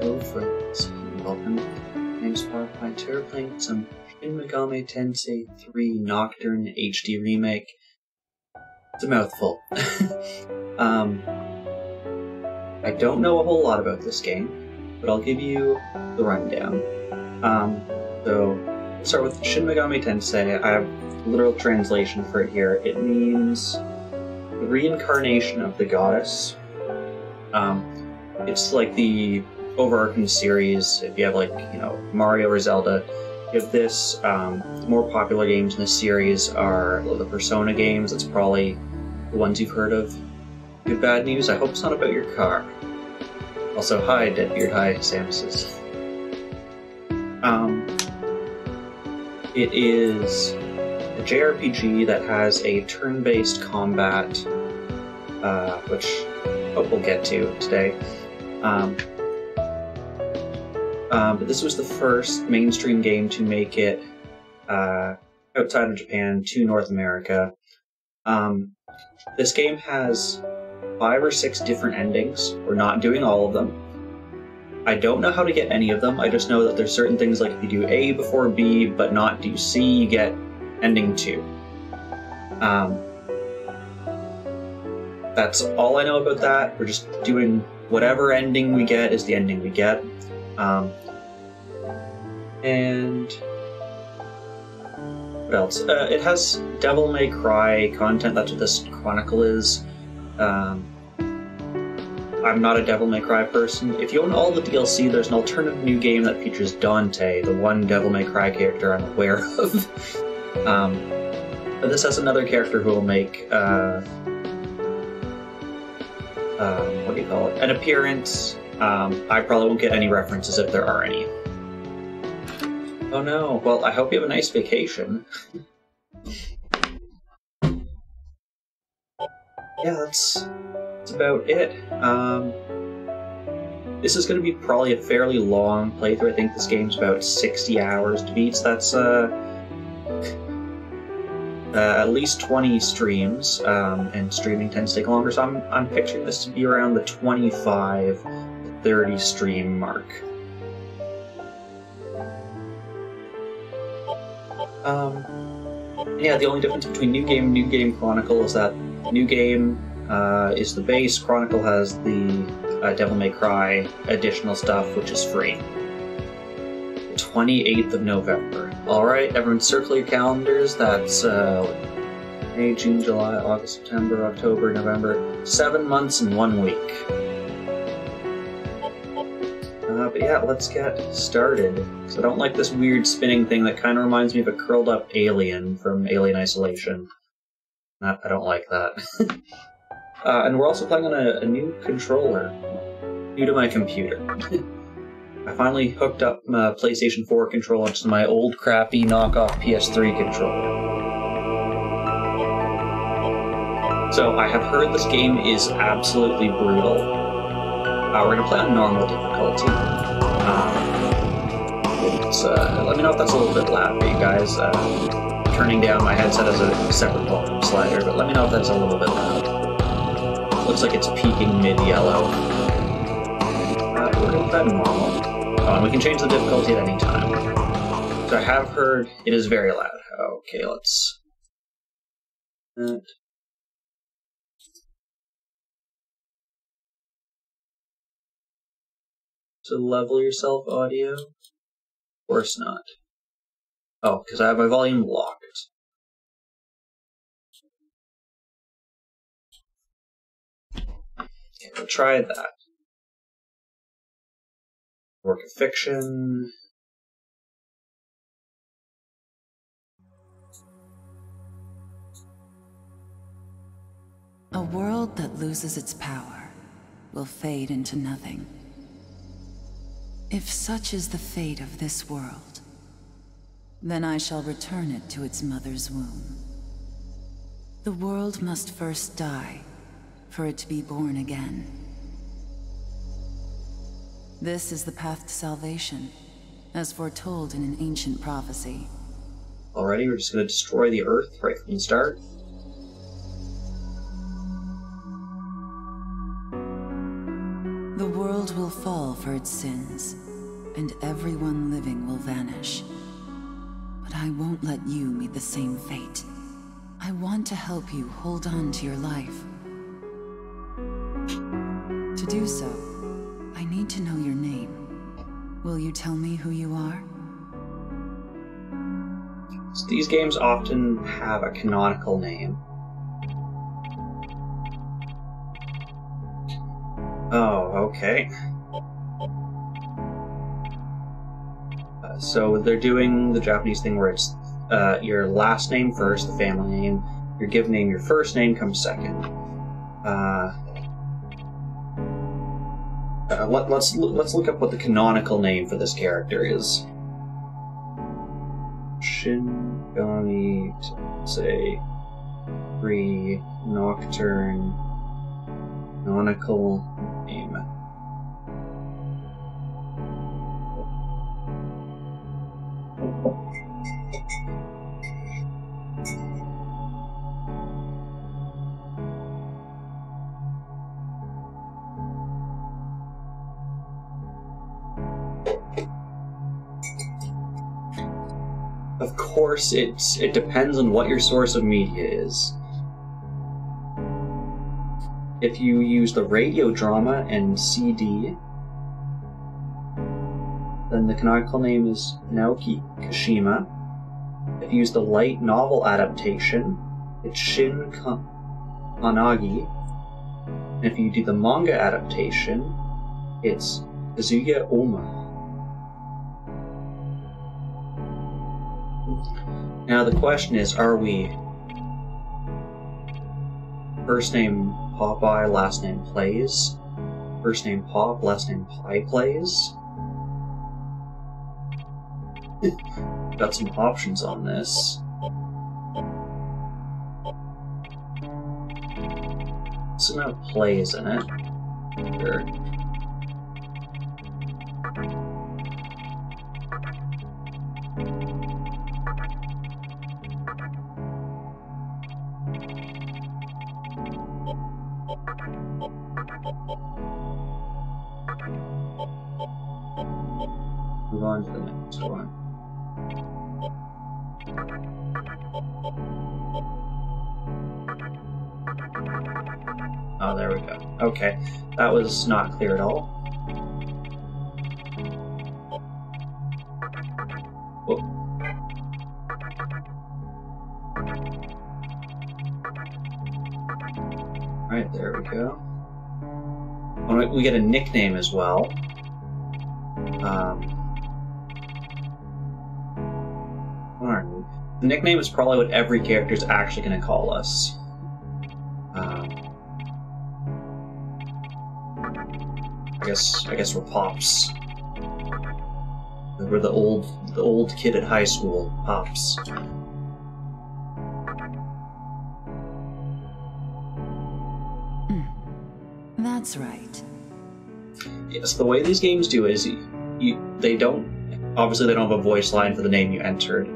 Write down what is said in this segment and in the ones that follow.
Hello friends, and welcome. My name's PowerPoint. We're playing some Shin Megami Tensei 3 Nocturne HD Remake. It's a mouthful. I don't know a whole lot about this game, but I'll give you the rundown. So, let's start with Shin Megami Tensei. I have a literal translation for it here. It means the reincarnation of the goddess. It's like the overarching series. If you have, like, you know, Mario or Zelda, you have this. The more popular games in this series are the Persona games. That's probably the ones you've heard of. Good bad news, I hope it's not about your car. Also, hi Deadbeard, hi Samus. It is a JRPG that has a turn-based combat, which I hope we'll get to today. But this was the first mainstream game to make it outside of Japan to North America. This game has 5 or 6 different endings. We're not doing all of them. I don't know how to get any of them. I just know that there's certain things like if you do A before B but not do C, you get ending 2. That's all I know about that. We're just doing whatever ending we get is the ending we get. And what else? It has Devil May Cry content. That's what this Chronicle is. I'm not a Devil May Cry person. If you own all the DLC, there's an alternative new game that features Dante, the one Devil May Cry character I'm aware of. But this has another character who will make what do you call it? An appearance. I probably won't get any references if there are any. Oh no, well, I hope you have a nice vacation. Yeah, that's about it. This is going to be probably a fairly long playthrough. I think this game's about 60 hours to beat, so that's at least 20 streams, and streaming tends to take longer, so I'm picturing this to be around the 25 to 30 stream mark. Yeah, the only difference between New Game and New Game Chronicle is that New Game is the base, Chronicle has the Devil May Cry additional stuff, which is free. 28th of November. Alright, everyone circle your calendars. That's May, June, July, August, September, October, November. 7 months and 1 week. But yeah, let's get started. Because I don't like this weird spinning thing that kind of reminds me of a curled up alien from Alien Isolation. I don't like that. And we're also playing on a new controller. New to my computer. I finally hooked up my PlayStation 4 controller to my old crappy knockoff PS3 controller. So I have heard this game is absolutely brutal. We're going to play on normal difficulty. Let me know if that's a little bit loud for you guys. Turning down my headset as a separate volume slider, but let me know if that's a little bit loud. Looks like it's peaking mid-yellow. We're going to play normal. And we can change the difficulty at any time. So I have heard it is very loud. Okay, let's... So level yourself audio? Of course not. Oh, because I have my volume locked. Okay, we'll try that. Work of fiction. A world that loses its power will fade into nothing. If such is the fate of this world, then I shall return it to its mother's womb. The world must first die for it to be born again. This is the path to salvation, as foretold in an ancient prophecy. Alrighty, we're just going to destroy the Earth right from the start. The world will fall fall for its sins, and everyone living will vanish. But I won't let you meet the same fate. I want to help you hold on to your life. To do so, I need to know your name. Will you tell me who you are? So these games often have a canonical name. Oh, okay. So they're doing the Japanese thing where it's your last name first, the family name, your given name, your first name comes second. Let's look up what the canonical name for this character is. Shingami, say, Free, Nocturne, canonical name. Of course, it depends on what your source of media is. If you use the radio drama and CD, then the canonical name is Naoki Kashima. If you use the light novel adaptation, it's Shin Kanagi. And if you do the manga adaptation, it's Kazuya Oma. Now the question is, are we first name Popeye, last name Plays? First name Pop, last name Pie Plays? Got some options on this. This doesn't have Plays in it. Sure. Move on to the next one. Oh, there we go. Okay, that was not clear at all. Whoa. Right, there we go. Oh, we get a nickname as well. The nickname is probably what every character is actually going to call us. I guess we're Pops. We're the old kid at high school, Pops. That's right. Yes, the way these games do is they don't have a voice line for the name you entered.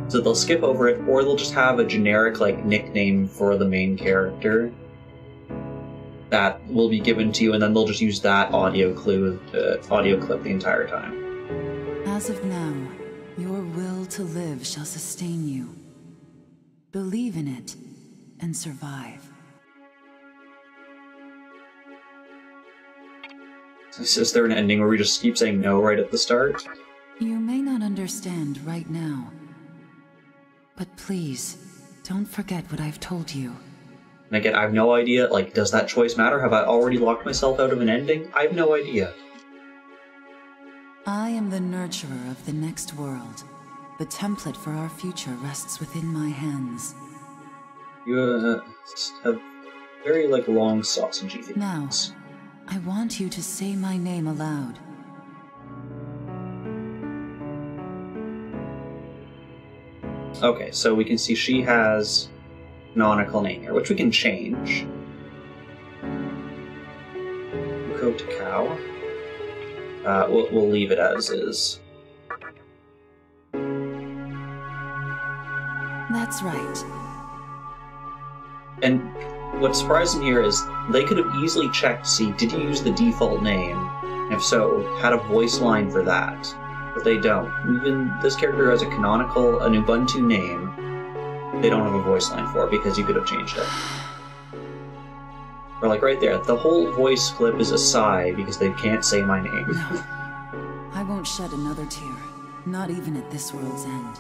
So they'll skip over it, or they'll just have a generic nickname for the main character that will be given to you, and then they'll just use that audio clip the entire time. As of now, your will to live shall sustain you. Believe in it, and survive. Is there an ending where we just keep saying no right at the start? You may not understand right now, but please, don't forget what I've told you. And again, I have no idea, does that choice matter? Have I already locked myself out of an ending? I have no idea. I am the nurturer of the next world. The template for our future rests within my hands. You have very, long, sausagey things. Now, I want you to say my name aloud. Okay, so we can see she has canonical name here, which we can change. Uko to cow. We'll leave it as is. That's right. And what's surprising here is they could have easily checked to see, did you use the default name? If so, had a voice line for that. But they don't. Even this character has an Ubuntu name, they don't have a voice line for it because you could have changed it. Or like right there, the whole voice clip is a sigh because they can't say my name. No. I won't shed another tear, not even at this world's end.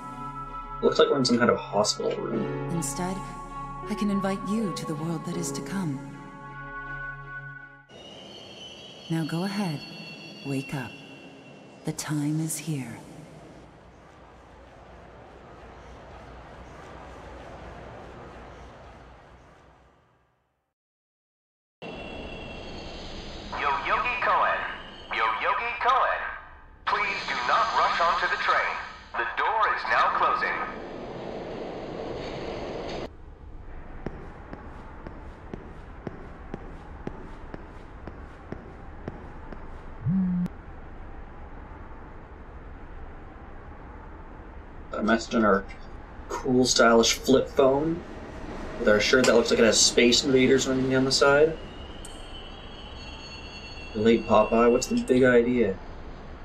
Looks like we're in some kind of hospital room. Instead, I can invite you to the world that is to come. Now go ahead, wake up. The time is here. Please do not rush onto the train. The door is now closing. A message on our cool, stylish flip phone with our shirt that looks like it has Space Invaders running down the side. Late Popeye, what's the big idea?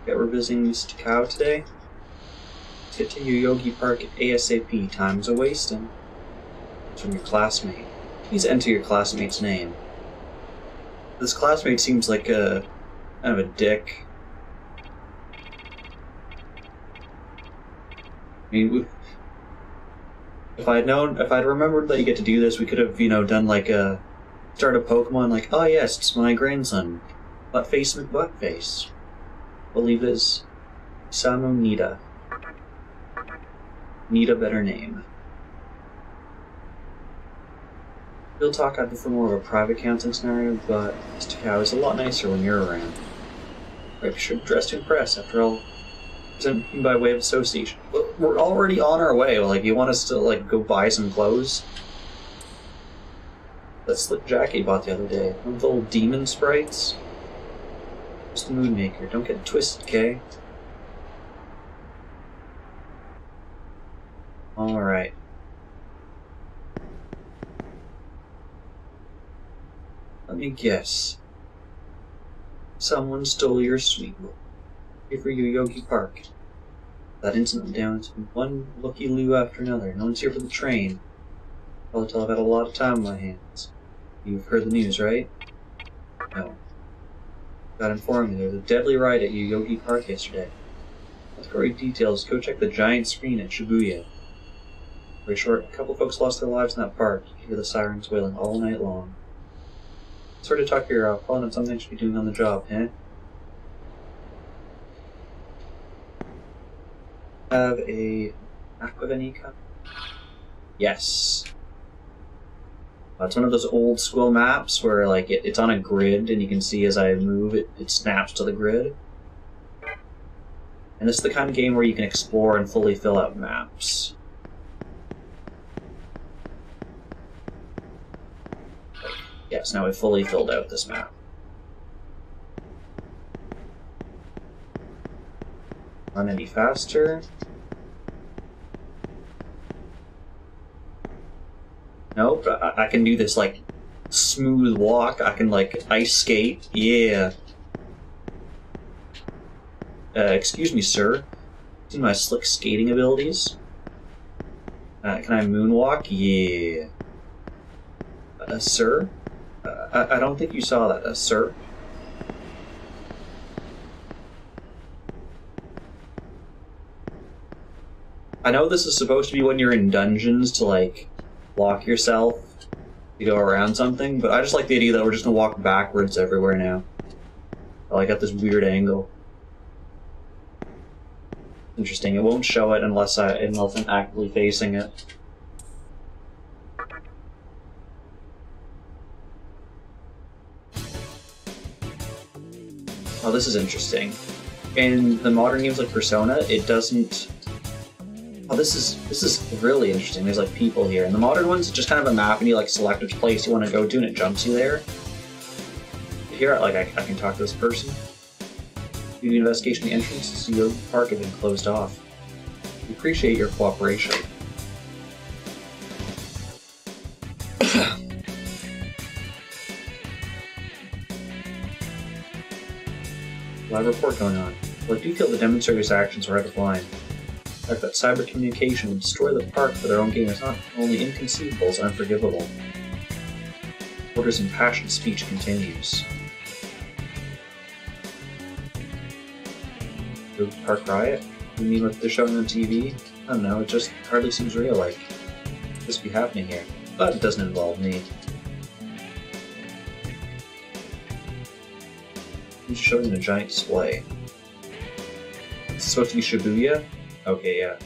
Yeah, we're visiting Mr. Cow today. Let's get to Yoyogi Park ASAP. Time's a wasting. It's from your classmate. Please enter your classmate's name. This classmate seems like a kind of a dick. I mean, if I'd remembered that you get to do this, we could have, done like a start a Pokemon like, oh yes, it's my grandson, Buttface McButtface. I believe it is Isamu Nita. Need a better name. Real talk, I'd prefer more of a private counseling scenario, but Mr. Cow is a lot nicer when you're around. Right, be sure to dress to impress. After all, presenting by way of association. We're already on our way. Like, you want us to like go buy some clothes? That slick jacket you bought the other day. One of the old demon sprites. Just the mood maker. Don't get twisted, Kay. Alright. Let me guess. Someone stole your sweet book. Here for Yoyogi Park. That incident went down to one looky-loo after another. No one's here for the train. Probably tell I've had a lot of time on my hands. You've heard the news, right? No. Got informed me there was a deadly riot at Yoyogi Park yesterday. With gory details, go check the giant screen at Shibuya. Very short, a couple folks lost their lives in that park. You hear the sirens wailing all night long. Sorry to talk your calling on something I should be doing on the job, eh? Have a map of any kind? Yes. It's one of those old school maps where like it's on a grid and you can see as I move it snaps to the grid. And this is the kind of game where you can explore and fully fill out maps. Yes, now we've fully filled out this map. Run any faster? Nope, I can do this, like, smooth walk. I can, like, ice skate. Yeah. Excuse me, sir. See my slick skating abilities? Can I moonwalk? Yeah. Sir? I don't think you saw that, sir. I know this is supposed to be when you're in dungeons to, like, lock yourself to go around something, but I just like the idea that we're just gonna walk backwards everywhere now. I like at this weird angle. Interesting. It won't show it unless I'm actively facing it. Oh, this is interesting. In the modern games like Persona, it doesn't. Oh, this is really interesting. There's like people here. In the modern ones, it's just kind of a map, and you like select which place you want to go to, and it jumps you there. Here, like I can talk to this person. Do the investigation. The entrance to your park has been closed off. We appreciate your cooperation. live report going on. Well, I do feel the demonstrators' actions are out of line. The fact that cyber communication would destroy the park for their own gain is not only inconceivable, it's unforgivable. Orders impassioned speech continues. The park riot? You mean what they're showing on TV? I don't know, it just hardly seems real, like this be happening here. But it doesn't involve me. He's showing a giant display. It's supposed to be Shibuya? Okay, yeah.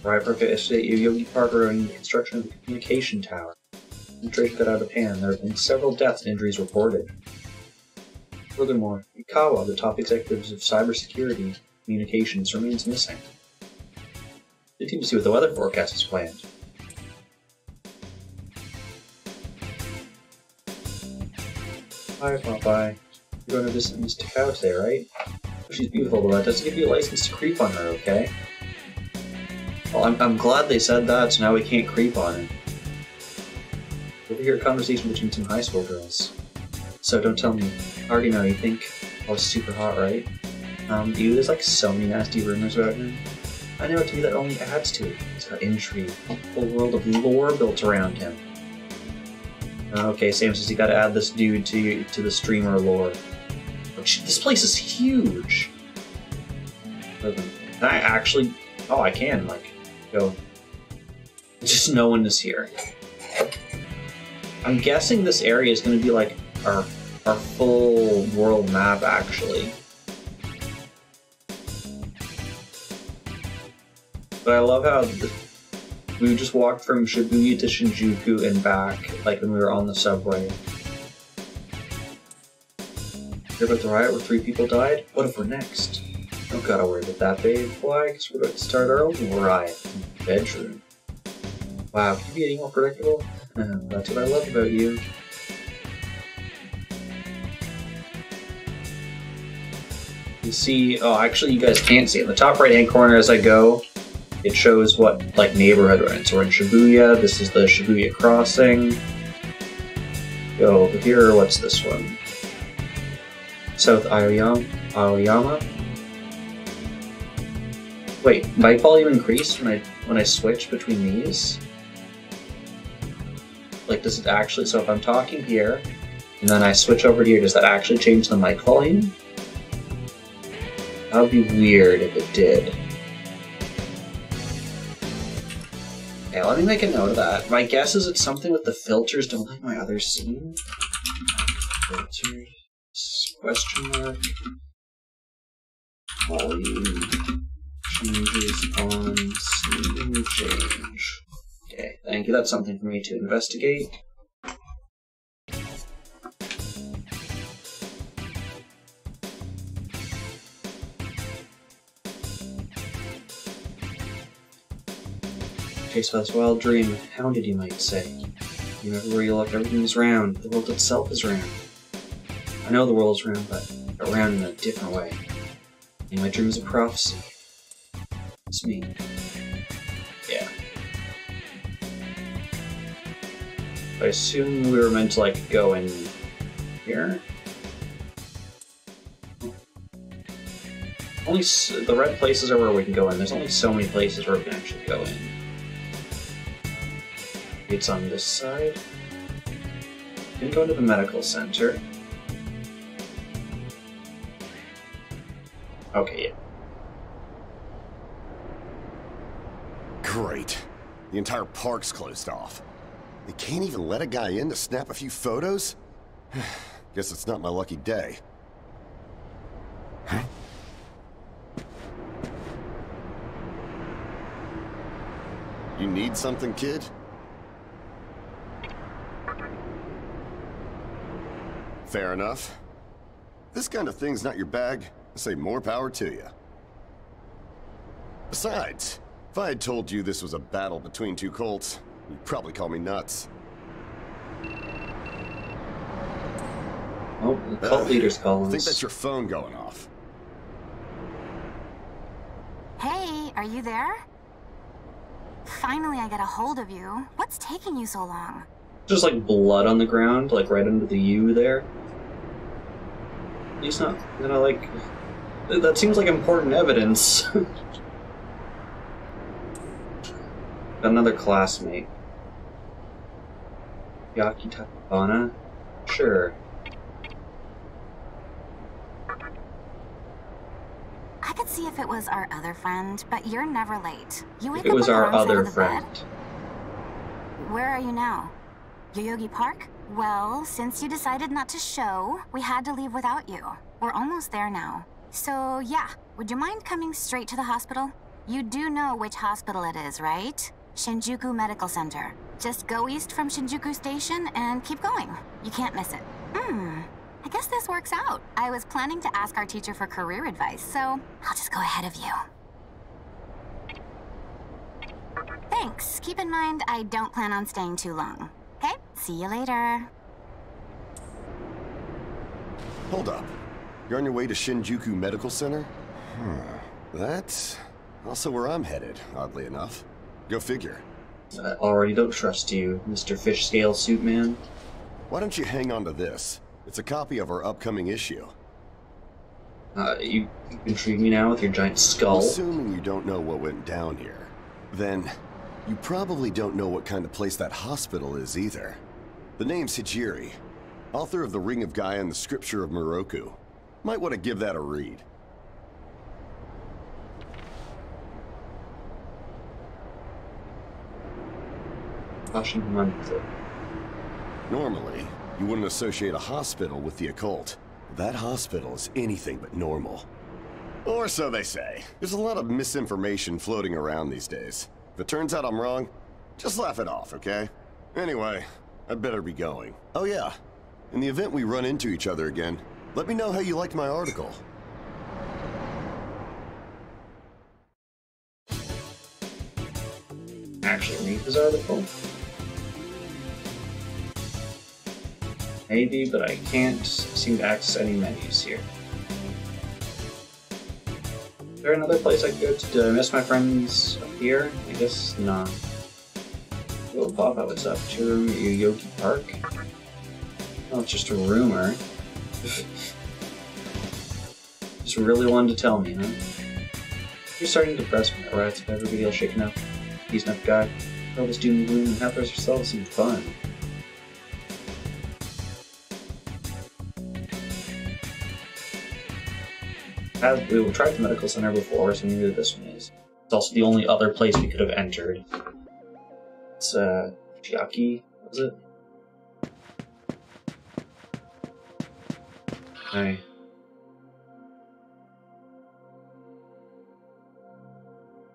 Riot broke out yesterday at Yogi Park regarding the construction of the communication tower. Demonstration got out of hand. There have been several deaths and injuries reported. Furthermore, Ikawa, the top executive of cybersecurity communications, remains missing. They need to see what the weather forecast is planned. Hi, Popeye. You're going to visit Miss Takao today, right? She's beautiful, but that doesn't give you a license to creep on her, okay? Well, I'm glad they said that, so now we can't creep on her. Overhear a conversation between some high school girls. So don't tell me. I already know you think I was super hot, right? Dude, there's like so many nasty rumors about him. I know, to me that only adds to it. He's got intrigue, a whole world of lore built around him. Okay, Sam says you gotta add this dude to the streamer lore. This place is huge! Can I actually... Oh, I can, like, go... Just no one is here. I'm guessing this area is gonna be like our full world map, actually. But I love how we just walked from Shibuya to Shinjuku and back, like when we were on the subway. Hear about the riot where 3 people died? What if we're next? Don't gotta worry about that, babe. Why? Because we're about to start our own riot in the bedroom. Wow, can you be any more predictable? That's what I love about you. You see, oh, actually you guys can't see. In the top right hand corner as I go, it shows what, like, neighborhood we're in. So we're in Shibuya, this is the Shibuya crossing. Go over here, what's this one? South Aoyama? Wait, might volume increase when I switch between these? Like, does it actually, so if I'm talking here, and then I switch over here, does that actually change the mic volume? That would be weird if it did. Okay, let me make a note of that. My guess is it's something with the filters. Don't like my other scene. Filters. Question mark. Volume changes on scene change. Okay, thank you. That's something for me to investigate. Chase by this wild dream, hounded you might say. You remember where you look, everything is round, the world itself is round. I know the world is round, but round in a different way. And my dream is a prophecy. It's me. Yeah. I assume we were meant to, like, go in here? Only the red places are where we can go in. There's only so many places where we can actually go in. It's on this side. We can go to the medical center. Okay, yeah. Great. The entire park's closed off. They can't even let a guy in to snap a few photos? Guess it's not my lucky day. Huh? You need something, kid? Fair enough. This kind of thing's not your bag. I say more power to you. Besides, if I had told you this was a battle between 2 cults, you'd probably call me nuts. Oh, the cult leader's calling us. I think that's your phone going off. Hey, are you there? Finally I get a hold of you. What's taking you so long? Just like blood on the ground, like right under the U there. least not, you know, like, that seems like important evidence. Another classmate. Yaki Takabana? Sure. I could see if it was our other friend, but you're never late. You wake If it up was on the our wrong side other of the friend. bed? Where are you now? Yoyogi Park? Well, since you decided not to show, we had to leave without you. We're almost there now. So, yeah, would you mind coming straight to the hospital? You do know which hospital it is, right? Shinjuku Medical Center. Just go east from Shinjuku Station and keep going. You can't miss it. I guess this works out. I was planning to ask our teacher for career advice, so I'll just go ahead of you. Thanks. Keep in mind, I don't plan on staying too long. Okay? See you later. Hold up. You're on your way to Shinjuku Medical Center? That's also where I'm headed, oddly enough. Go figure. I already don't trust you, Mr. Fish Scale Suit Man. Why don't you hang on to this? It's a copy of our upcoming issue. You intrigue me now with your giant skull. Assuming you don't know what went down here, then you probably don't know what kind of place that hospital is either. The name's Hijiri, author of The Ring of Gaia and the Scripture of Moroku. Might want to give that a read. Normally, you wouldn't associate a hospital with the occult. That hospital is anything but normal. Or so they say. There's a lot of misinformation floating around these days. If it turns out I'm wrong, just laugh it off, okay? Anyway, I'd better be going. Oh yeah, in the event we run into each other again, let me know how you liked my article. Actually read this article? Maybe, but I can't seem to access any menus here. Is there another place I could go to? Did I miss my friends up here? I guess not. Little pop-up, what's up? To Yoyogi Park? Oh, it's just a rumor. Just really wanted to tell me, huh? You're starting to depress me, alright? So everybody else shaking up. He's not the guy. All this doom and gloom and have ourselves some fun. We've tried the medical center before, so maybe this one is. It's also the only other place we could have entered. It's, Chiaki, was it? Okay.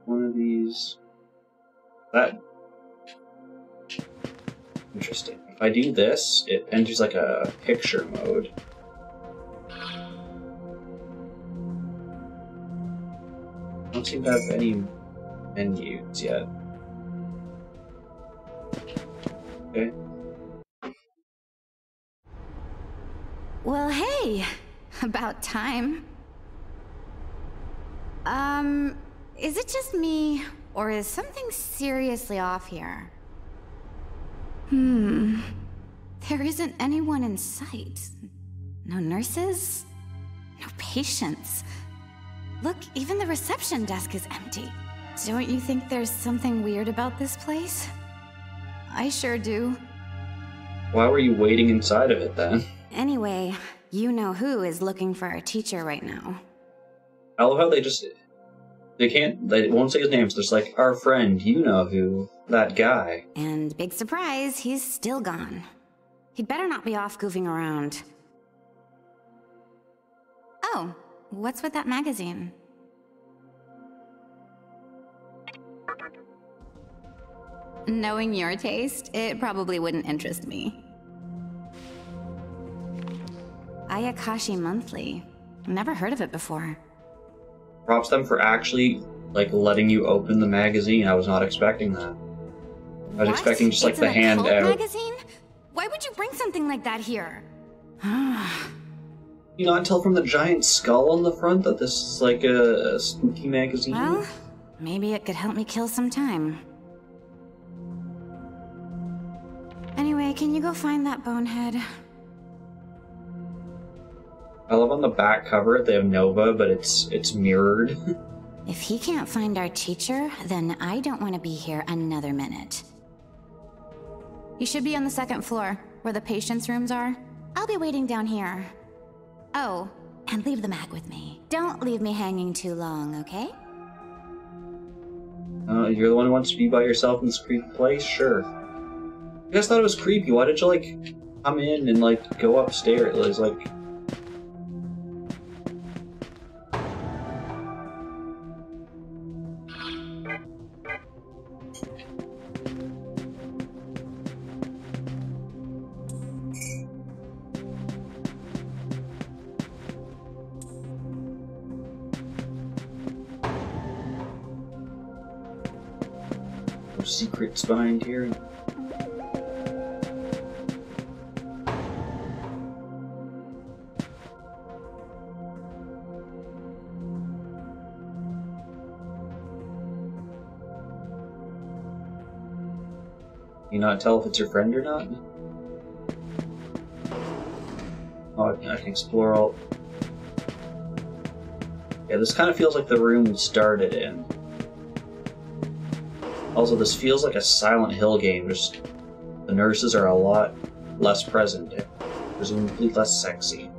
One of these... That... Interesting. If I do this, it enters like a picture mode. I don't seem to have any menus yet. Okay. Well, hey! About time. Is it just me, or is something seriously off here? There isn't anyone in sight. No nurses? No patients. Look, even the reception desk is empty. Don't you think there's something weird about this place? I sure do. Why were you waiting inside of it then? Anyway, you know who is looking for a teacher right now. I love how they won't say his name, so it's like, our friend, you know who, that guy. And big surprise, he's still gone. He'd better not be off goofing around. Oh, what's with that magazine? Knowing your taste, it probably wouldn't interest me. Ayakashi Monthly. Never heard of it before. Props them for actually, like, letting you open the magazine. I was not expecting that. I was expecting just, like, It's the an hand occult out. magazine? Why would you bring something like that here? You not tell from the giant skull on the front that this is, like, a spooky magazine? Well, maybe it could help me kill some time. Anyway, can you go find that bonehead? I love on the back cover they have Nova, but it's mirrored. If he can't find our teacher, then I don't want to be here another minute. You should be on the second floor, where the patients' rooms are. I'll be waiting down here. Oh, and leave the mag with me. Don't leave me hanging too long, okay? You're the one who wants to be by yourself in this creepy place? Sure. You guys thought it was creepy. Why did you, like, come in and, like, go upstairs? It was, like... No secrets behind here. You not tell if it's your friend or not? Oh, I can explore all... Yeah, this kind of feels like the room we started in. Also, this feels like a Silent Hill game, just the nurses are a lot less present, presumably less sexy.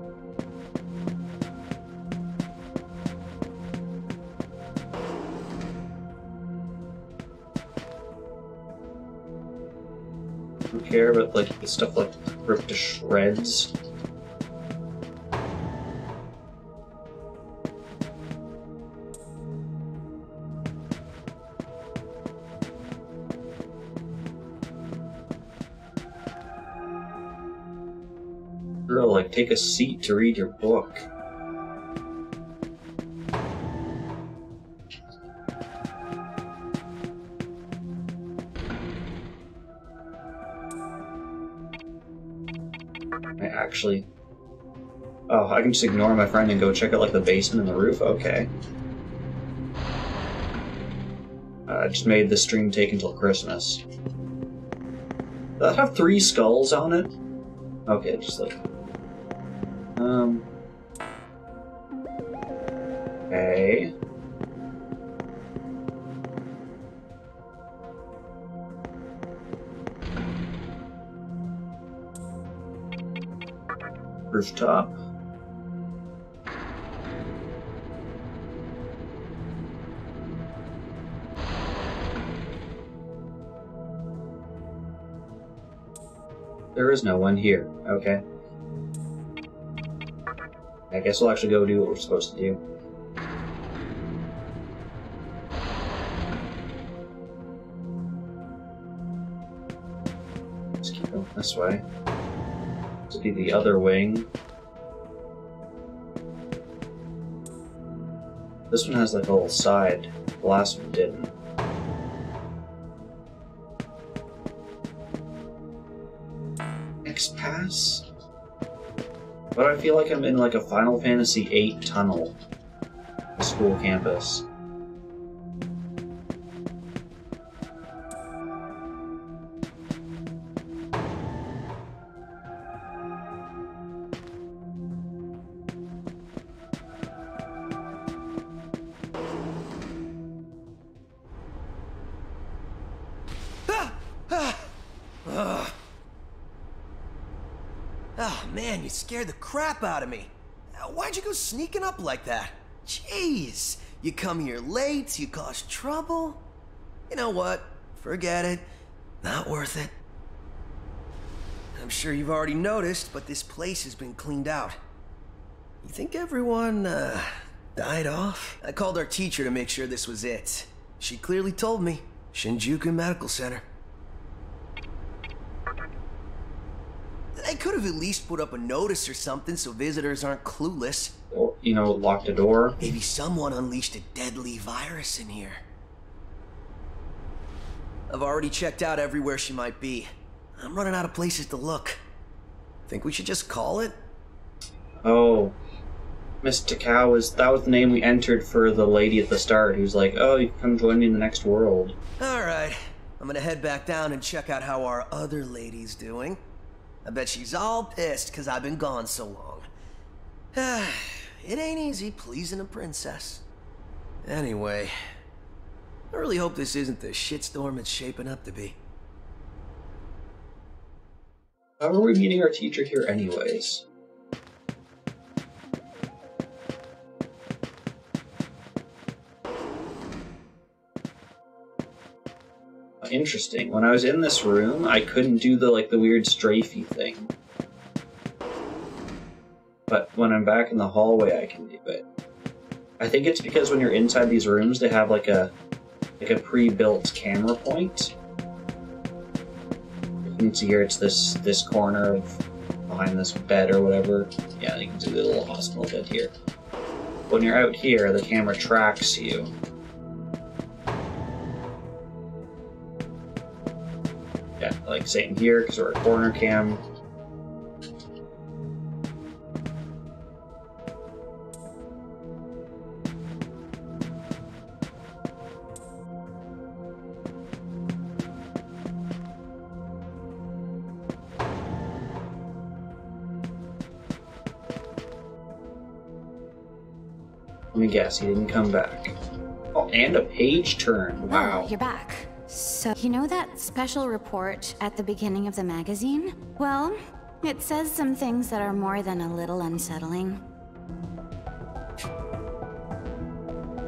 I don't care about, like, the stuff like ripped to shreds. Girl, like, take a seat to read your book. Actually... Oh, I can just ignore my friend and go check out, like, the basement and the roof? Okay. I just made the stream take until Christmas. Does that have 3 skulls on it? Okay, just like... Okay... Rooftop. There is no one here. Okay. I guess we'll actually go do what we're supposed to do. Let's keep going this way. This will be the other wing. This one has like a little side. The last one didn't. X-Pass? But I feel like I'm in like a Final Fantasy VIII tunnel. The school campus. Oh man, you scared the crap out of me. Why'd you go sneaking up like that? Jeez, you come here late, you cause trouble. You know what? Forget it. Not worth it. I'm sure you've already noticed, but this place has been cleaned out. You think everyone, died off? I called our teacher to make sure this was it. She clearly told me. Shinjuku Medical Center. They could have at least put up a notice or something so visitors aren't clueless. Or, you know, lock the door. Maybe someone unleashed a deadly virus in here. I've already checked out everywhere she might be. I'm running out of places to look. Think we should just call it? Oh. Miss Takao that was the name we entered for the lady at the start who's like, oh, you can come join me in the next world. Alright. I'm gonna head back down and check out how our other lady's doing. I bet she's all pissed because I've been gone so long. It ain't easy pleasing a princess. Anyway, I really hope this isn't the shitstorm it's shaping up to be. How are we meeting our teacher here anyways? Interesting. When I was in this room, I couldn't do the weird strafey thing. But when I'm back in the hallway, I can do it. I think it's because when you're inside these rooms, they have like a pre-built camera point. You can see here it's this corner of behind this bed or whatever. Yeah, you can see the little hospital bed here. When you're out here, the camera tracks you. Yeah, like same here because we're a corner cam. Let me guess, he didn't come back. Oh, and a page turn. Wow. Oh, you're back. So, you know that special report at the beginning of the magazine? Well, it says some things that are more than a little unsettling.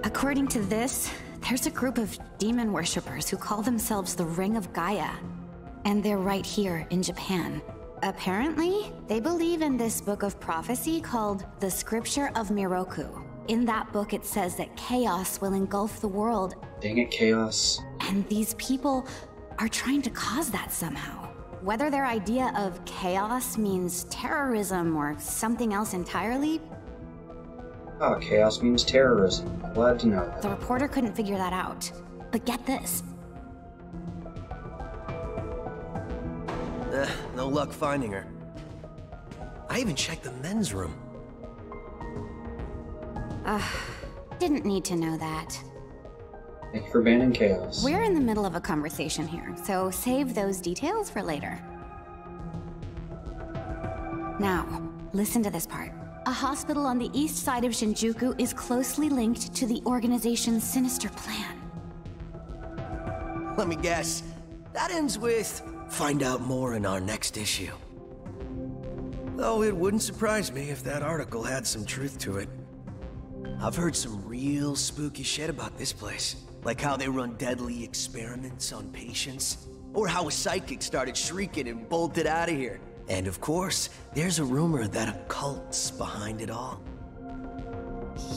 According to this, there's a group of demon worshippers who call themselves the Ring of Gaia. And they're right here in Japan. Apparently, they believe in this book of prophecy called the Scripture of Miroku. In that book, it says that chaos will engulf the world. Dang it, chaos. And these people are trying to cause that somehow. Whether their idea of chaos means terrorism or something else entirely, Oh, chaos means terrorism. Glad to know that. the reporter couldn't figure that out. But get this. No luck finding her. I even checked the men's room. Didn't need to know that. Thank you for banning chaos. We're in the middle of a conversation here, so save those details for later. Now, listen to this part. A hospital on the east side of Shinjuku is closely linked to the organization's sinister plan. Let me guess. That ends with, find out more in our next issue. Though it wouldn't surprise me if that article had some truth to it. I've heard some real spooky shit about this place. Like how they run deadly experiments on patients. Or how a psychic started shrieking and bolted out of here. And of course, there's a rumor that a cult's behind it all.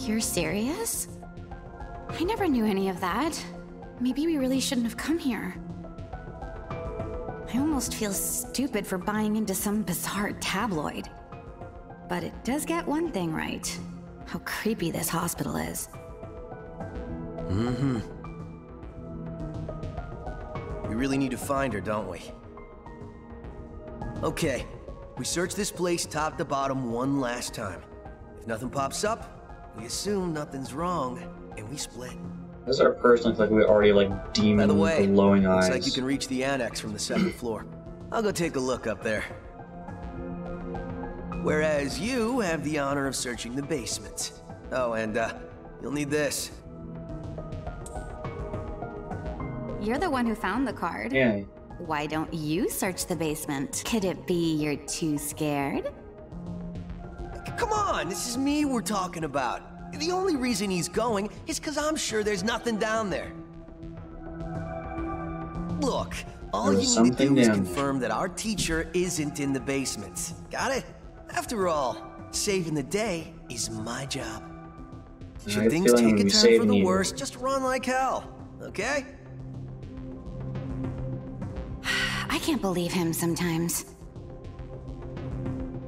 You're serious? I never knew any of that. Maybe we really shouldn't have come here. I almost feel stupid for buying into some bizarre tabloid. But it does get one thing right. How creepy this hospital is. Mm-hmm. We really need to find her, don't we? Okay, we search this place top to bottom one last time. If nothing pops up, we assume nothing's wrong, and we split. Does our person look like we already demon By the way, glowing eyes? looks like you can reach the annex from the second floor. I'll go take a look up there. Whereas you have the honor of searching the basement. Oh, and you'll need this. You're the one who found the card. Yeah. Why don't you search the basement? Could it be you're too scared? Come on, this is me we're talking about. The only reason he's going is because I'm sure there's nothing down there. Look, all you need to do is confirm that our teacher isn't in the basement. Got it? After all, saving the day is my job. Should things take a turn for the worse, just run like hell, okay? I can't believe him sometimes.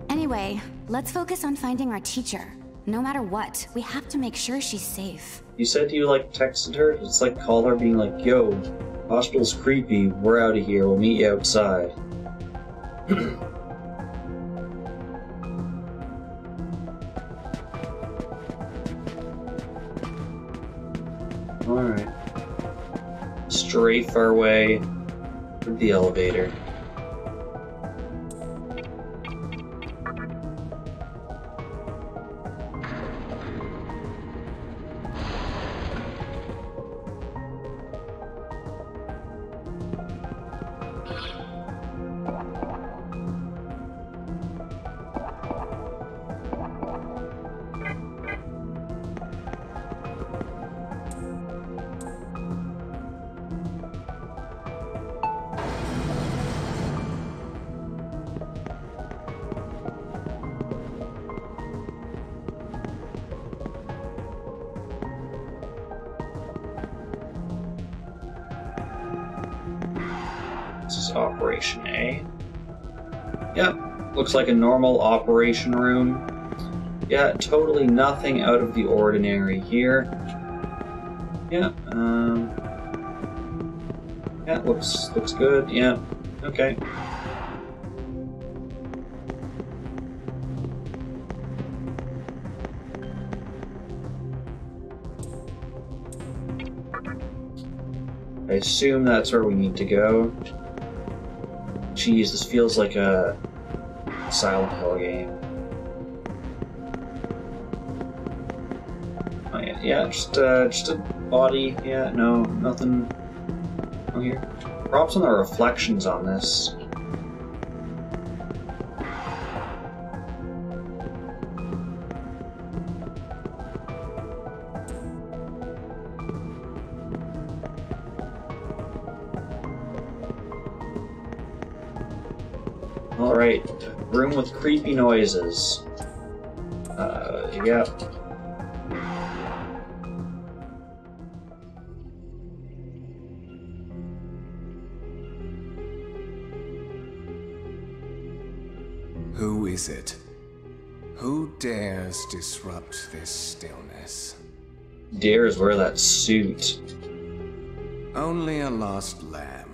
Anyway, let's focus on finding our teacher. No matter what, we have to make sure she's safe. You said you texted her? It's like call her being like, yo, hospital's creepy, we're out of here, we'll meet you outside. Alright. Strafe our way to the elevator. This is Operation A. Yep, looks like a normal operation room. Yeah, totally nothing out of the ordinary here. Yeah, yeah, looks good. Yeah, okay. I assume that's where we need to go. Jeez, this feels like a Silent Hill game. Oh yeah, yeah, just a body. Yeah, no, nothing. Oh here. Props on the reflections on this. Alright, room with creepy noises. Yep. Who is it? Who dares disrupt this stillness? Dares wear that suit. Only a lost lamb.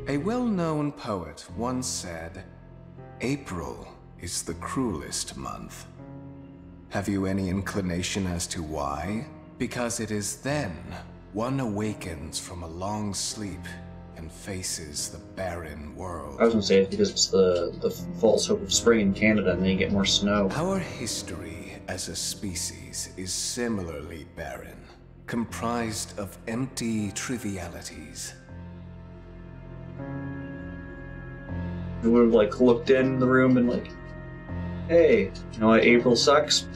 A well-known poet once said, "April is the cruelest month." Have you any inclination as to why? Because it is then one awakens from a long sleep and faces the barren world. I was gonna say it's because it's the false hope of spring in Canada and then you get more snow. Our history as a species is similarly barren, comprised of empty trivialities. We would have like looked in the room and like, hey, you know what, April sucks?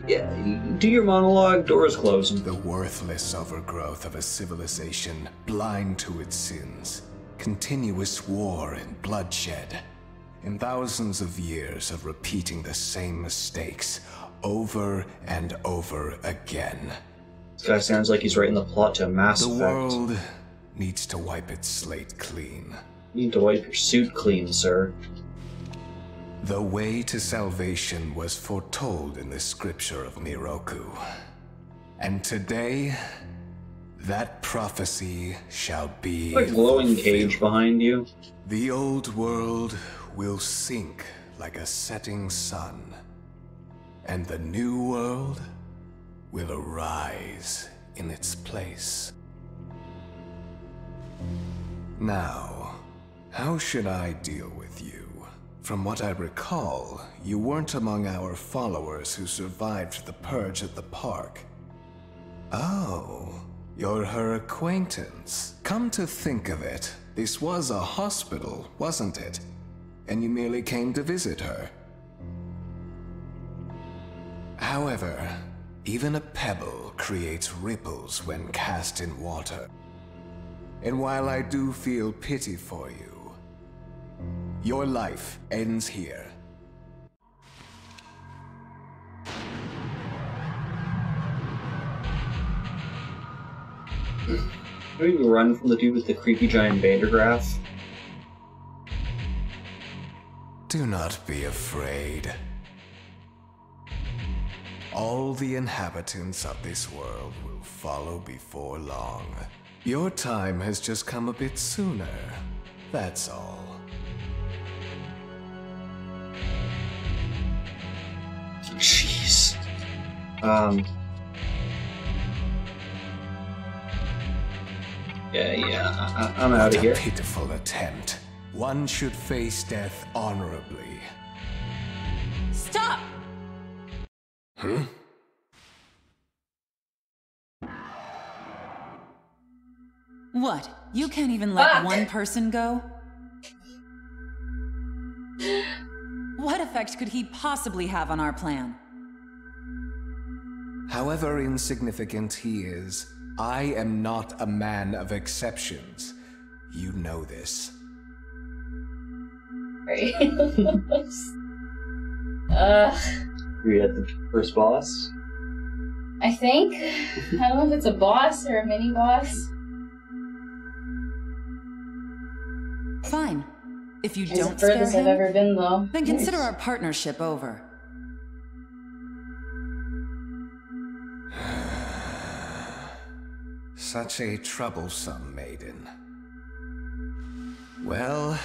Yeah, you do your monologue, doors closing. The worthless overgrowth of a civilization blind to its sins, continuous war and bloodshed, and thousands of years of repeating the same mistakes over and over again. This guy sounds like he's writing the plot to a Mass Effect. The world needs to wipe its slate clean. You need to wipe your suit clean, sir. The way to salvation was foretold in the scripture of Miroku. And today, that prophecy shall be Like glowing fulfilled. cage behind you. The old world will sink like a setting sun, and the new world will arise in its place. Now, how should I deal with you? From what I recall, you weren't among our followers who survived the purge at the park. Oh, you're her acquaintance. Come to think of it, this was a hospital, wasn't it? And you merely came to visit her. However, even a pebble creates ripples when cast in water. And while I do feel pity for you, your life ends here. Maybe we run from the dude with the creepy giant Vandergraaf. Do not be afraid. All the inhabitants of this world will follow before long. Your time has just come a bit sooner, that's all. Jeez. Yeah, I'm out of here. What a pitiful attempt. One should face death honorably. Stop! Huh? What? You can't even let Fuck. one person go? What effect could he possibly have on our plan? However insignificant he is, I am not a man of exceptions. You know this. Right. We at the first boss. I think. I don't know if it's a boss or a mini boss. Fine. If you It's don't the spare furthest I've him, ever been, though. then consider our partnership over. Such a troublesome maiden. Well,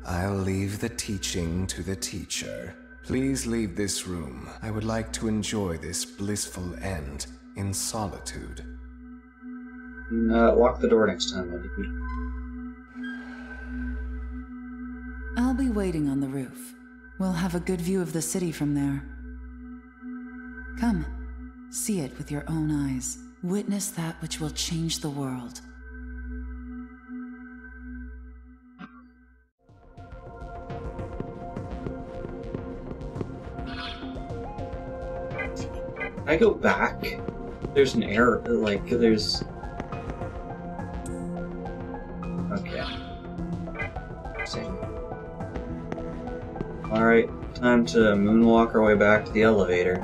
I'll leave the teaching to the teacher. Please leave this room. I would like to enjoy this blissful end in solitude. Lock the door next time, maybe. I'll be waiting on the roof. We'll have a good view of the city from there. Come, see it with your own eyes. Witness that which will change the world. I go back. There's an error. Like, there's. Okay. Same. Alright, time to moonwalk our way back to the elevator.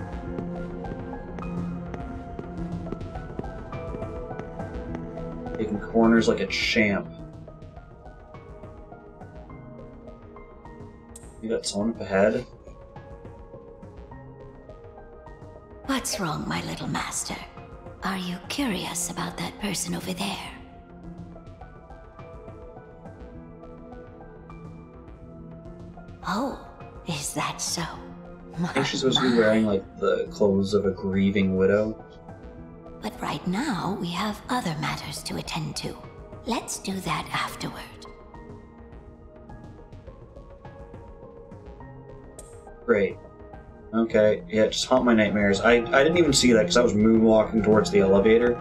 Taking corners like a champ. You got someone up ahead? What's wrong, my little master? Are you curious about that person over there? Oh, is that so? I think she's supposed to be wearing, like, the clothes of a grieving widow. But right now, we have other matters to attend to. Let's do that afterward. Great. Okay, yeah, just haunt my nightmares. I didn't even see that because I was moonwalking towards the elevator.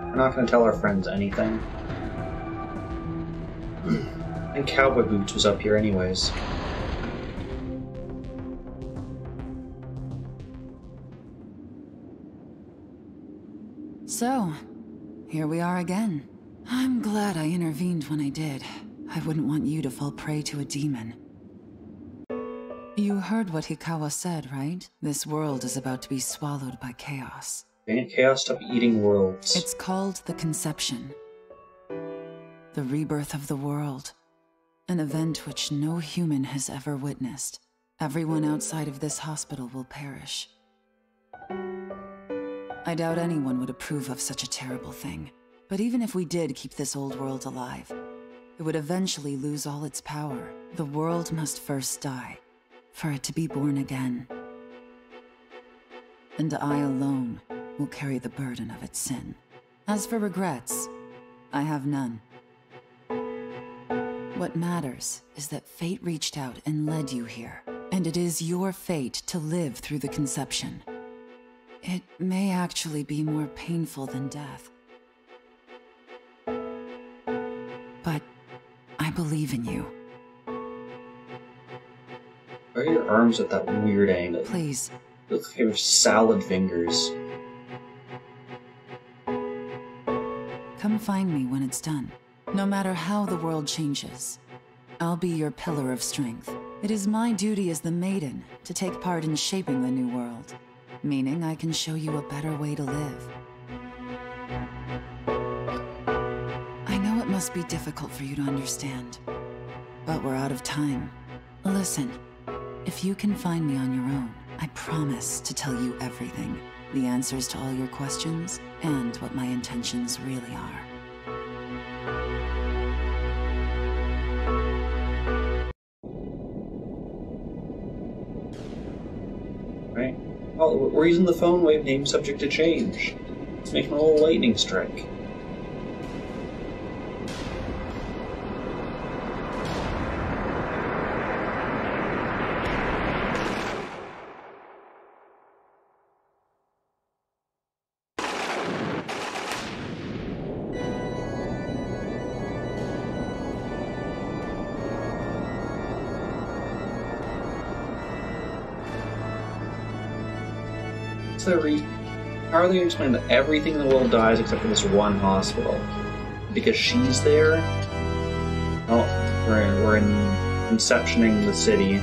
We're not going to tell our friends anything. I think Cowboy Boots was up here anyways. So, here we are again. I'm glad I intervened when I did. I wouldn't want you to fall prey to a demon. You heard what Hikawa said, right? This world is about to be swallowed by chaos. Ain't chaos stop eating worlds. It's called the Conception. The rebirth of the world. An event which no human has ever witnessed. Everyone outside of this hospital will perish. I doubt anyone would approve of such a terrible thing. But even if we did keep this old world alive, it would eventually lose all its power. The world must first die, for it to be born again. And I alone will carry the burden of its sin. As for regrets, I have none. What matters is that fate reached out and led you here, and it is your fate to live through the conception. It may actually be more painful than death. But I believe in you. Why are your arms at that weird angle? Please. Look like your salad fingers. Come find me when it's done. No matter how the world changes, I'll be your pillar of strength. It is my duty as the Maiden to take part in shaping the new world, meaning I can show you a better way to live. I know it must be difficult for you to understand, but we're out of time. Listen, if you can find me on your own, I promise to tell you everything. The answers to all your questions, and what my intentions really are. Right? Oh, we're using the phone wave name subject to change. It's making a little lightning strike. How are they going to explain that everything in the world dies except for this one hospital? Because she's there? Oh, we're in conceptioning the city.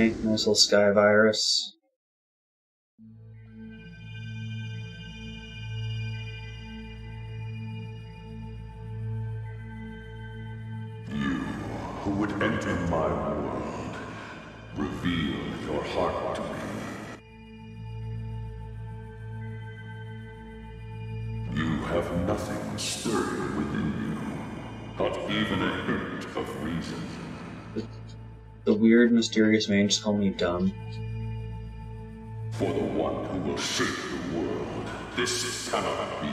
Hey, nice little sky virus. Who would enter my world, reveal your heart to me. You have nothing stirring within you, not even a hint of reason. The weird, mysterious man just called me dumb. For the one who will shape the world, this cannot be.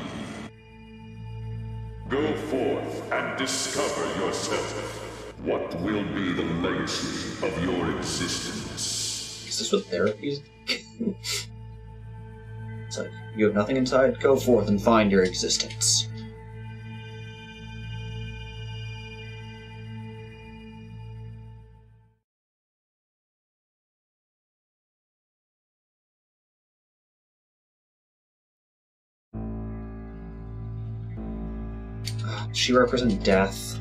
Go forth and discover yourself. What will be the legacy of your existence? Is this what therapy is? It's like, you have nothing inside, go forth and find your existence. She represents death.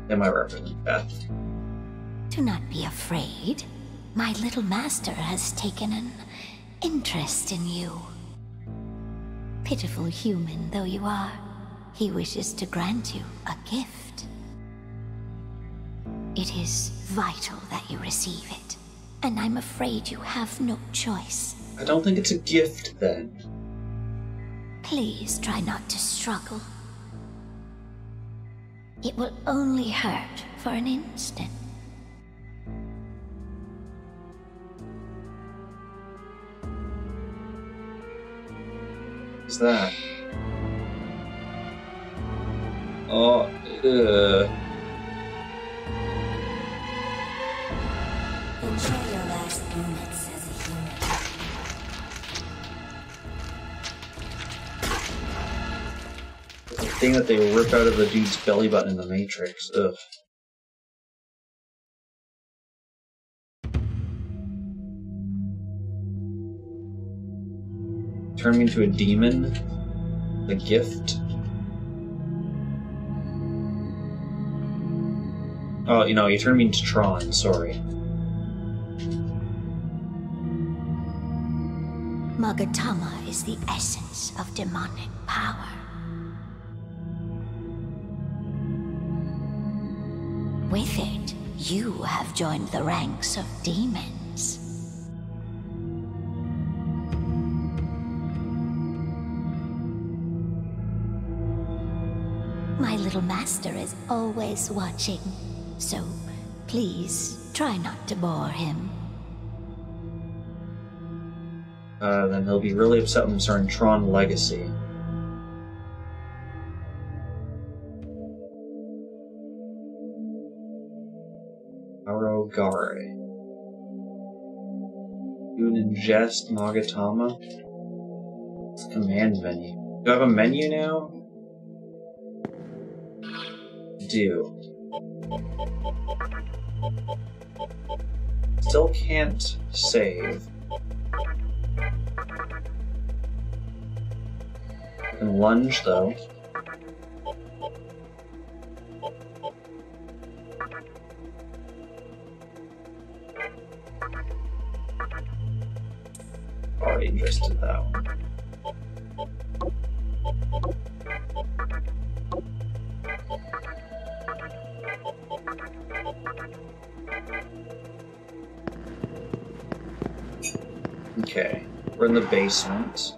They might represent death. Do not be afraid. My little master has taken an interest in you. Pitiful human though you are, he wishes to grant you a gift. It is vital that you receive it, and I'm afraid you have no choice. I don't think it's a gift, then. Please try not to struggle. It will only hurt for an instant. What's that? Oh, Enjoy your last moments as a human. the thing that they rip out of the dude's belly button in the Matrix. Ugh. Turn me into a demon? The gift? Oh, you turned me into Tron, sorry. Magatama is the essence of demonic power. With it, you have joined the ranks of demons. My little master is always watching, so please try not to bore him. Then he'll be really upset when I'm starting Tron Legacy. Arogare. You ingest Magatama? It's a command menu. Do I have a menu now? Do. Still can't save. I can lunge though. Already ingested that one. Okay, we're in the basement.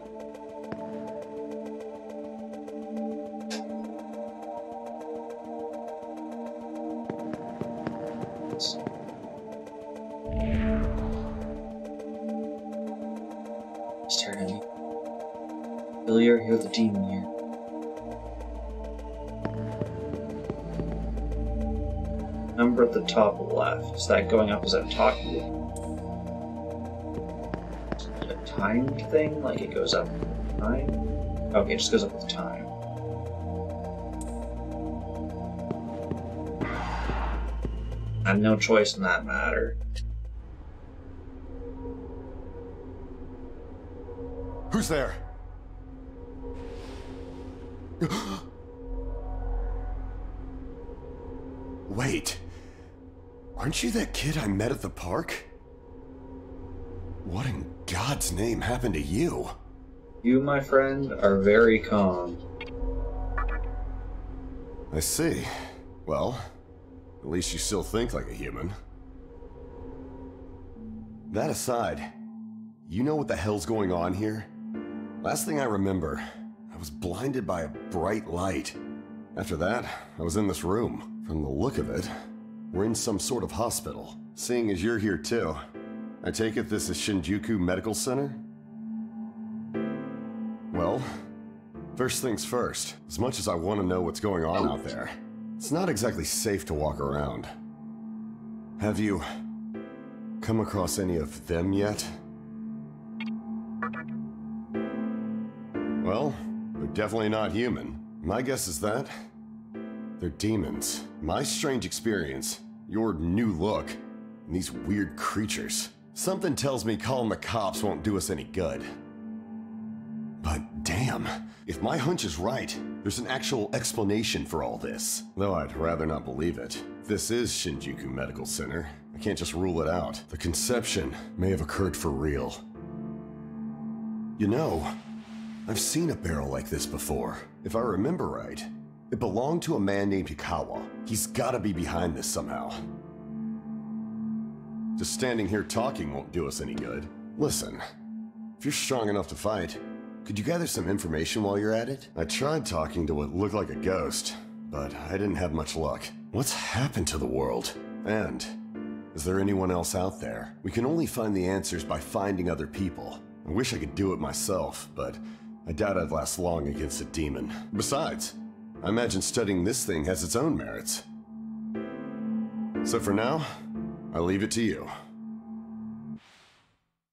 Staring at me. Billier, you're the demon here. Number at the top left. Is that going up as I'm talking to you? Timed thing? Like it goes up with time? Okay, it just goes up with time. I have no choice in that matter. Who's there? Wait. Aren't you that kid I met at the park? What in God's name happened to you? You, my friend, are very calm. I see. Well, at least you still think like a human. That aside, you know what the hell's going on here? Last thing I remember, I was blinded by a bright light. After that, I was in this room. From the look of it, we're in some sort of hospital. Seeing as you're here too, I take it this is Shinjuku Medical Center? Well, first things first, as much as I want to know what's going on out there, it's not exactly safe to walk around. Have you come across any of them yet? Well, they're definitely not human. My guess is that they're demons. My strange experience, your new look, and these weird creatures. Something tells me calling the cops won't do us any good. But damn, if my hunch is right, there's an actual explanation for all this. Though I'd rather not believe it. If this is Shinjuku Medical Center, I can't just rule it out. The conception may have occurred for real. You know, I've seen a barrel like this before. If I remember right, it belonged to a man named Hikawa. He's gotta be behind this somehow. Just standing here talking won't do us any good. Listen, if you're strong enough to fight, could you gather some information while you're at it? I tried talking to what looked like a ghost, but I didn't have much luck. What's happened to the world? And is there anyone else out there? We can only find the answers by finding other people. I wish I could do it myself, but I doubt I'd last long against a demon. Besides, I imagine studying this thing has its own merits. So for now, I leave it to you.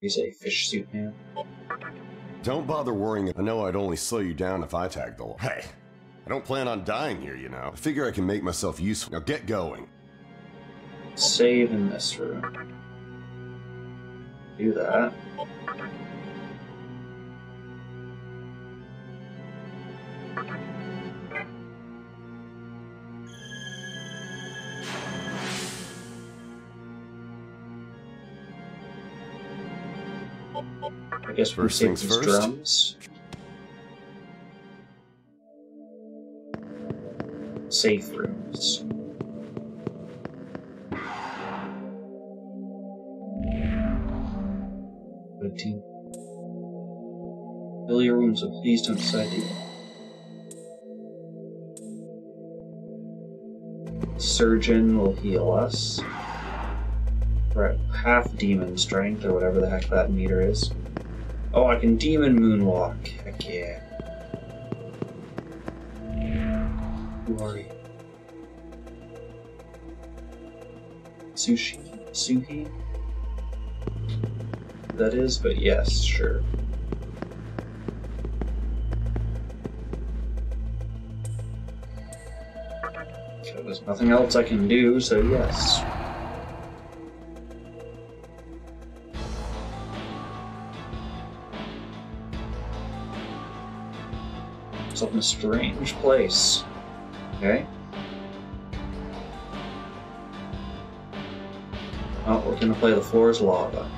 He's a fish suit man. Don't bother worrying. I know I'd only slow you down if I tagged along. Hey, I don't plan on dying here, you know. I figure I can make myself useful. Now get going. Save in this room. Do that. I guess we're First things these first. drums. Safe rooms. Good team. Fill your rooms, so please don't decide to. Surgeon will heal us. We're at half demon strength, or whatever the heck that meter is. Oh, I can demon moonwalk. Heck yeah. Who are you? Sushi? Suhi? That is, but yes, sure. So there's nothing else I can do, so yes. Myself in a strange place. Okay. Oh, we're gonna play The Floor is Lava.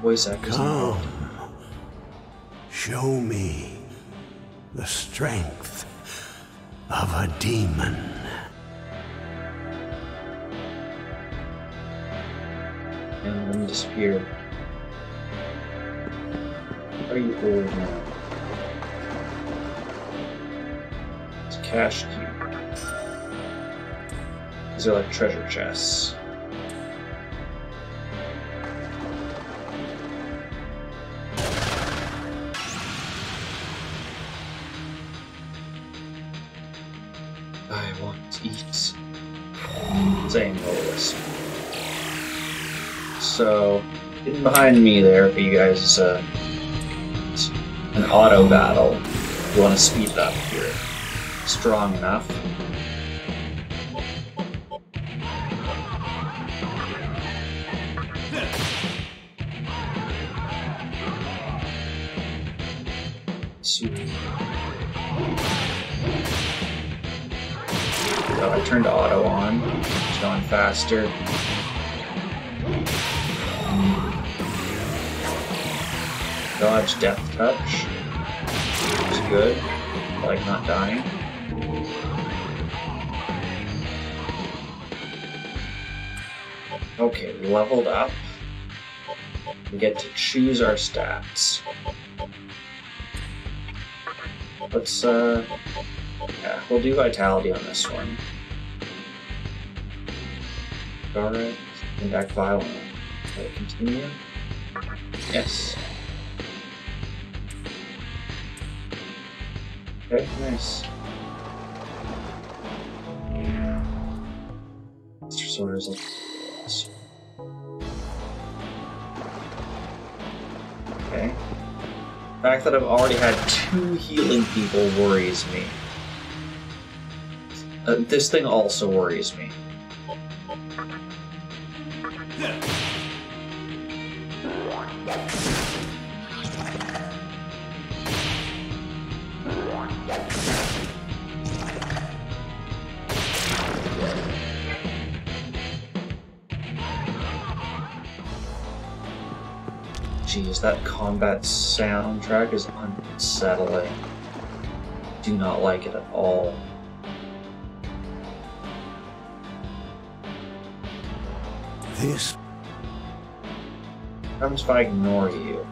Voice actors. Come. Show me the strength of a demon. And then disappear. Are you old now? It's a cash cube. These are like treasure chests. I want to eat. Same lowest. So, hidden behind me there for you guys is an auto battle. You want to speed it up if you're strong enough. Sweet. Oh, I turned auto on. It's going faster. Dodge Death Touch. It's good. I like not dying. Okay, we leveled up. We get to choose our stats. Let's, yeah, we'll do Vitality on this one. Alright, act violently. Let it continue. Yes. Okay, nice. Master Sword is like this. Okay. The fact that I've already had 2 healing people worries me. This thing also worries me. Jeez, that combat soundtrack is unsettling. Do not like it at all. This... What happens if I ignore you?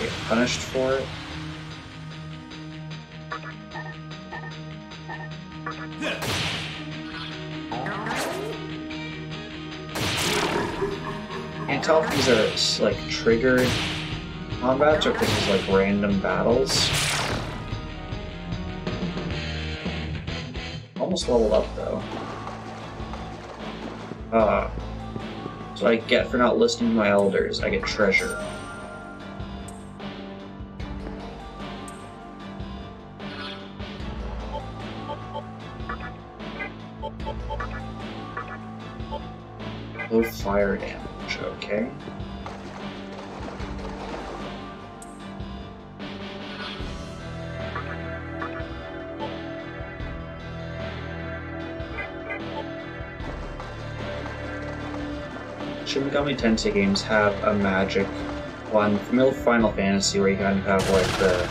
Get punished for it? Can't tell if these are like triggered combats or if this is like random battles. Almost leveled up though. So I get for not listening to my elders. I get treasure. Low fire damage, okay. Shin Megami Tensei games have a magic one. Familiar with Final Fantasy, where you kind of have like the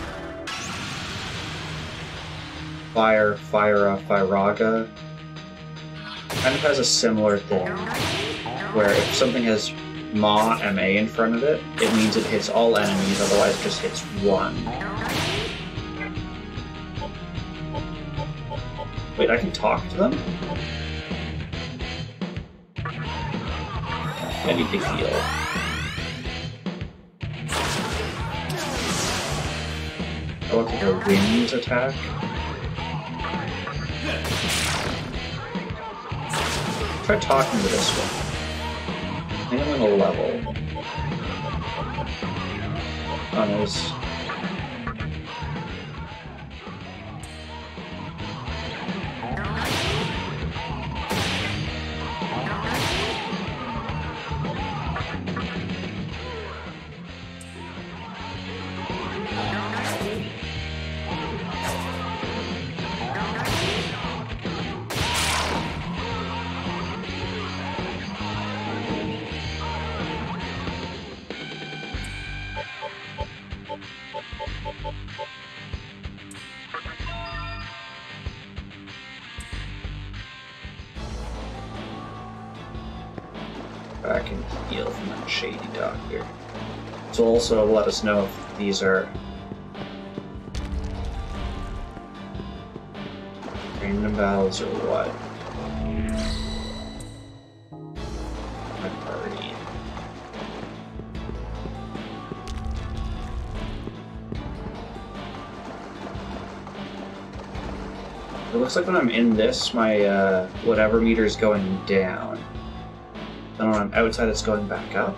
Firaga, kind of has a similar thing, where if something has MA in front of it, it means it hits all enemies, otherwise it just hits one. Wait, I can talk to them? I need to heal. I want to go wind attack. Try talking to this one. I think I'm gonna level. Oh, there's... back and heal from that shady doctor. So also let us know if these are random battles or what. My party. It looks like when I'm in this, my whatever meter is going down. Then when I'm outside, it's going back up.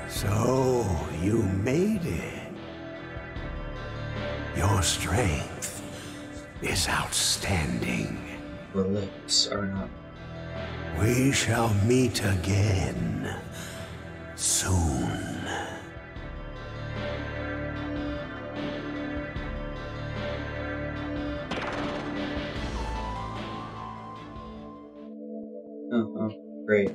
So, you made it. Your strength is outstanding. The lips are not. We shall meet again soon. Oh, great.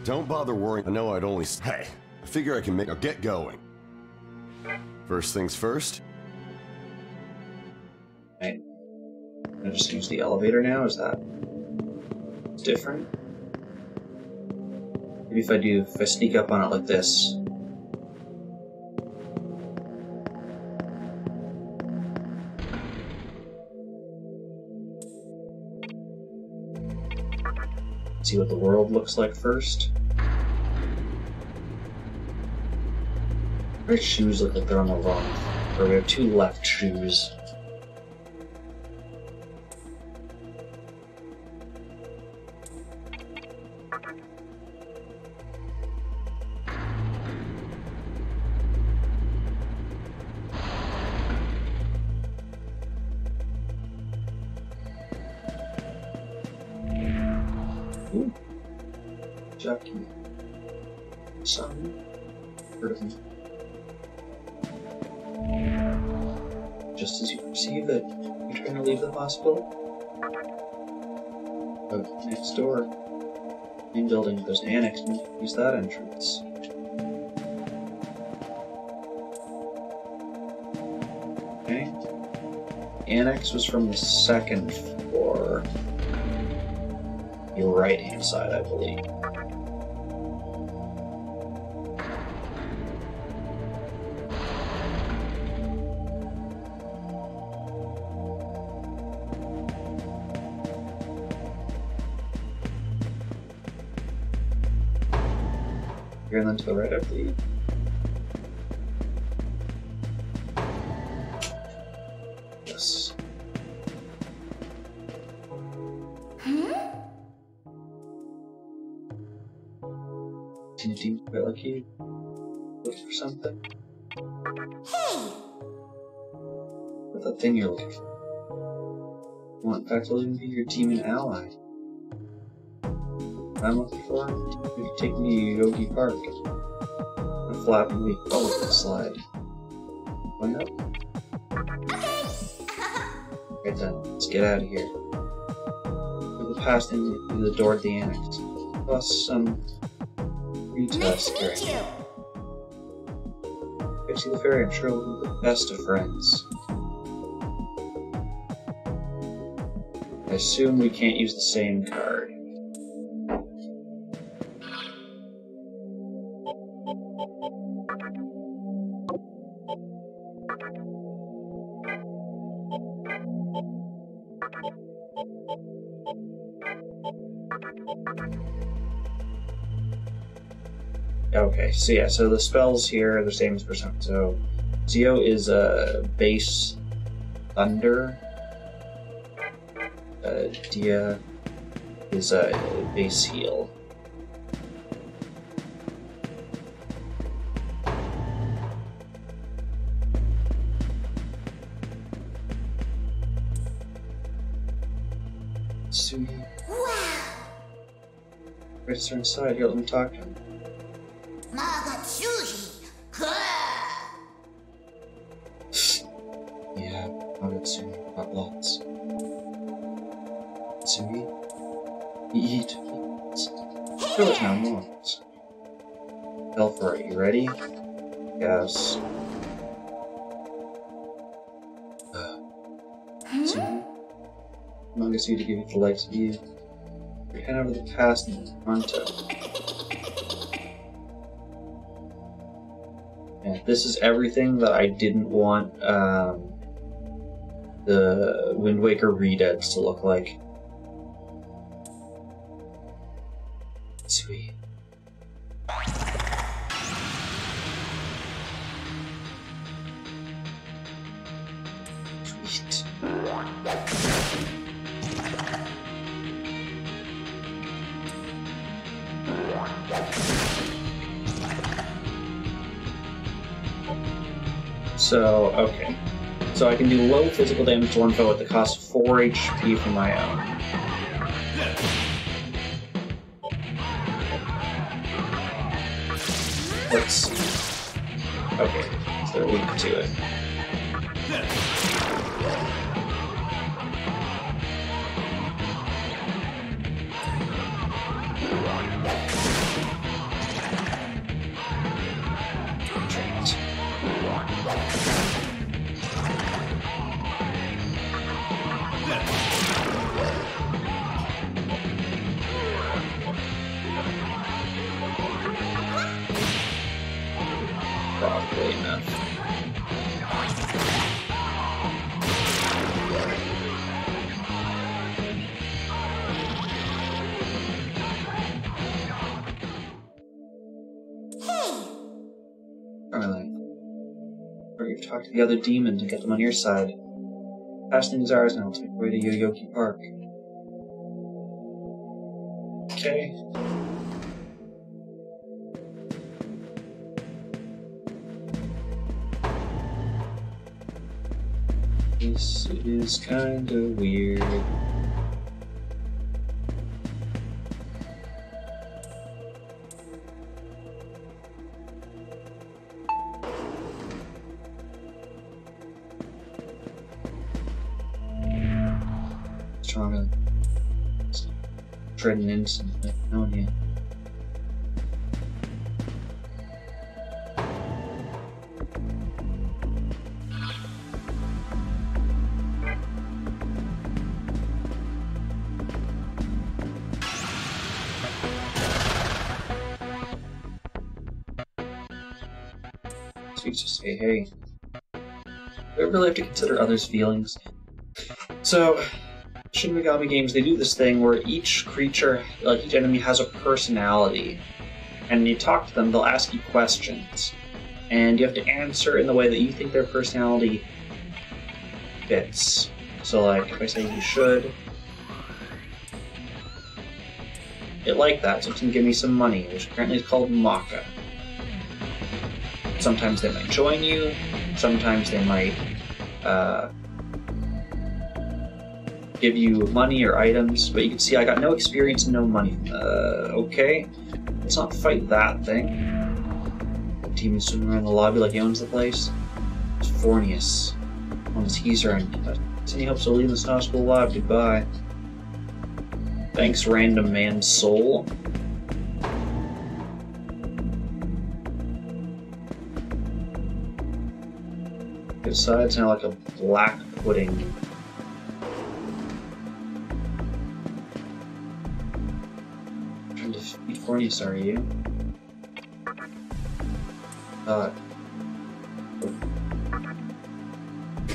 Don't bother worrying. I know I'd only... Hey, I figure I can make... Now get going. First things first. Right. I just use the elevator now? Is that different? Maybe if I sneak up on it like this. See what the world looks like first. Our shoes look like they're on the wrong. Or we have two left shoes. Ooh. Jackie. Son. Heard of him. Just as you perceive it, you're trying to leave the hospital. Oh, next door. Main building, there's an annex. Use that entrance. Okay. Annex was from the second floor. Your right-hand side, I believe. Here and then to the right, I believe. Yes. Can you do feel like you looking for something? Hey! What's that thing you're looking for? Well, in fact, it'll even be your demon ally. What I'm looking for? You can take me to Yogi Park. A flapping leaf bubble slide. Why up? Okay! Right then, let's get out of here. Through the past and through the door at the annex. Plus some retest Nice to meet you! Get to the ferry, I'm sure we'll be the best of friends. I assume we can't use the same card. Okay, so yeah, so the spells here are the same as Persona. So, Zio is a base thunder. Dia is a base heal. Sweet. Wow! Critics are inside. Here, let me talk to him. Magatsuji! Yeah, Magatsuji got lots. Matsuri, eat. Show us now more. Belfort, you ready? Yes. Matsuri, Magatsuji to give you the likes of you. You're kind of over the past and Monto. Yeah, this is everything that I didn't want the Wind Waker Redeads to look like. Sweet. Sweet. So, okay. So I can do low physical damage to one foe at the cost of 4 HP from my own. Let's see. Okay, so they're weak to it. Probably enough. Alright. Or you've talked to the other demon to get them on your side. Passing desires now to make way to Yoyogi Park. Okay. This is kinda weird. Stronger. Treading instantly, knowing you. So you just say, hey, we really have to consider others' feelings. So, Shin Megami games, they do this thing where each creature, like each enemy, has a personality. And when you talk to them, they'll ask you questions. And you have to answer in the way that you think their personality fits. So, like, if I say you should, it like that, so it can give me some money, which apparently is called Maka. Sometimes they might join you, sometimes they might give you money or items, but you can see I got no experience and no money. Okay. Let's not fight that thing. The demon's swimming around the lobby like he owns the place. It's Fornius. On the teaser, and any hopes of leaving this hospital alive. Goodbye. Thanks, random man's soul. Besides, now like a black pudding. Trying to feed Fornius, are you?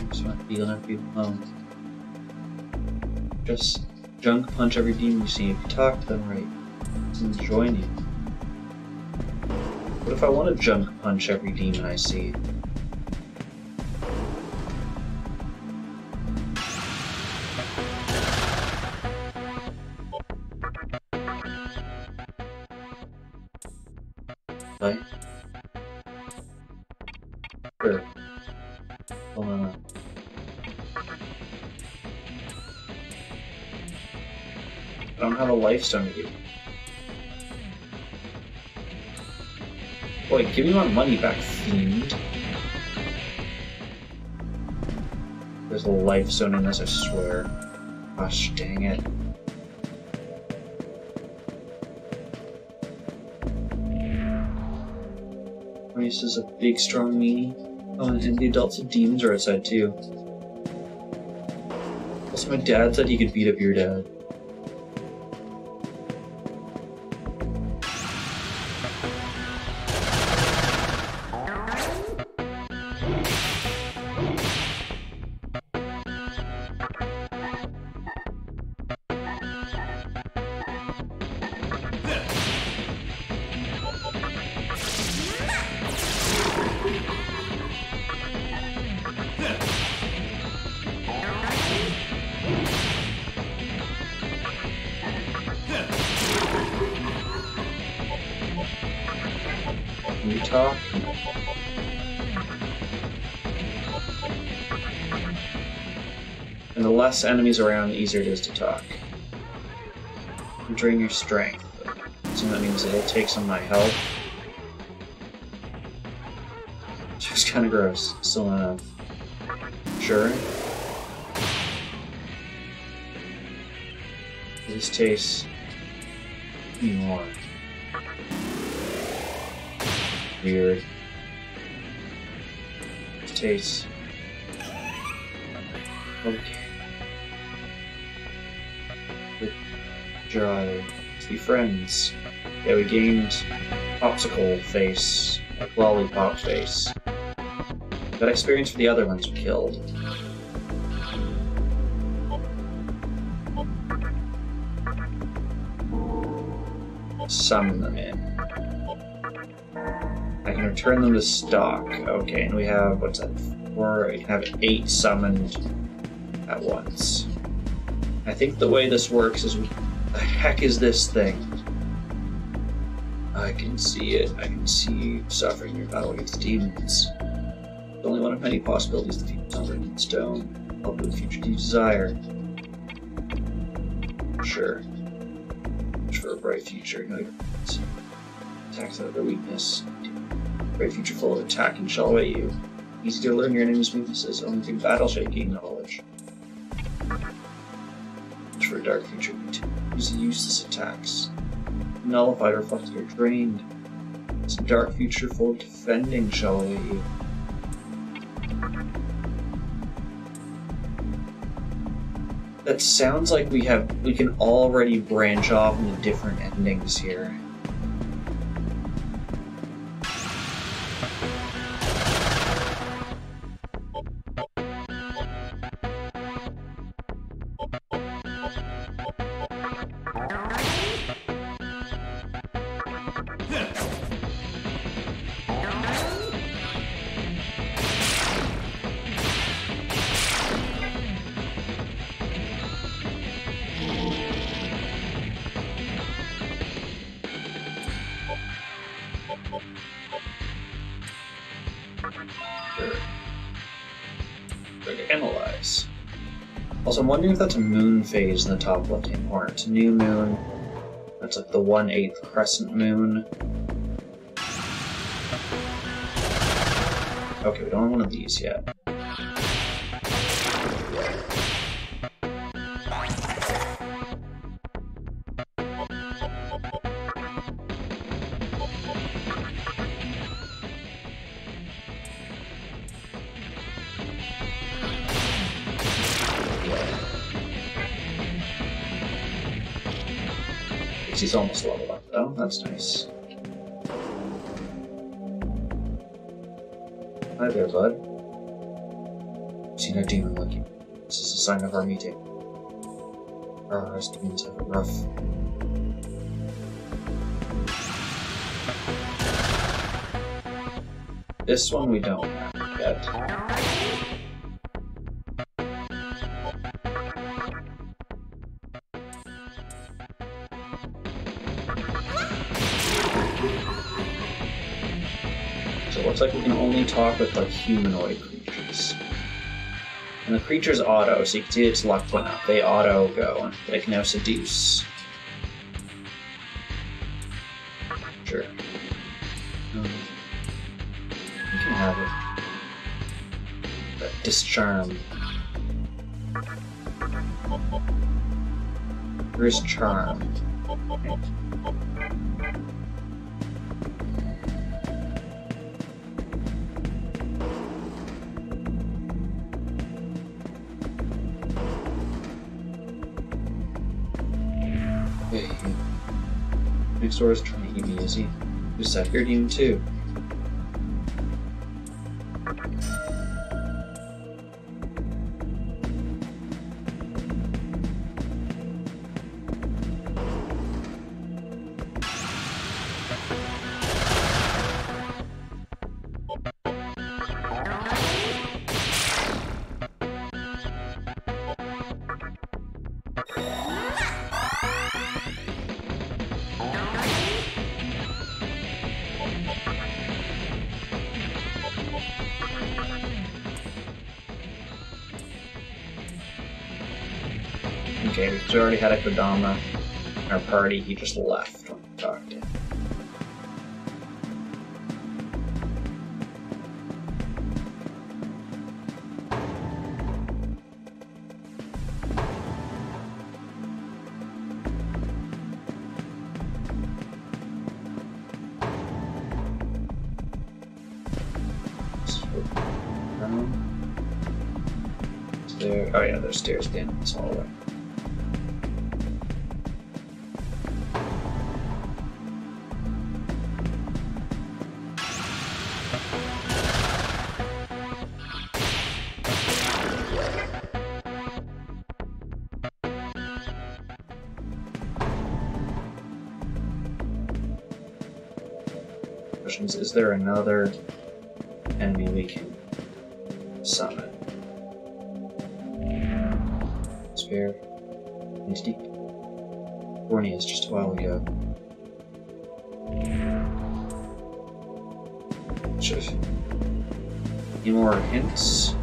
Just want to feel every alone. Just junk punch every demon you see. If you talk to them right, and join you. What if I want to junk punch every demon I see? Right? Sure. Hold on. I don't have a lifestone to give. Boy, give me my money back, fiend. There's a lifestone in this, I swear. Gosh dang it. This is a big, strong meanie. Oh, and the adults and demons are outside too. Also, my dad said he could beat up your dad. Can you talk? And the less enemies around, the easier it is to talk. Drain your strength. So that means it'll take some of my health. Which is kind of gross. Still not enough. Sure. This tastes more weird. This tastes okay. Dry. Let's be friends. Yeah, we gained popsicle face, like lollipop face. Got experience for the other ones we killed. Summon them in. I can return them to stock. Okay, and we have, what's that, 4? I can have 8 summoned at once. I think the way this works is, what the heck is this thing? I can see it. I can see you suffering your battle against demons. It's only one of many possibilities to defeat something in stone. Help with the future you desire. Sure. For a bright future, no attacks out of their weakness. Bright future full of attack and shall await you. Easy to learn your enemy's weaknesses, only through battle shall you gain knowledge. For a dark future, use the useless attacks. Nullified or reflected or drained. This dark future full of defending shall await you. That sounds like we can already branch off into different endings here. Analyze. Also, I'm wondering if that's a moon phase in the top left-hand corner. It's a new moon. That's like the 1/8 crescent moon. Okay, we don't have one of these yet. He's almost leveled up, though. That's nice. Hi there, bud. See no demon looking. This is a sign of our meeting. Our demons have it rough. This one we don't have yet. Looks like we can only talk with like humanoid creatures. And the creature's auto, so you can see its luck went up. They auto go, but I can now seduce. Sure. You can have it. But discharm. Where's charm? Okay. Next door is trying to eat me, is he? Who's that? You're demon too. Okay, because we already had a Kodama in our party, he just left when we talked to him. There. Oh yeah, there's stairs down this hallway. Questions: is there another enemy we can summon? Spare. Misty. Corneas just a while ago. Any more hints?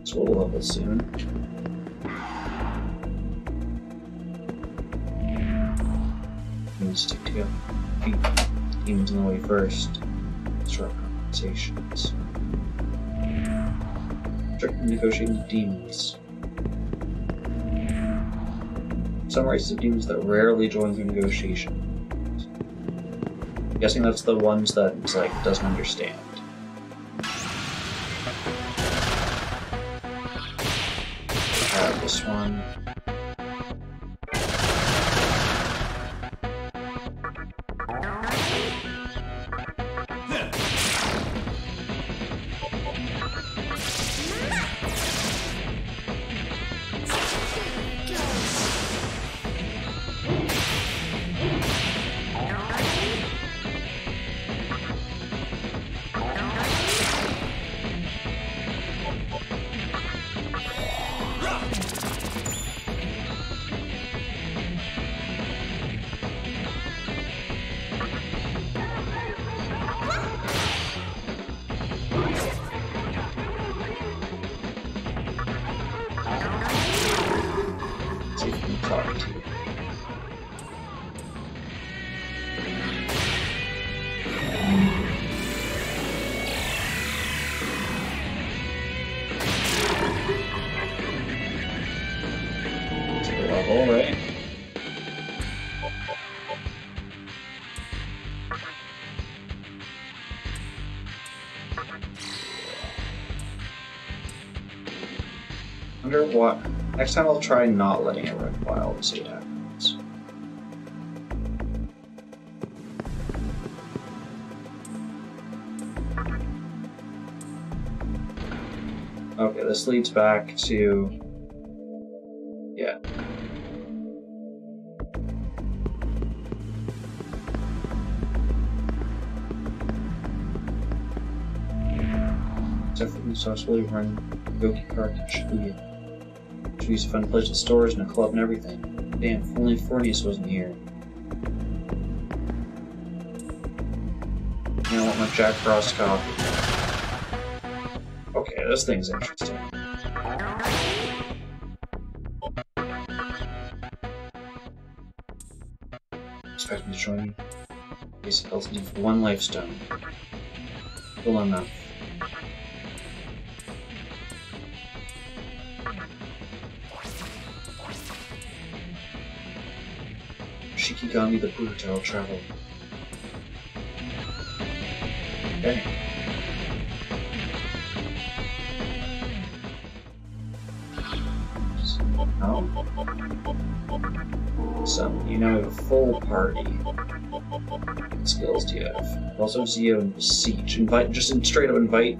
So we'll level soon. Let's stick together. Keep demons in the way first. Start conversations. Start negotiating with demons. Some races of demons that rarely join the negotiation. I'm guessing that's the ones that it's like doesn't understand. This one. Alright. Wonder what. Next time I'll try not letting it run wild and see what happens. Okay, this leads back to. Yeah. Definitely successfully run Yogi Park in Shibuya. We used to find places, stores, and a club and everything. Damn, if only Fornius wasn't here. I want my Jack Frost coffee. Okay, this thing's interesting. Expect me to join you. Basic health need for one lifestone. Full enough. Shikigami the Buddha will travel. Okay. Oh. So, you now have a full party. What skills do you have? Also, Zio and Beseech. Straight up invite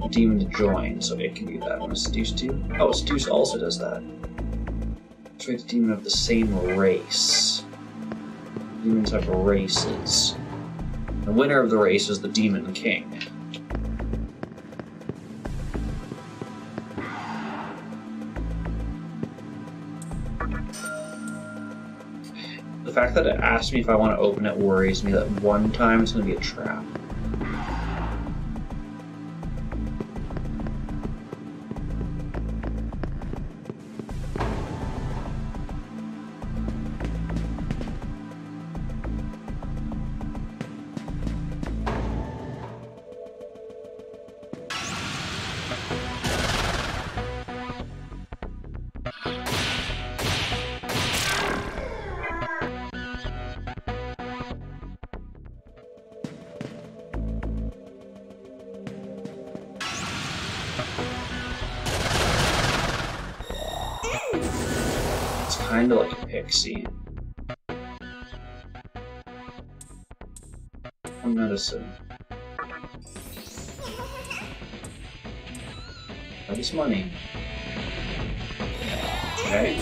a demon to join, so it can do that. And Seduce too? Oh, Seduce also does that. Persuade a demon of the same race. Demons have races. The winner of the race is the Demon King. The fact that it asked me if I want to open it worries me that one time it's going to be a trap. Kind of like a pixie. One medicine. That is money. Okay.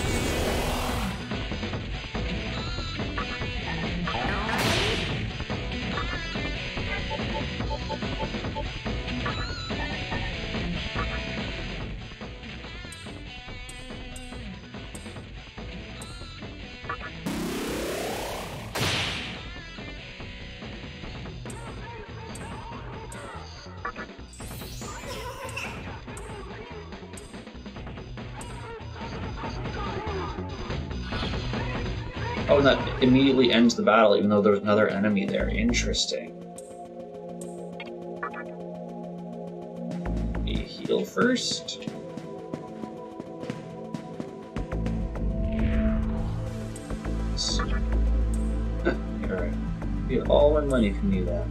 Oh, and that immediately ends the battle, even though there's another enemy there. Interesting. You heal first? Alright. Get all my money if you do that.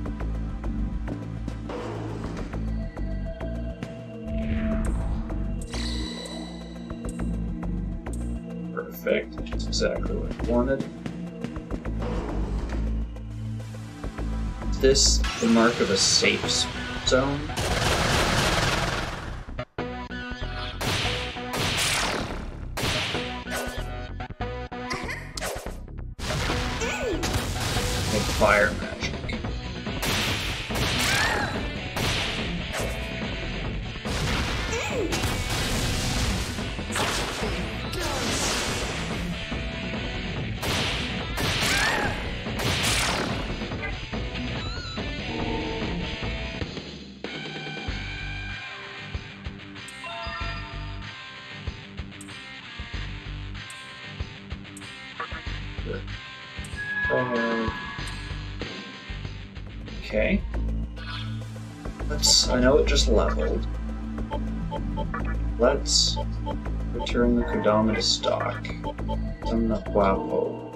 Perfect. That's exactly what I wanted. Is this the mark of a safe zone? Like fire magic. Okay. I know it just leveled. Let's return the Kodama to stock. Some the Guapo.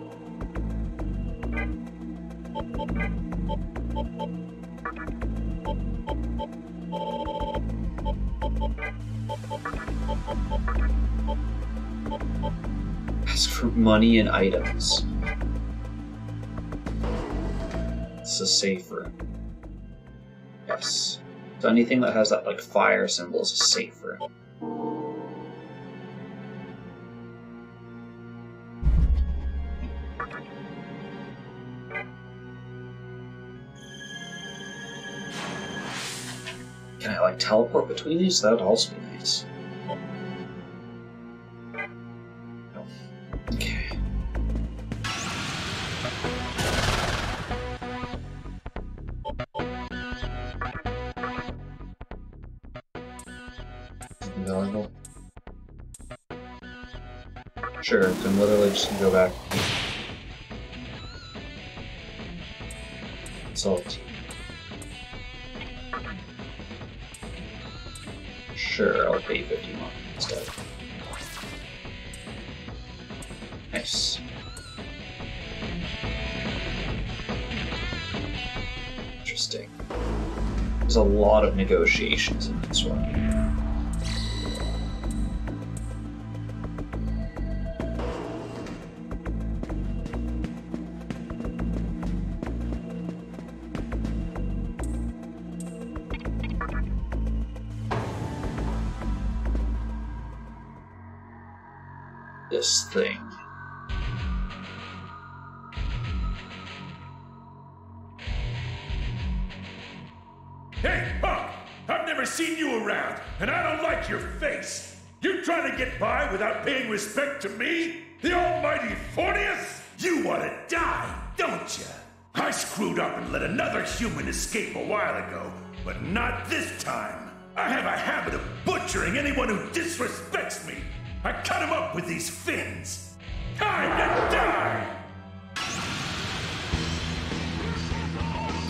Ask for money and items. It's a safe room. Yes. So anything that has that like fire symbol is a safe room. Can I like teleport between these? That would also be nice. Okay. Available. Sure, I'm literally just gonna go back. Salt. Sure, I'll pay 50 more instead. Nice. Interesting. There's a lot of negotiations in this one. this thing. Hey, punk! I've never seen you around, and I don't like your face. You trying to get by without paying respect to me? The almighty Fornius? You want to die, don't you? I screwed up and let another human escape a while ago, but not this time. I have a habit of butchering anyone who disrespects me. I cut him up with these fins. Time to die!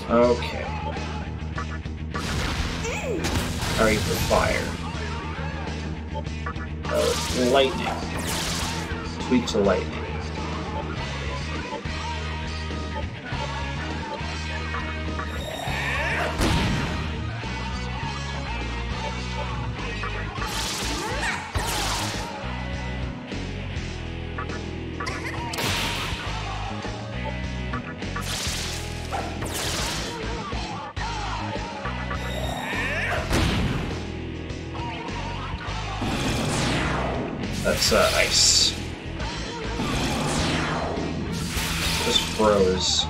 Okay. Sorry for fire. Lightning. Tweak to lightning. That's ice. Just froze.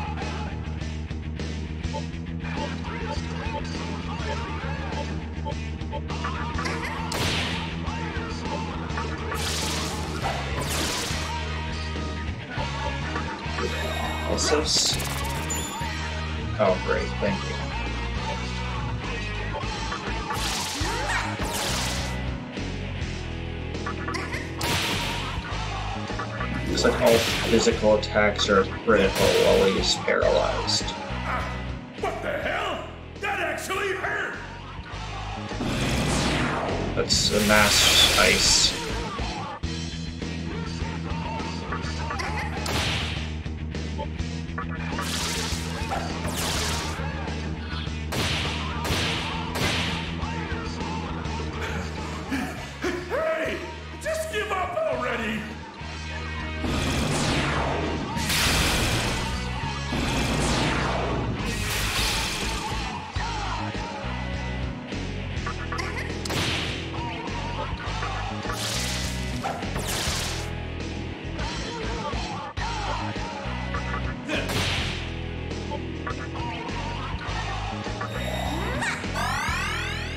What's this? Oh, great, thank you. Looks like all physical attacks are critical while he's paralyzed. What the hell? That actually hurt! That's a mass ice. Hey! Just give up already!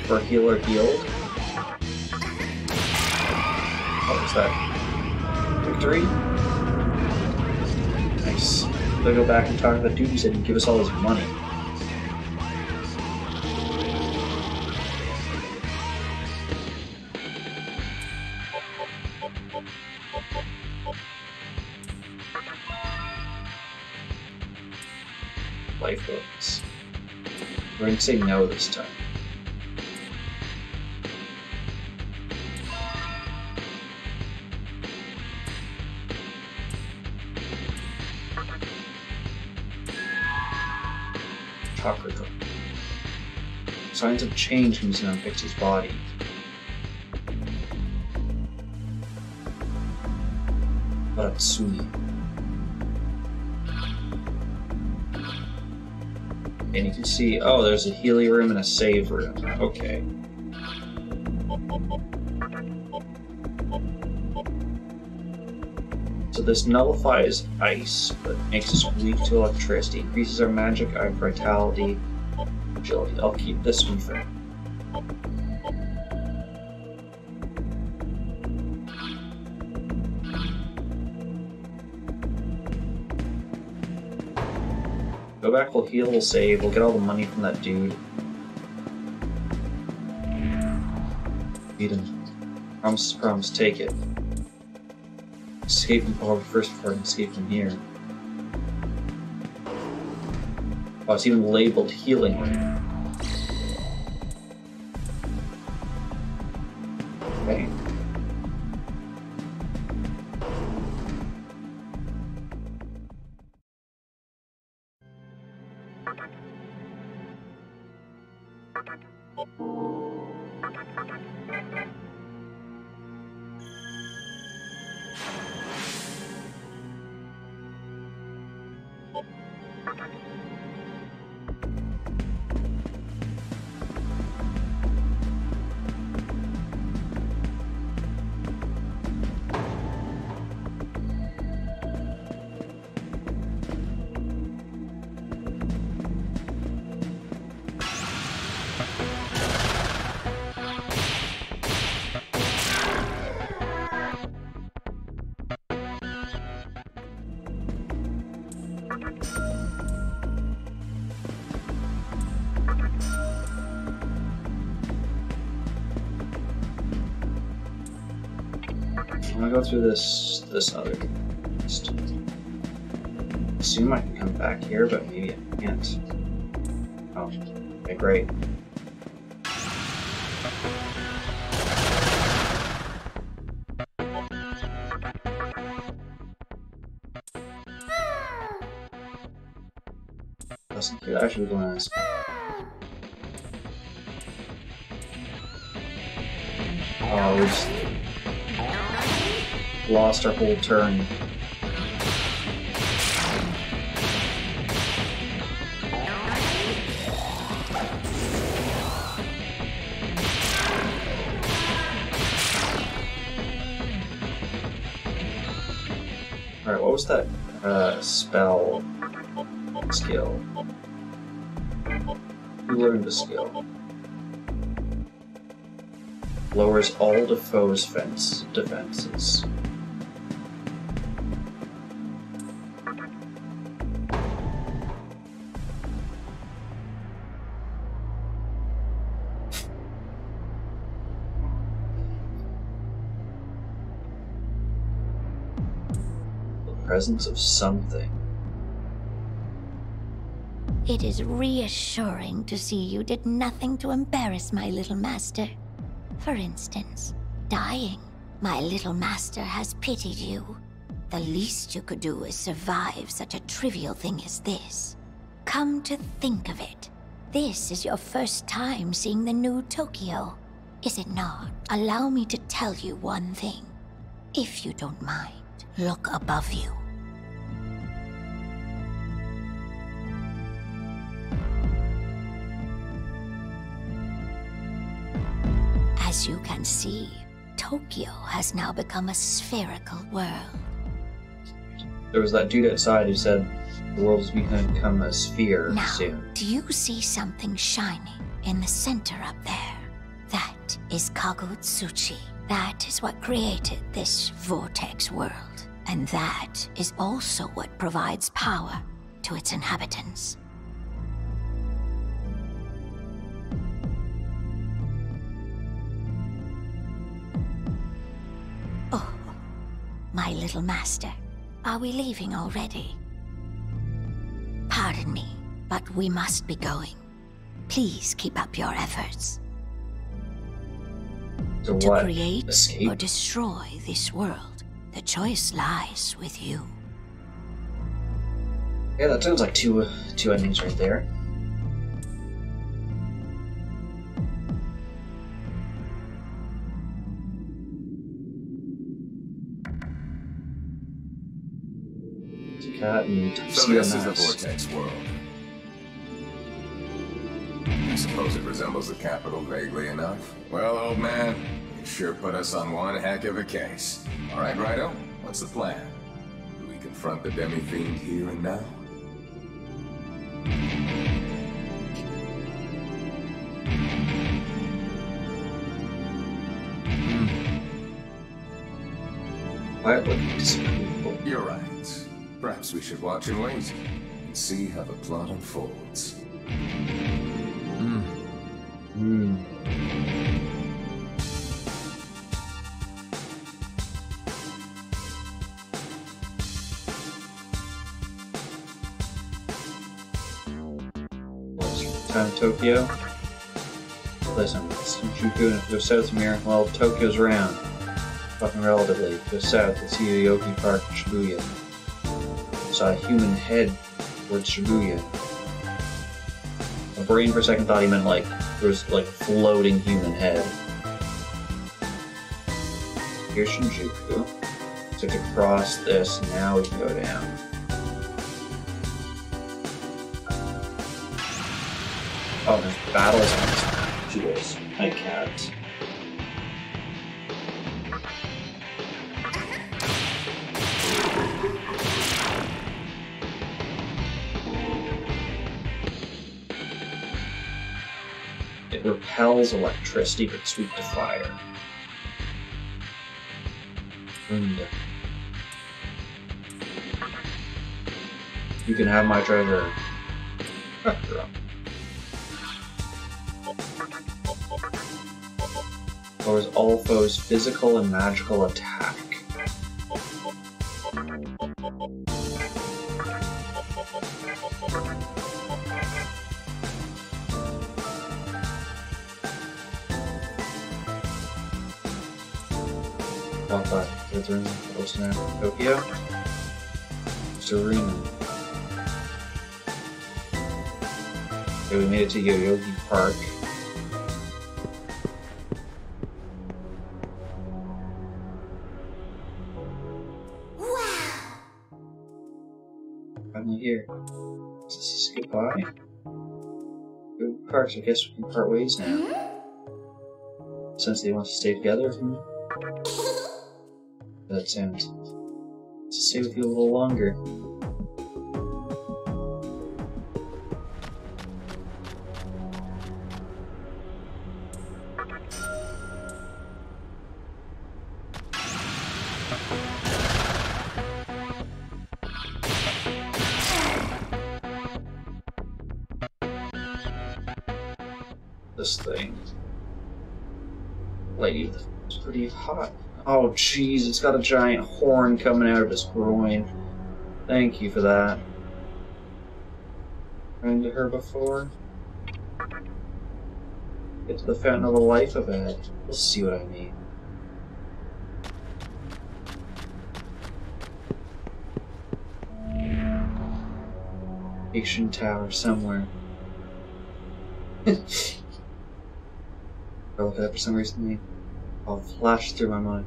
For healer healed. What was that? Victory? Nice. Gotta go back and talk to the dude who said he'd give us all his money. Lifehooks. We're going to say no this time. Chakra drop. Signs of change can be seen on Pixie's body. Baratsumi. And you can see, oh, there's a healing room and a save room. Okay. So this nullifies ice, but makes us weak to electricity. Increases our magic, our vitality, agility. I'll keep this one for now. Go back, we'll heal, we'll save, we'll get all the money from that dude. Beat him. Promise, promise, take it. Escape from the first part and escape from here. Oh, it's even labeled healing room. Okay. I'm gonna go through this other just assume I can come back here, but maybe I can't. Oh, okay, great. Doesn't do that. I should glance. Oh, we just lost our whole turn. Alright, what was that spell skill? Who learned the skill? Lowers all the foe's defenses. The presence of something. It is reassuring to see you did nothing to embarrass my little master. For instance, dying. My little master has pitied you. The least you could do is survive such a trivial thing as this. Come to think of it, this is your first time seeing the new Tokyo, is it not? Allow me to tell you one thing. If you don't mind, look above you. As you can see, Tokyo has now become a spherical world. There was that dude outside who said the world's going to become a sphere soon. Do you see something shining in the center up there? That is Kagutsuchi. That is what created this vortex world. And that is also what provides power to its inhabitants. Oh, my little master. Are we leaving already? Pardon me, but we must be going. Please keep up your efforts. To create Escape? or destroy this world, the choice lies with you. Yeah, that sounds like two endings right there. Cat and so this is the vortex world. I suppose it resembles the capital vaguely enough. Well, old man, you sure put us on one heck of a case. All right, Rido, what's the plan? Do we confront the demi-fiend here and now? You're right. Perhaps we should watch and wait, and see how the plot unfolds. Time Tokyo. Listen, it's Shinjuku, and if it goes south from here, well, Tokyo's around. Fucking relatively. Go south, let's see Yoyogi Park, Shibuya. Saw a human head towards Shibuya. My brain for a second thought he meant like there was like a floating human head. Here's Shinjuku. So to cross this, now we can go down. Oh, there's battles on this map. Jeez, I can't. It repels electricity but sweep to fire. You can have my treasure. Lowers all foes' physical and magical attack. But it's in close now. Tokyo. Serena. Okay, we made it to Yoyogi Park. Finally here. Is this goodbye? Good parks, I guess we can part ways now. Since they want to stay together. That sounds. To stay with you a little longer. This thing. Lady, it's pretty hot. Oh jeez, it's got a giant horn coming out of its groin. Thank you for that. Ran to her before. Get to the fountain of the life of it. You'll see what I mean. Ancient tower somewhere. I look at it for some reason. I'll flash through my mind.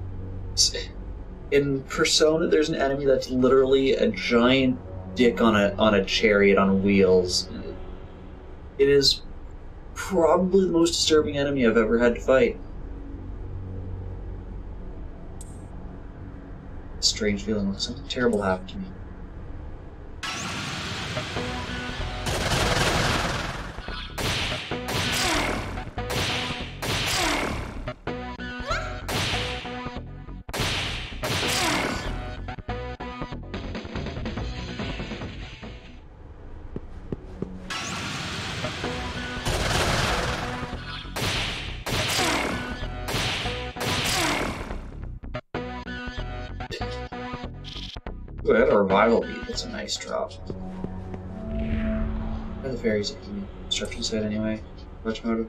In Persona, there's an enemy that's literally a giant dick on a chariot on wheels. It is probably the most disturbing enemy I've ever had to fight. Strange feeling like something terrible happened to me. Ooh, I had a revival beat. That's a nice drop. Where are the fairies at the construction site anyway? Which motive?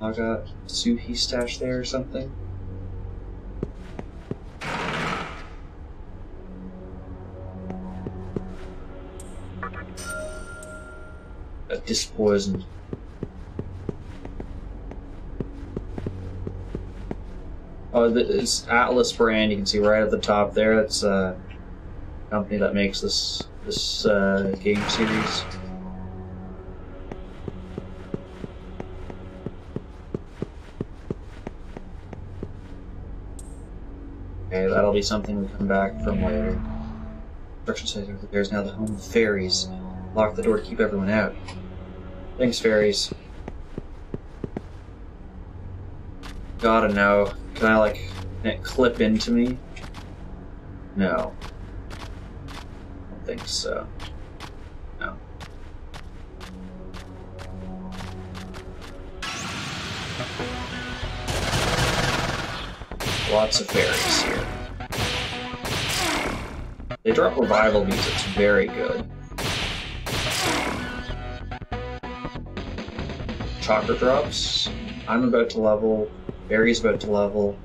I got Suhi stashed there or something. Dispoisoned. Oh, this Atlas brand you can see right at the top there. That's a company that makes this game series. Okay, that'll be something we come back from later. Construction site over there is now the home of fairies. Lock the door to keep everyone out. Thanks, fairies. Gotta know. Can I, like, clip into me? No. I don't think so. No. Lots of fairies here. They drop revival beats, it's very good. Chakra drops. I'm about to level. Barry's about to level.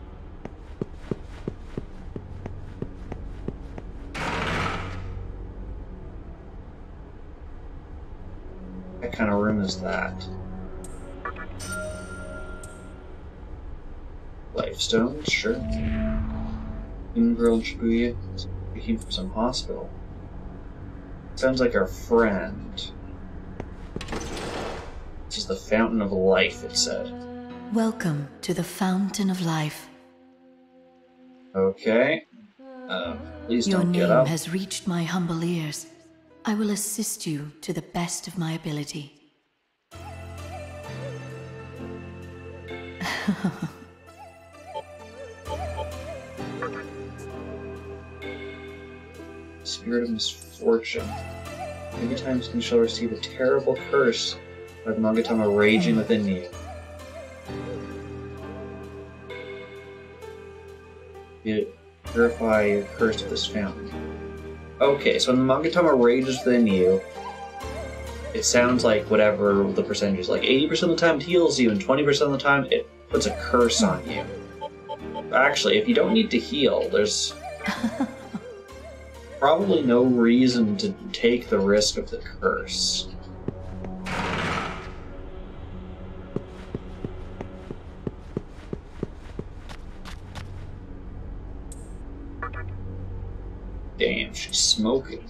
What kind of room is that? Lifestone, sure. Girl Shibuya. We came from some hospital. Sounds like our friend. This is the Fountain of Life, it said. Welcome to the Fountain of Life. Okay. Please Your don't get name up. has reached my humble ears. I will assist you to the best of my ability. Spirit of misfortune. Many times you shall receive a terrible curse by the Monogatama raging within you. You purify your curse with this fountain. Okay, so when the Monogatama rages within you, it sounds like whatever the percentage is. Like 80% of the time it heals you, and 20% of the time it puts a curse on you. Actually, if you don't need to heal, there's probably no reason to take the risk of the curse. Damn, she's smoking.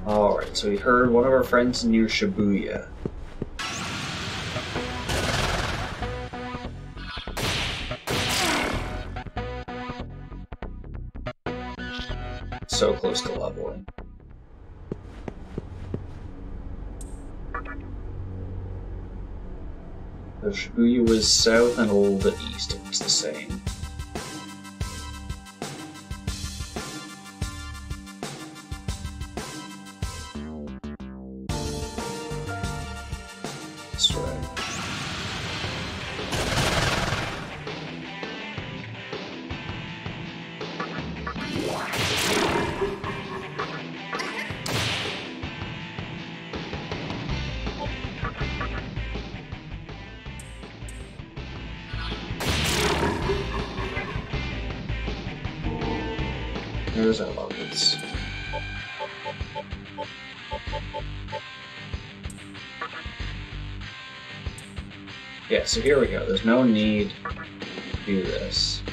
Alright, so we heard one of our friends near Shibuya. So close to leveling. So Shibuya was south and a little bit east, if it's the same. This way. There's our levels. Yeah, so here we go. There's no need to do this.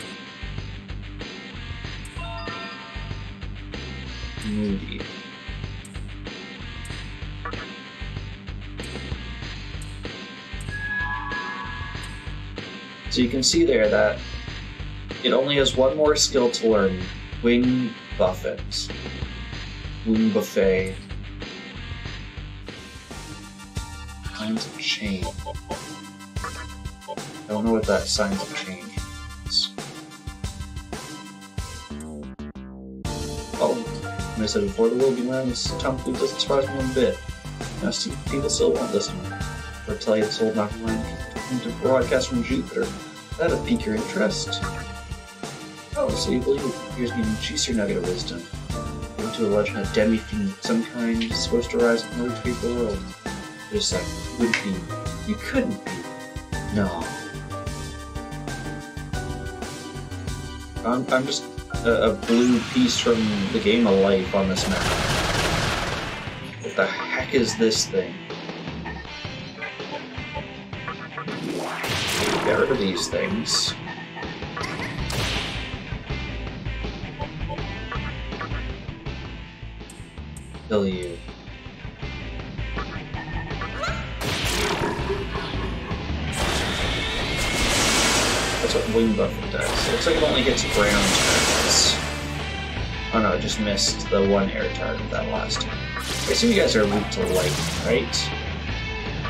Moody. So you can see there that it only has one more skill to learn. Wing Buffet. Wing Buffet. Signs of change. I don't know what that signs of change is. Oh, and I said before, the world being around this tumbleweed doesn't surprise me one bit. Now, see, people still won't listen. Or tell you this old Nocturne to broadcast from Jupiter. That'll pique your interest. Oh, so you believe here's an even juicier nugget of wisdom. Into a legend of demi-fiend of some kind is supposed to rise from the retreat of the world. Just like, you wouldn't be. You couldn't be. No. I'm just a blue piece from the game of life on this map. What the heck is this thing? Get rid of these things. Kill you. That's what Wing Buffet does. It looks like it only hits ground targets. Oh no, I just missed the one air target that last time. I assume you guys are weak to light, right?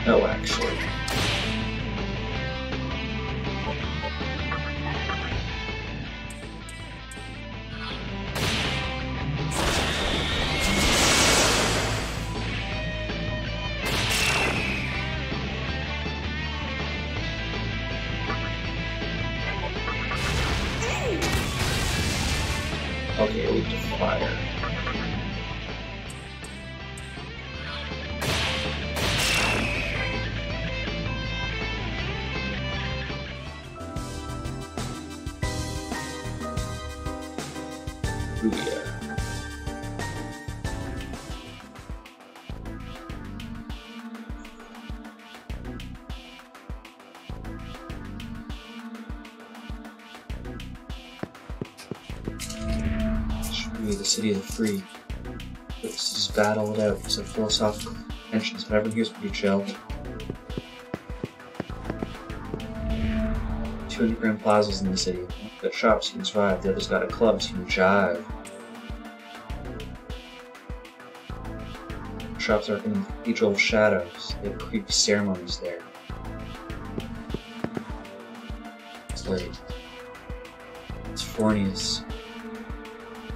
No, actually. Okay, weak to fire. Ooh, yeah. The city of the free. This is battle it out. Some philosophical tensions, but everyone here's pretty chill. 2 underground plazas in the city. One got shops, you can survive. The other's got a club, so you can jive. Shops are in the Cathedral of Shadows. They have creepy ceremonies there. It's late. It's Fornius.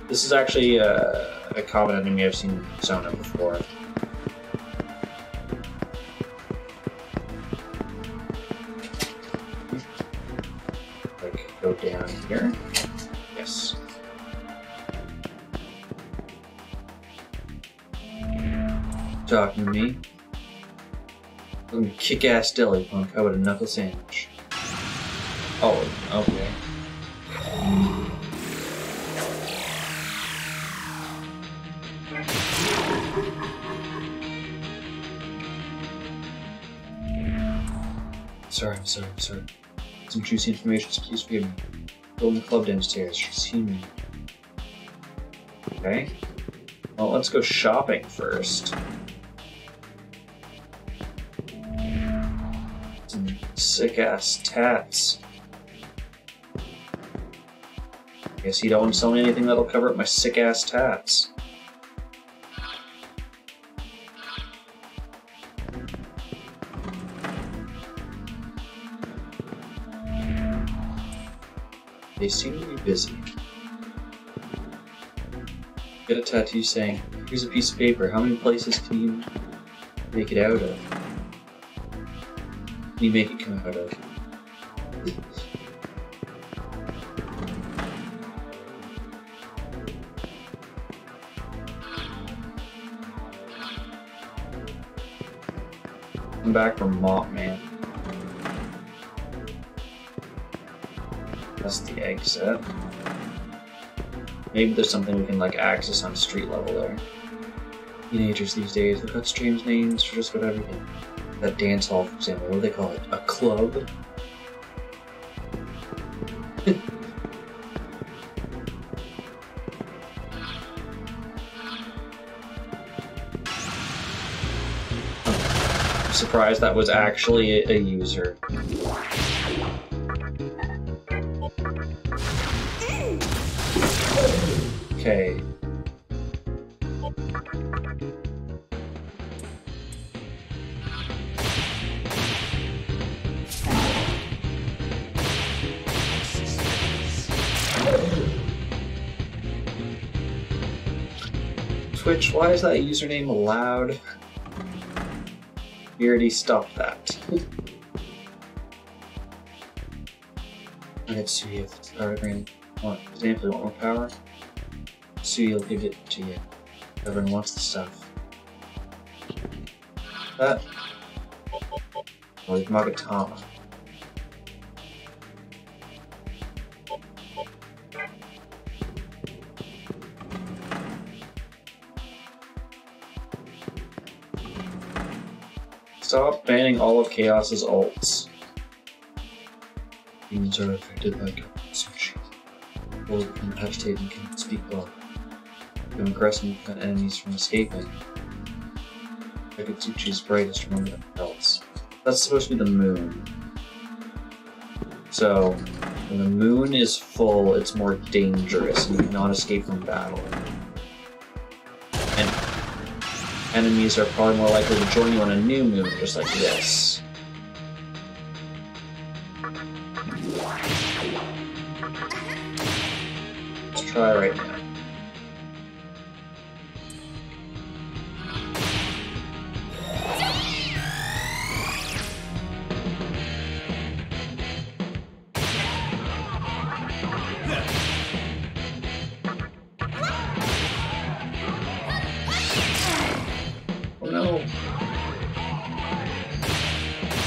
This is actually a common enemy I've seen in Persona before. Like, go down here. Yes. Talking to me. I'm a kick-ass deli punk. How about a knuckle sandwich? Oh, okay. I'm sorry. Some juicy information, so please forgive me. Go in the club downstairs. She's seen me. Okay. Well, let's go shopping first. Some sick-ass tats. Guess you don't want to sell me anything that'll cover up my sick-ass tats. They seem to be busy. Get a tattoo saying, here's a piece of paper, how many places can you make it out of? Can you make it come out of? I'm back from Mop Man. That's the exit. Maybe there's something we can like access on street level there. Teenagers these days, they've got strange names for just about everything. That dance hall, for example, what do they call it? A club? I'm surprised that was actually a user. Okay. Twitch, why is that username allowed? We already stopped that. Alright, so you have power green. Example, you want more power? Sui will give it to you. Everyone wants the stuff. That. Oh, it's Magatama. Stop banning all of Chaos's ults. Humans are affected by sushi. People become agitated and can't speak well. Become aggressive and prevent enemies from escaping. Akatsuchi's brightest from everything else. That's supposed to be the moon. So, when the moon is full, it's more dangerous and you cannot escape from battle. And enemies are probably more likely to join you on a new moon, just like this. Let's try right now.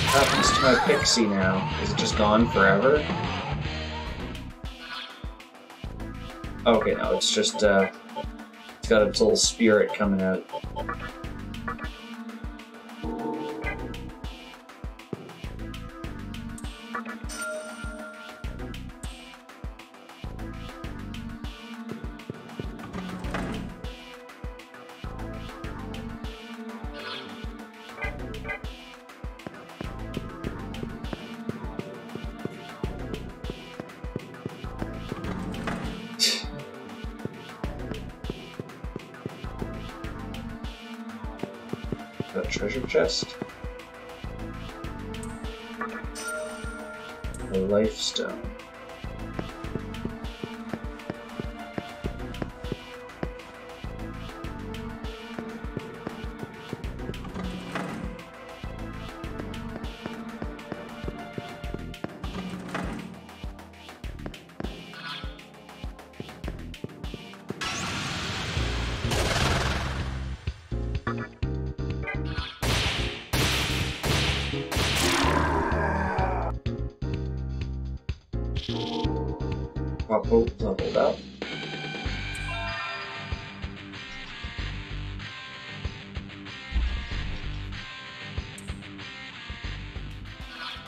What happens to my pixie now? Is it just gone forever? Okay, no, it's just, it's got its little spirit coming out. Got a treasure chest. A life stone. Popo leveled up.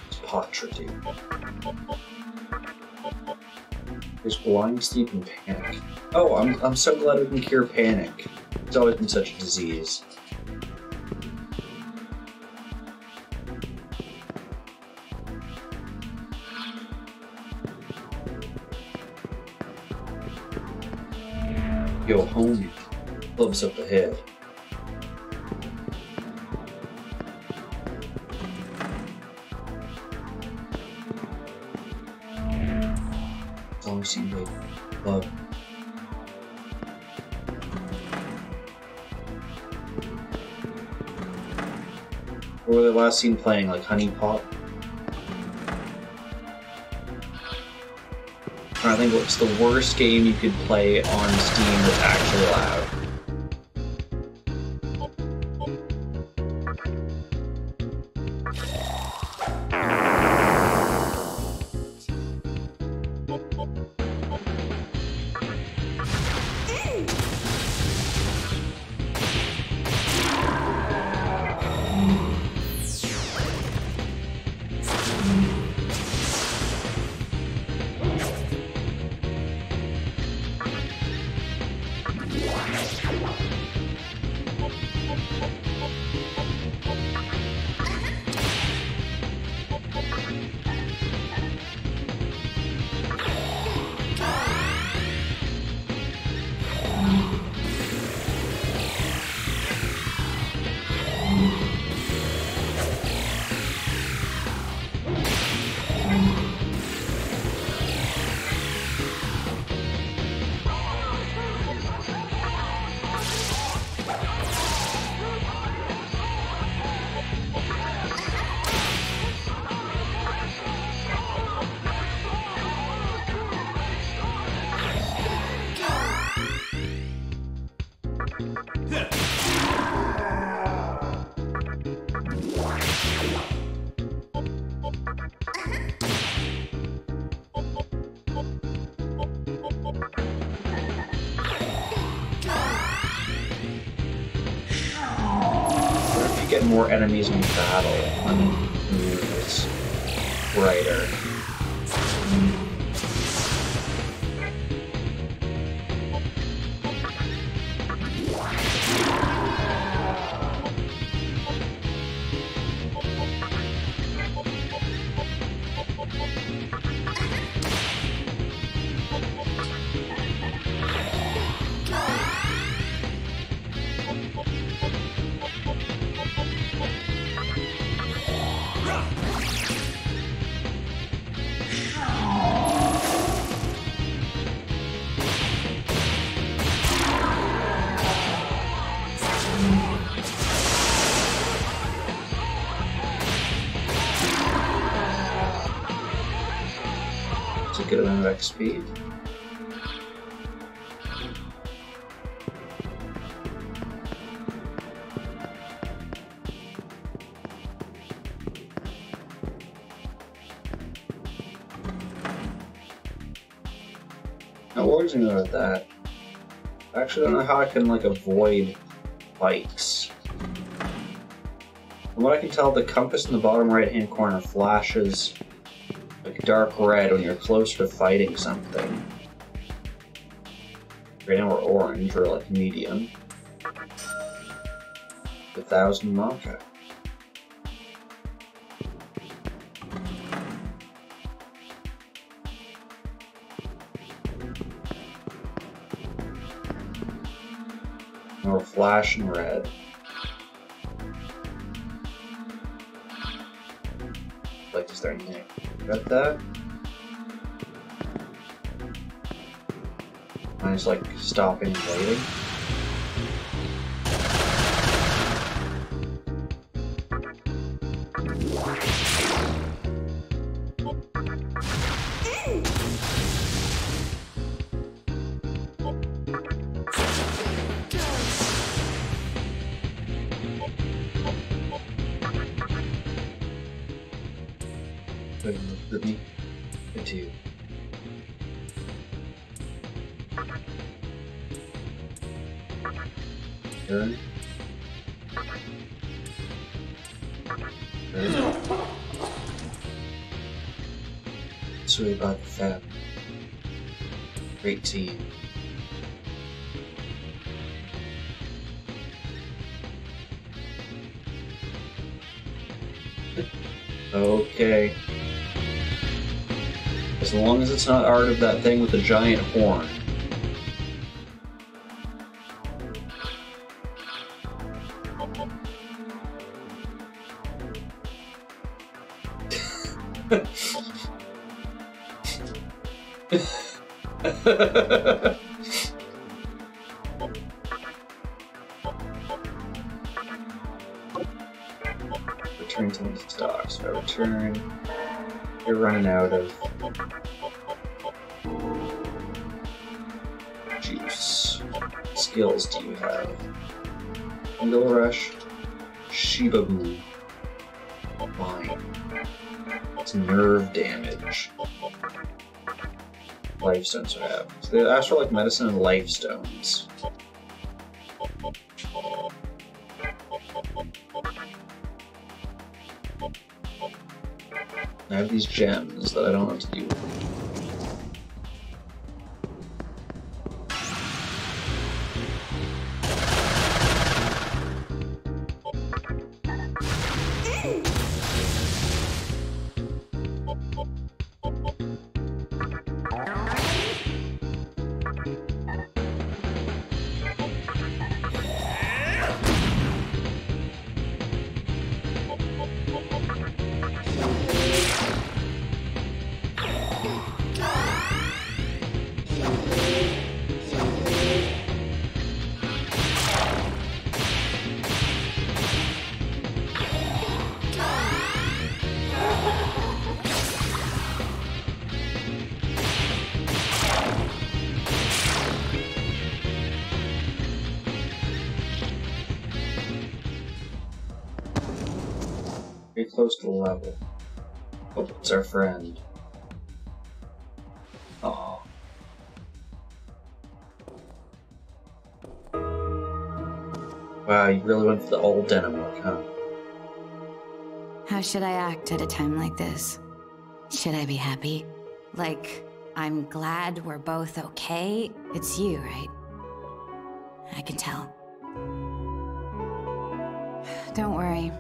It's Potry. There's blind, sleep, and panic. Oh, I'm so glad we can cure panic. It's always been such a disease. Yo, homie. Clubs up ahead. It's always seemed like love. Or were they last seen playing, like Honey Pop? I think what's the worst game you could play on Steam that's actually loud. Get more enemies in battle on the moon is brighter. It's a good amount of XP. Now, what was I gonna do with that? I actually don't know how I can, like, avoid fights. From what I can tell, the compass in the bottom right-hand corner flashes like dark red when you're closer to fighting something. Right now we're orange, or like medium. 1,000 Maka. Now we're flashing red. Like to start here. Got that? Mine's like stopping and waiting. Recruit me. Good to you. Turn. Sway by the fab. Great team. Okay. As long as it's not art of that thing with the giant horn. Return to the stocks. If I return, you're running out of juice. What skills do you have? Jungle Rush, Shiba Blue, Mine. It's nerve damage. Life stones would have. So they ask for like medicine and life stones. I have these gems that I don't know what to do with. Very close to the level. Oh, it's our friend. Aww. Wow, you really went for the old denim look, huh? How should I act at a time like this? Should I be happy? Like, I'm glad we're both okay? It's you, right? I can tell. Don't worry.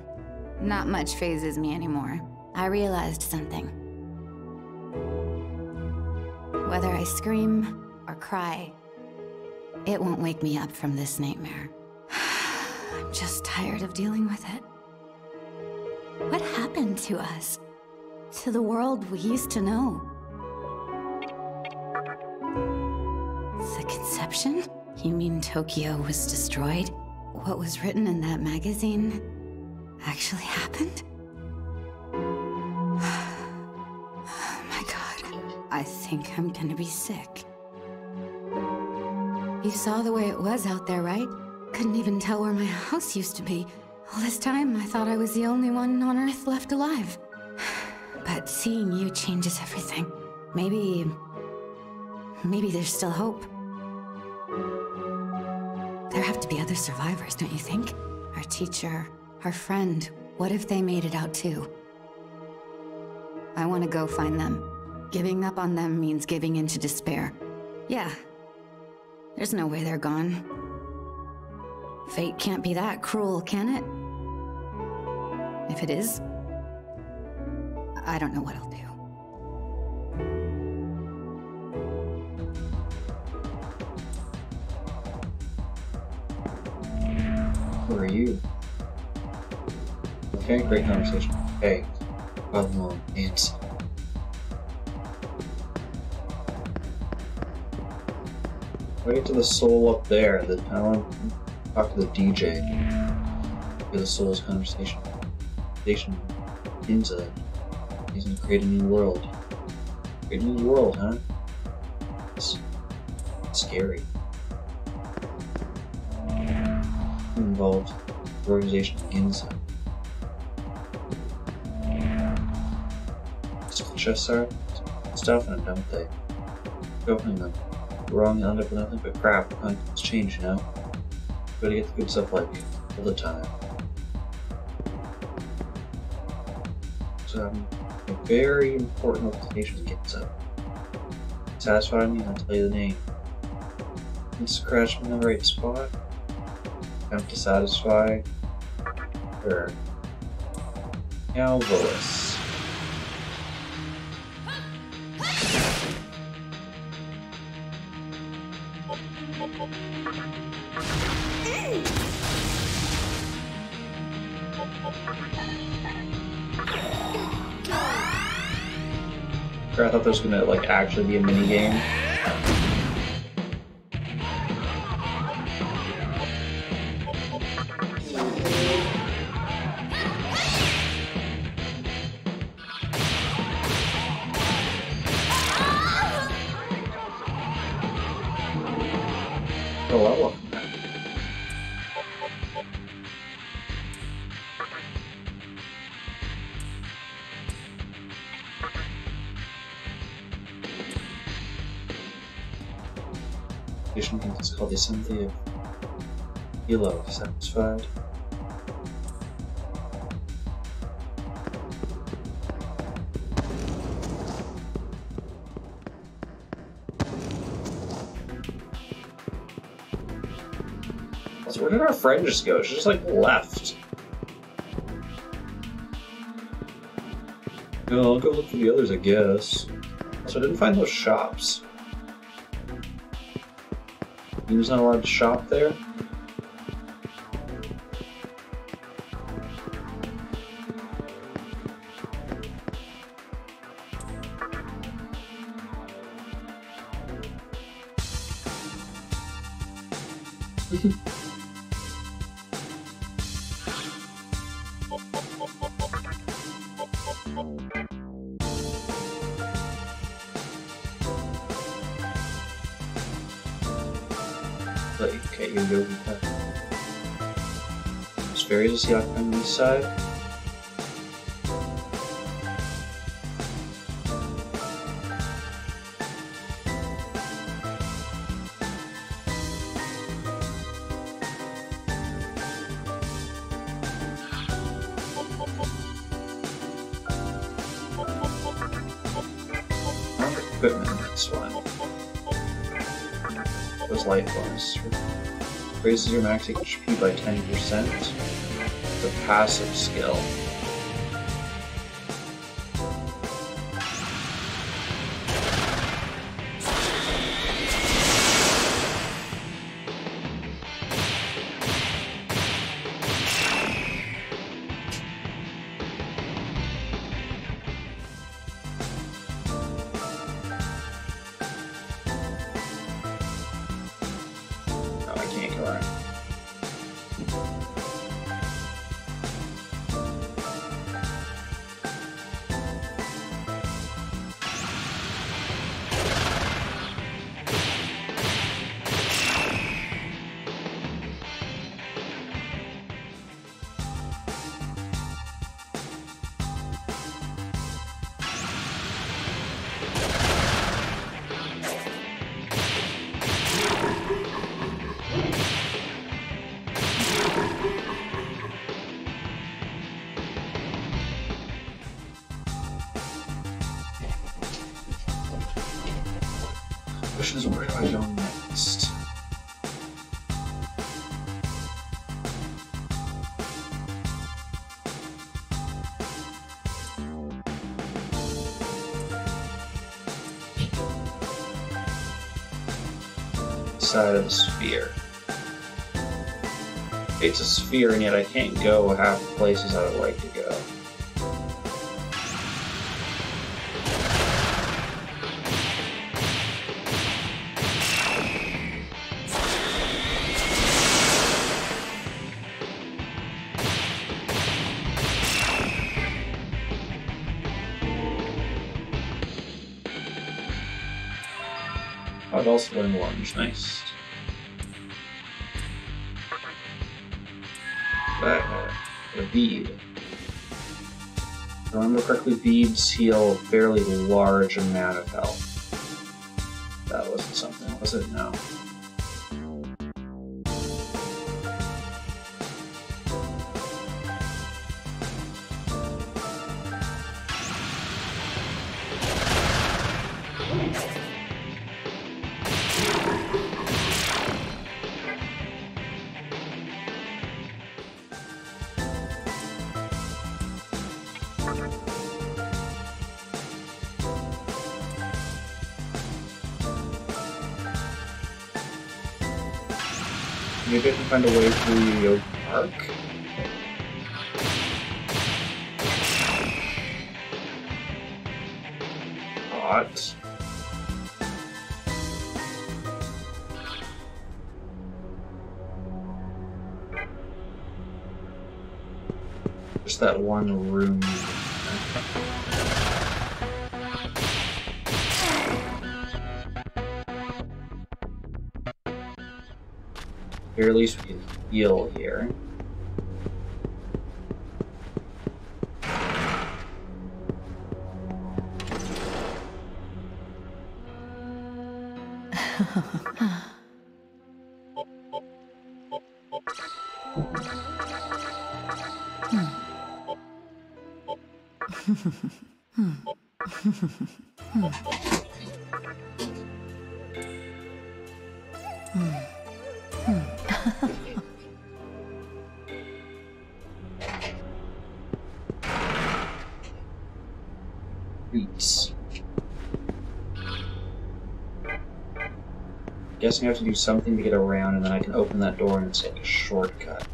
Not much phases me anymore. I realized something. Whether I scream or cry, it won't wake me up from this nightmare. I'm just tired of dealing with it. What happened to us? To the world we used to know? The conception? You mean Tokyo was destroyed? What was written in that magazine actually happened? Oh my god. I think I'm gonna be sick. You saw the way it was out there, right? Couldn't even tell where my house used to be. All this time, I thought I was the only one on Earth left alive. But seeing you changes everything. Maybe there's still hope. There have to be other survivors, don't you think? Our teacher, our friend, what if they made it out too? I want to go find them. Giving up on them means giving in to despair. Yeah. There's no way they're gone. Fate can't be that cruel, can it? If it is, I don't know what I'll do. Who are you? Okay, great conversation. Hey, Pablo, Nancy. Wait to the soul up there. I want to talk to the DJ. Hear the soul's conversation. Into that. He's gonna create a new world. Create a new world, huh? It's scary. Involved the organization inside. Just chest stuff and I'm done with it. Go opening them. Wrong, you'll end up with nothing but crap. It's changed, you know? Gotta get the good stuff like all the time. So, a very important notification gets up. Satisfy me and I'll tell you the name. Needs to crash me in the right spot. Attempt to satisfy. Sure. Now, Willis. I thought there was gonna like actually be a mini game. Oh well. It's called the Assembly of Hilo. Satisfied? So where did our friend just go? She just like left. No, I'll go look for the others, I guess. So I didn't find those shops. He was not allowed to shop there? Okay, you go with that. There's fairies to see on the east side. Equipment in this one. Those life bonus. Raises your max HP by 10%. The passive skill. Question is, where do I go next? Side of the sphere. It's a sphere, and yet I can't go half the places I would like to go. I'd also learn lunge, nice. A bead. If I remember correctly, beads heal a fairly large amount of health. That wasn't something, was it? No. You didn't find a way through Yo-Yo Park? Odd. Just that one room. Or at least we can heal here. Guessing I have to do something to get around, and then I can open that door and it's like a shortcut.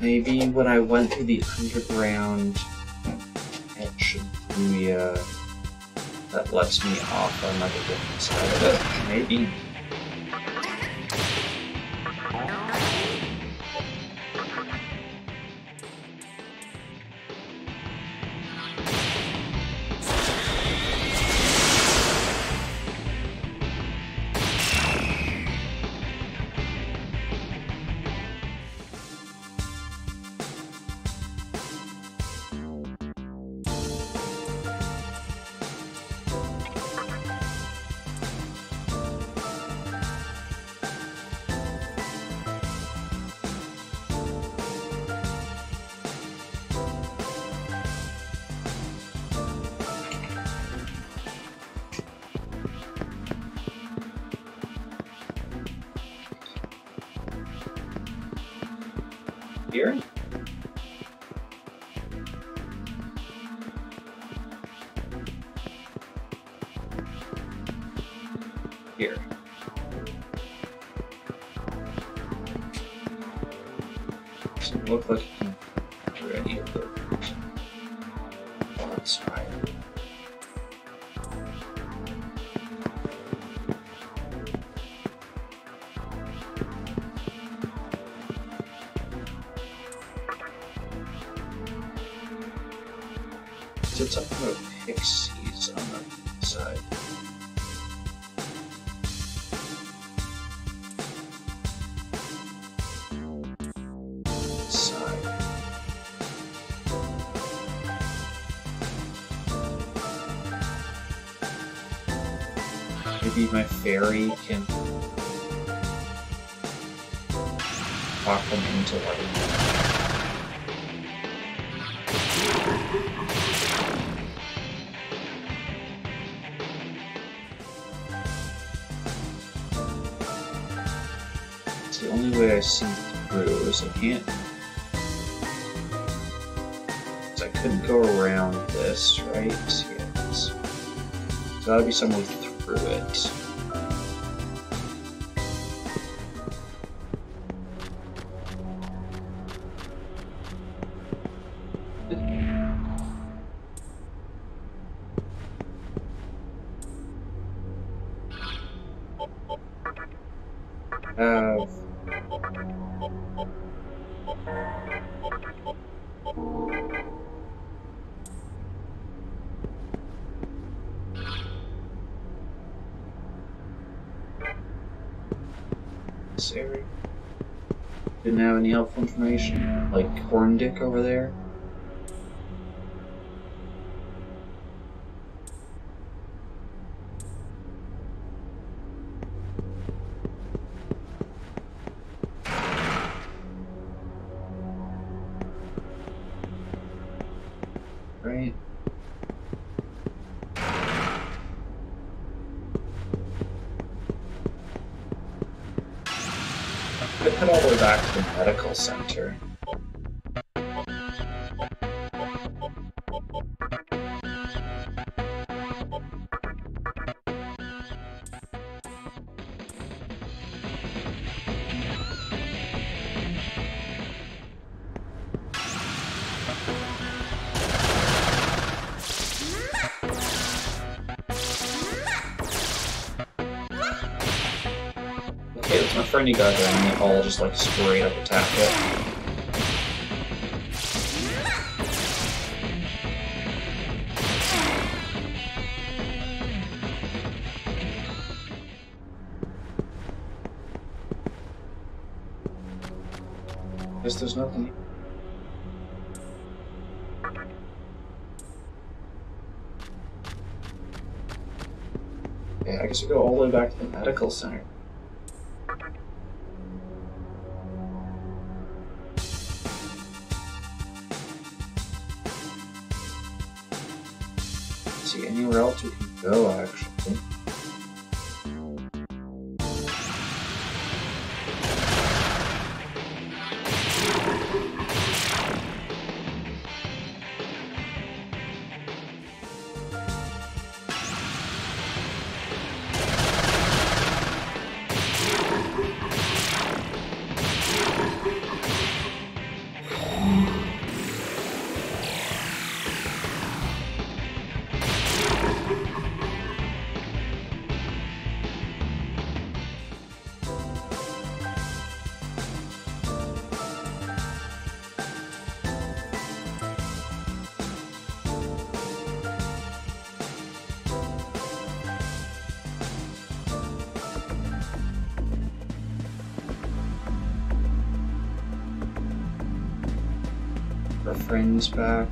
Maybe when I went through the underground area, that lets me off on like a different side of it. Maybe. Here? Here. Doesn't look like you can do any of those. Oh, that's fine. It's up to pixies on the side. Maybe my fairy can talk them into letting me. It's the only way I see through is I can't. So I couldn't go around this, right? Yes. So that'd be some way through it. This area didn't have any helpful information, like Horn Dick over there. right? Could head all the way back to the medical center. Okay, that's my friend you got there, and they all just like straight up attack it. Guess there's nothing. Okay, I guess we go all the way back to the medical center. See anywhere else we can go, actually. Our friends back.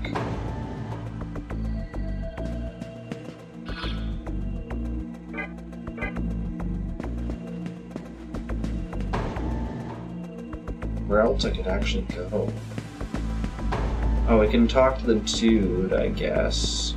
Where else I could actually go? Oh, we can talk to the dude, I guess.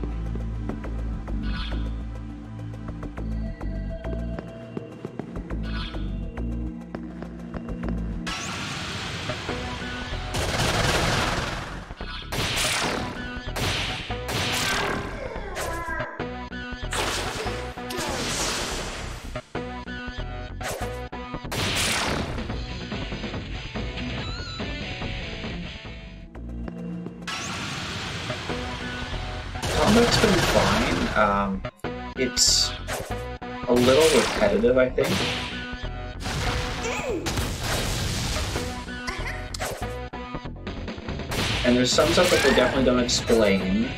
Combat's been fine. It's a little repetitive, I think. And there's some stuff that they definitely don't explain.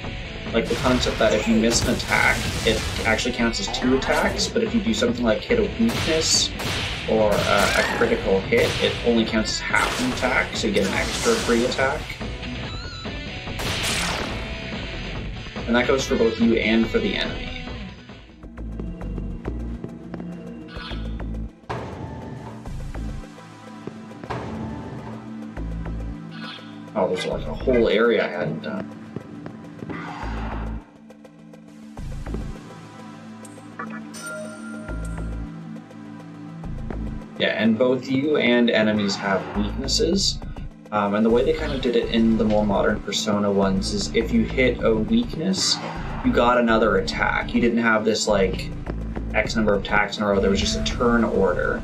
Like the concept that if you miss an attack, it actually counts as 2 attacks, but if you do something like hit a weakness or a critical hit, it only counts as half an attack, so you get an extra free attack. And that goes for both you and for the enemy. Oh, there's like a whole area I hadn't done. Yeah, and both you and enemies have weaknesses. And the way they kind of did it in the more modern Persona ones is if you hit a weakness, you got another attack. You didn't have this, like, X number of attacks in a row. There was just a turn order.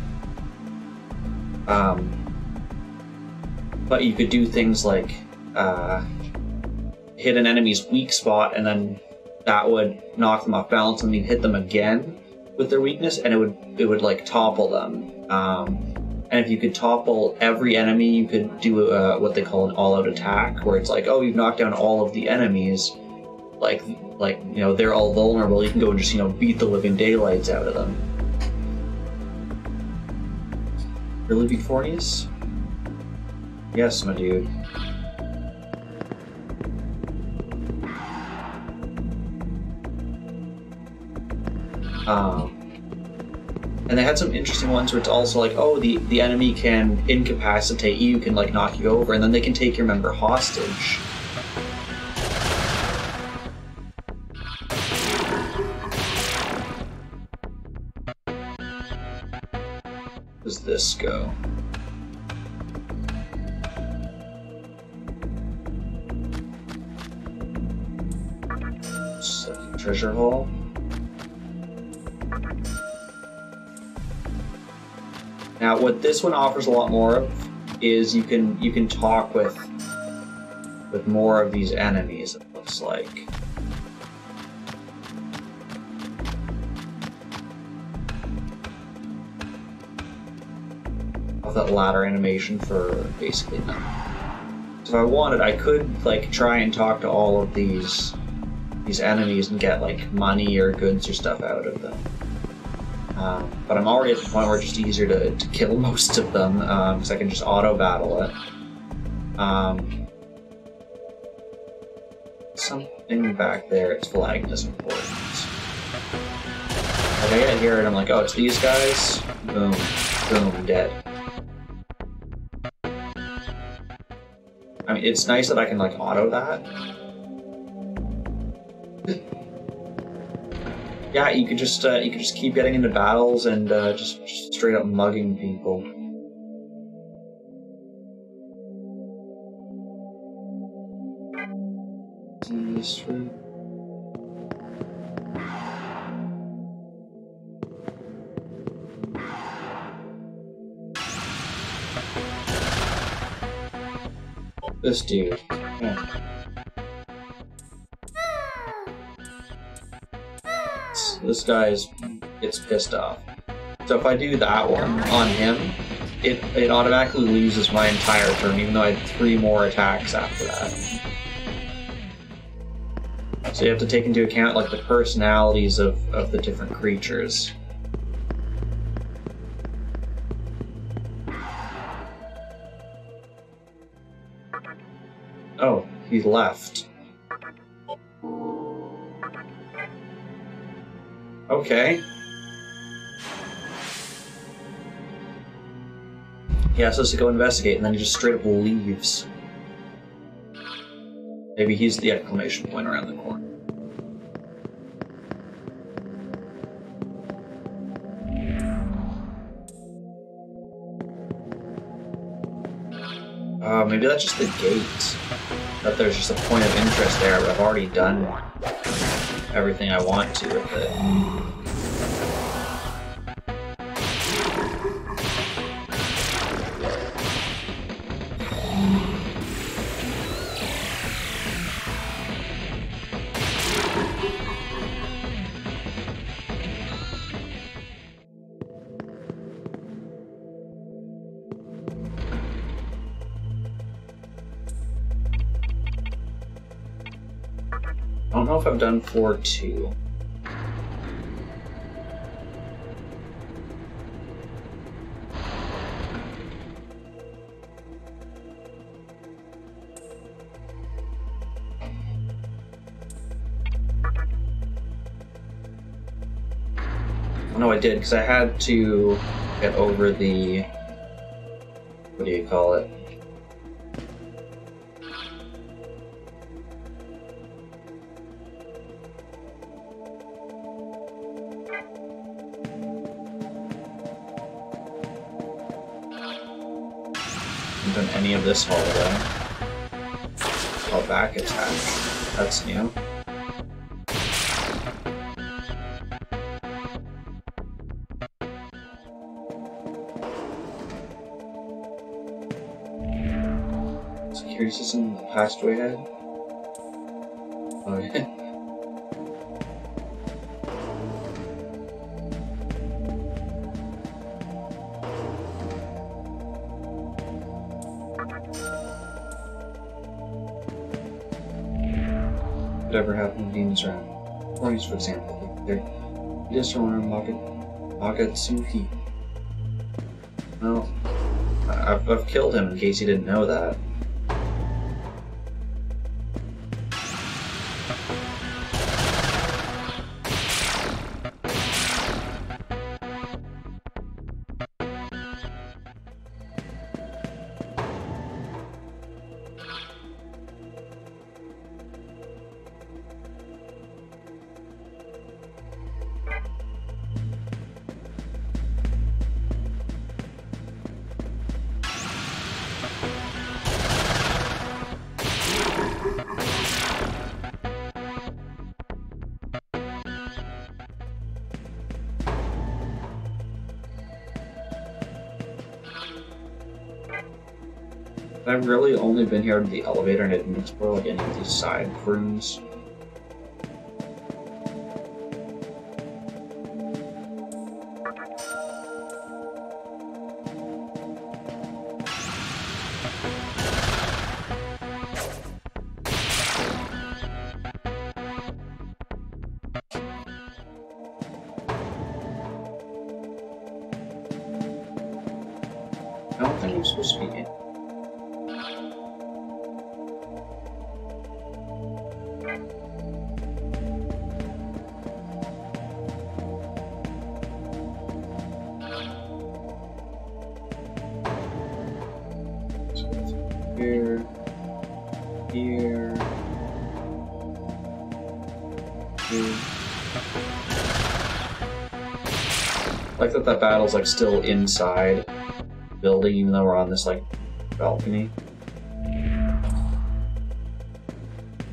But you could do things like hit an enemy's weak spot, and then that would knock them off balance, and you'd hit them again with their weakness, and it would like, topple them. And if you could topple every enemy, you could do what they call an all-out attack, where it's like, oh, you've knocked down all of the enemies, like you know, they're all vulnerable. You can go and just, you know, beat the living daylights out of them. Really, Victorious? Yes, my dude. And they had some interesting ones where it's also like, oh, the enemy can incapacitate you, can like knock you over, and then they can take your member hostage. does this go? Treasure hole. Now, what this one offers a lot more of is you can talk with more of these enemies. It looks like. Of that ladder animation for basically nothing. So if I wanted, I could like try and talk to all of these enemies and get like money or goods or stuff out of them. But I'm already at the point where it's just easier to kill most of them because I can just auto battle it. Something back there, it's flagging as important. Like I get here and I'm like, oh, it's these guys. Boom, boom, dead. I mean, it's nice that I can like auto that. Yeah, you could just keep getting into battles and just straight up mugging people. This route. This dude. Yeah. This guy gets pissed off. So if I do that one on him, it automatically loses my entire turn, even though I had 3 more attacks after that. So you have to take into account like the personalities of the different creatures. Oh, he left. Okay. He asks us to go investigate, and then he just straight up leaves. Maybe he's the exclamation point around the corner. Maybe that's just the gate. That there's just a point of interest there, but I've already done everything I want to with it. I don't know if I've done floor 2. No, I did, because I had to get over the... what do you call it? Done any of this hallway. Oh, back attack. That's new. Security system passageway head. Oh yeah. Whatever happened to demons around. Warnings, for example, they're just around Magatsuki. Well, I've killed him in case you didn't know that. I've really only been here to the elevator and I didn't explore like any of these side rooms. I don't think I'm supposed to be in. Here, here, here. Like that battle's like still inside the building, even though we're on this like balcony.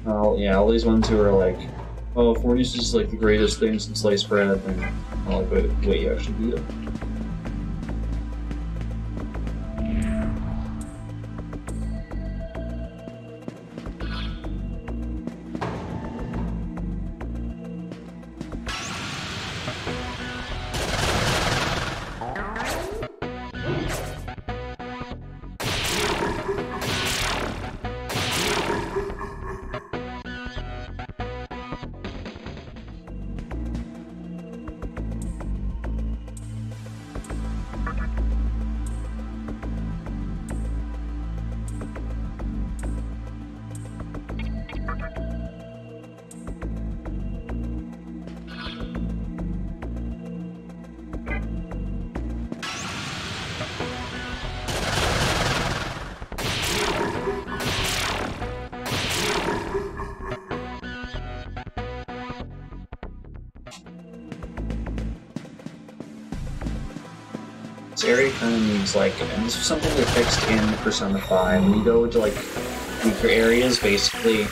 Well, yeah, all these ones who are like, oh, Fornius is like the greatest thing since sliced bread, and I'm like, wait, you actually beat him. This area kind of needs like, and this was something they fixed in Persona 5. When you go into like weaker areas, basically,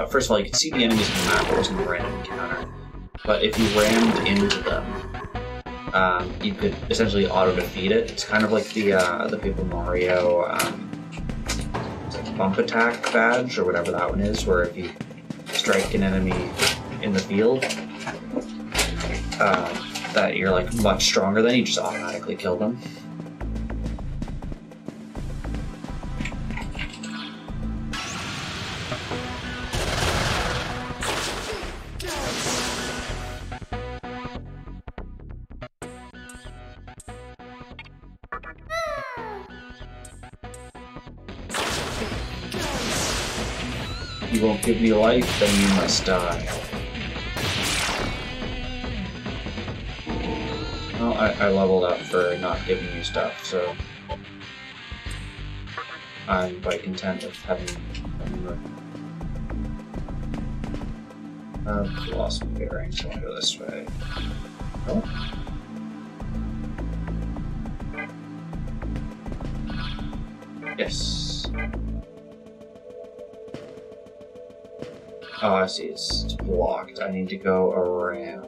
first of all, you can see the enemies in the map. It wasn't a random encounter, but if you rammed into them, you could essentially auto-defeat it. It's kind of like the Paper Mario like bump attack badge or whatever that one is, where if you strike an enemy in the field, that you're like much stronger than, you just automatically kill them. You won't give me life, then you must die. Well, I leveled up for not giving you stuff, so I'm quite content with having lost my bearings. So I'll go this way. Oh. Yes. Oh, I see. It's blocked. I need to go around.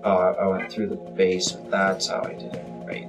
Oh, I went through the base. That's how I did it. Right.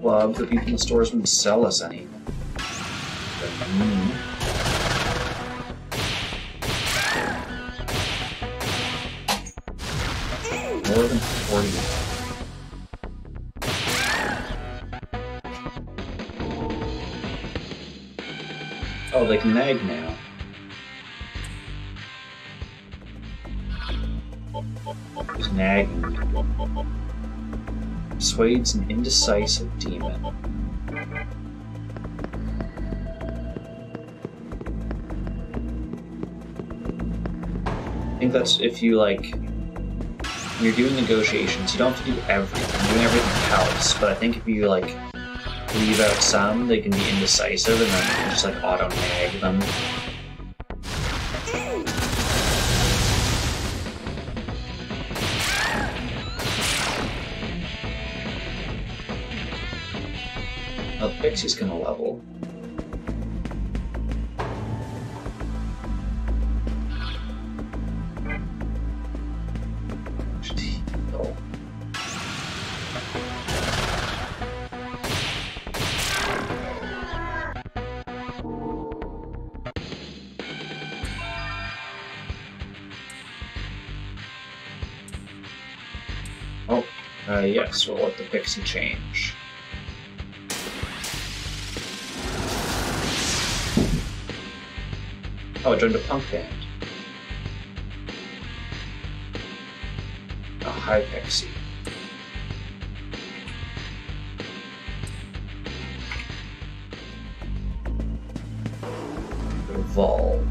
Club, the people in the stores wouldn't sell us any. More than 40. Oh, they can nag now. Just nagging. Persuades an indecisive demon. I think that's if you, like, when you're doing negotiations, you don't have to do everything. Doing everything helps, but I think if you, like, leave out some, they can be indecisive, and then you can just, like, auto-nag them. Oh, the Pixie's gonna level. Yes, we'll let the Pixie change. Oh, it joined a punk band. Oh, hi, Pixie. Evolved.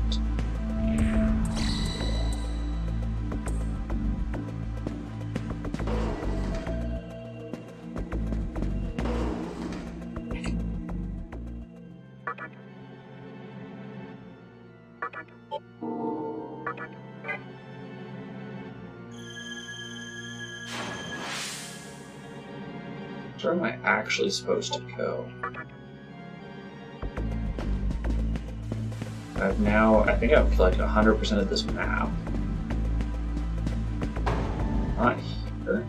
Where am I actually supposed to go? I think I've like 100% of this map. Not here.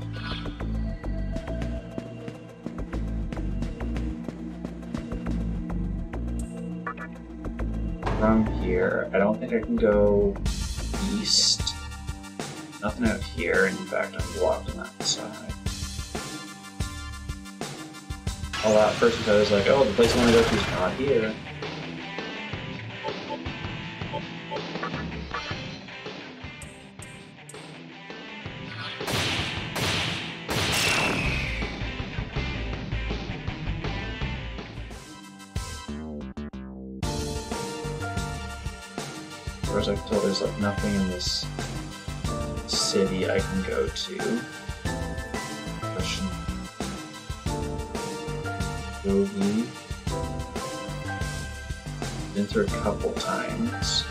From here, I don't think I can go east. Nothing out here, and in fact, I'm blocked on that side. All that first because I was like, oh, the place I want to go to is not here. Whereas I can tell there's like nothing in this city I can go to. Question. Yogi. Been through a couple times.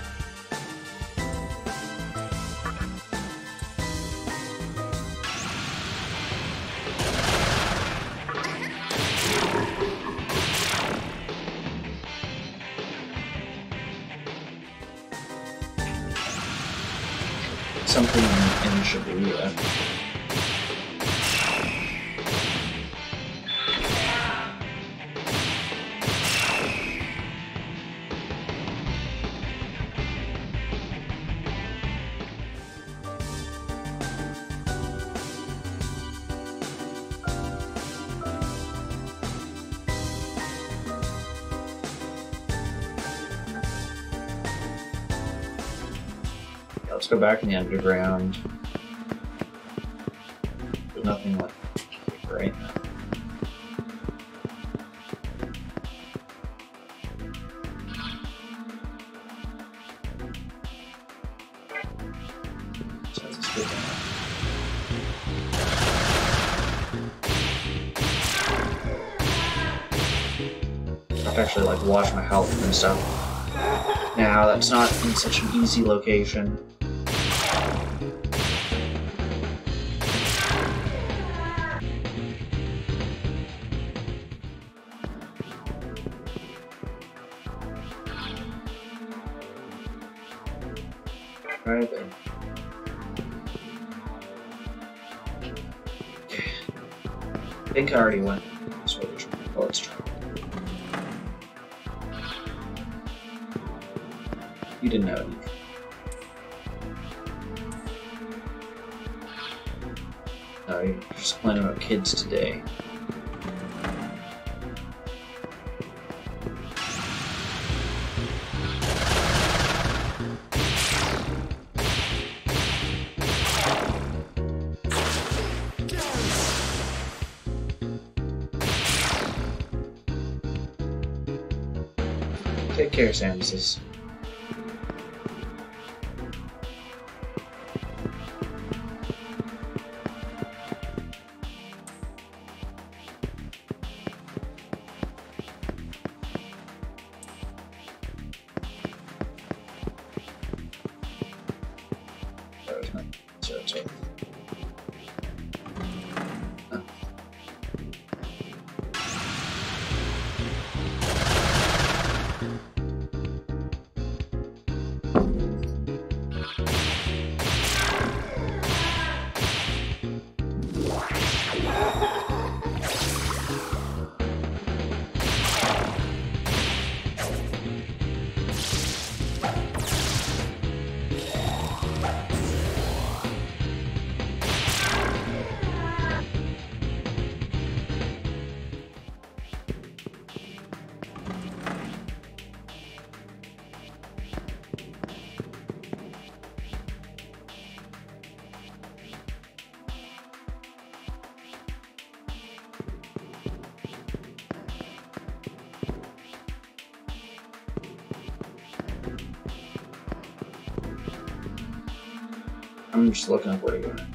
Something in Shibuya. Let's go back in the underground. There's nothing like right now. So let's just go down. I have to actually like watch my health and stuff. Now that's not in such an easy location. Right there. I think I already went this way. Oh, let's try. You didn't know anything. No, you're just playing about kids today. Take care, Samuses. There's nothing. Sorry. I'm just looking up where to go next.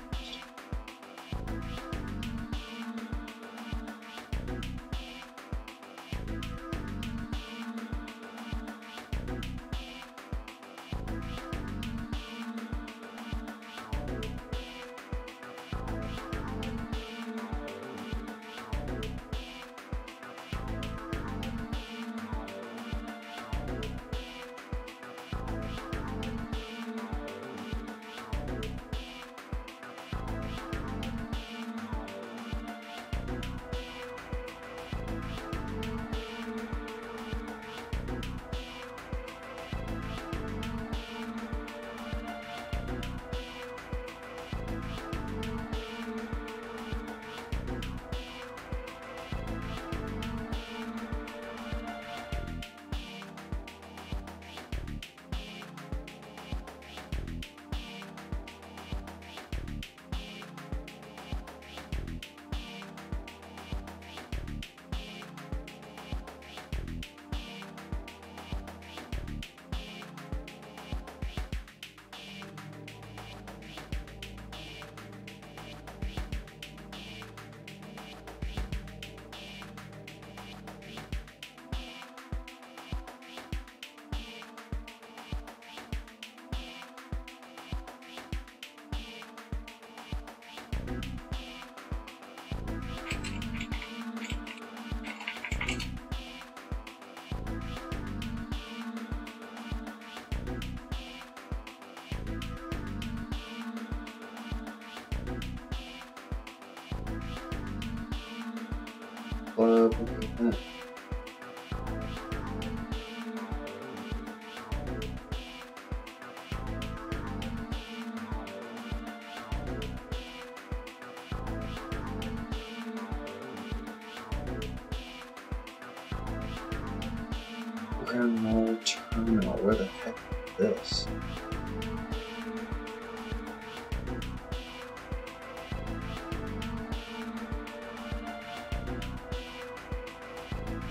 Nocturne terminal. Where the heck is this?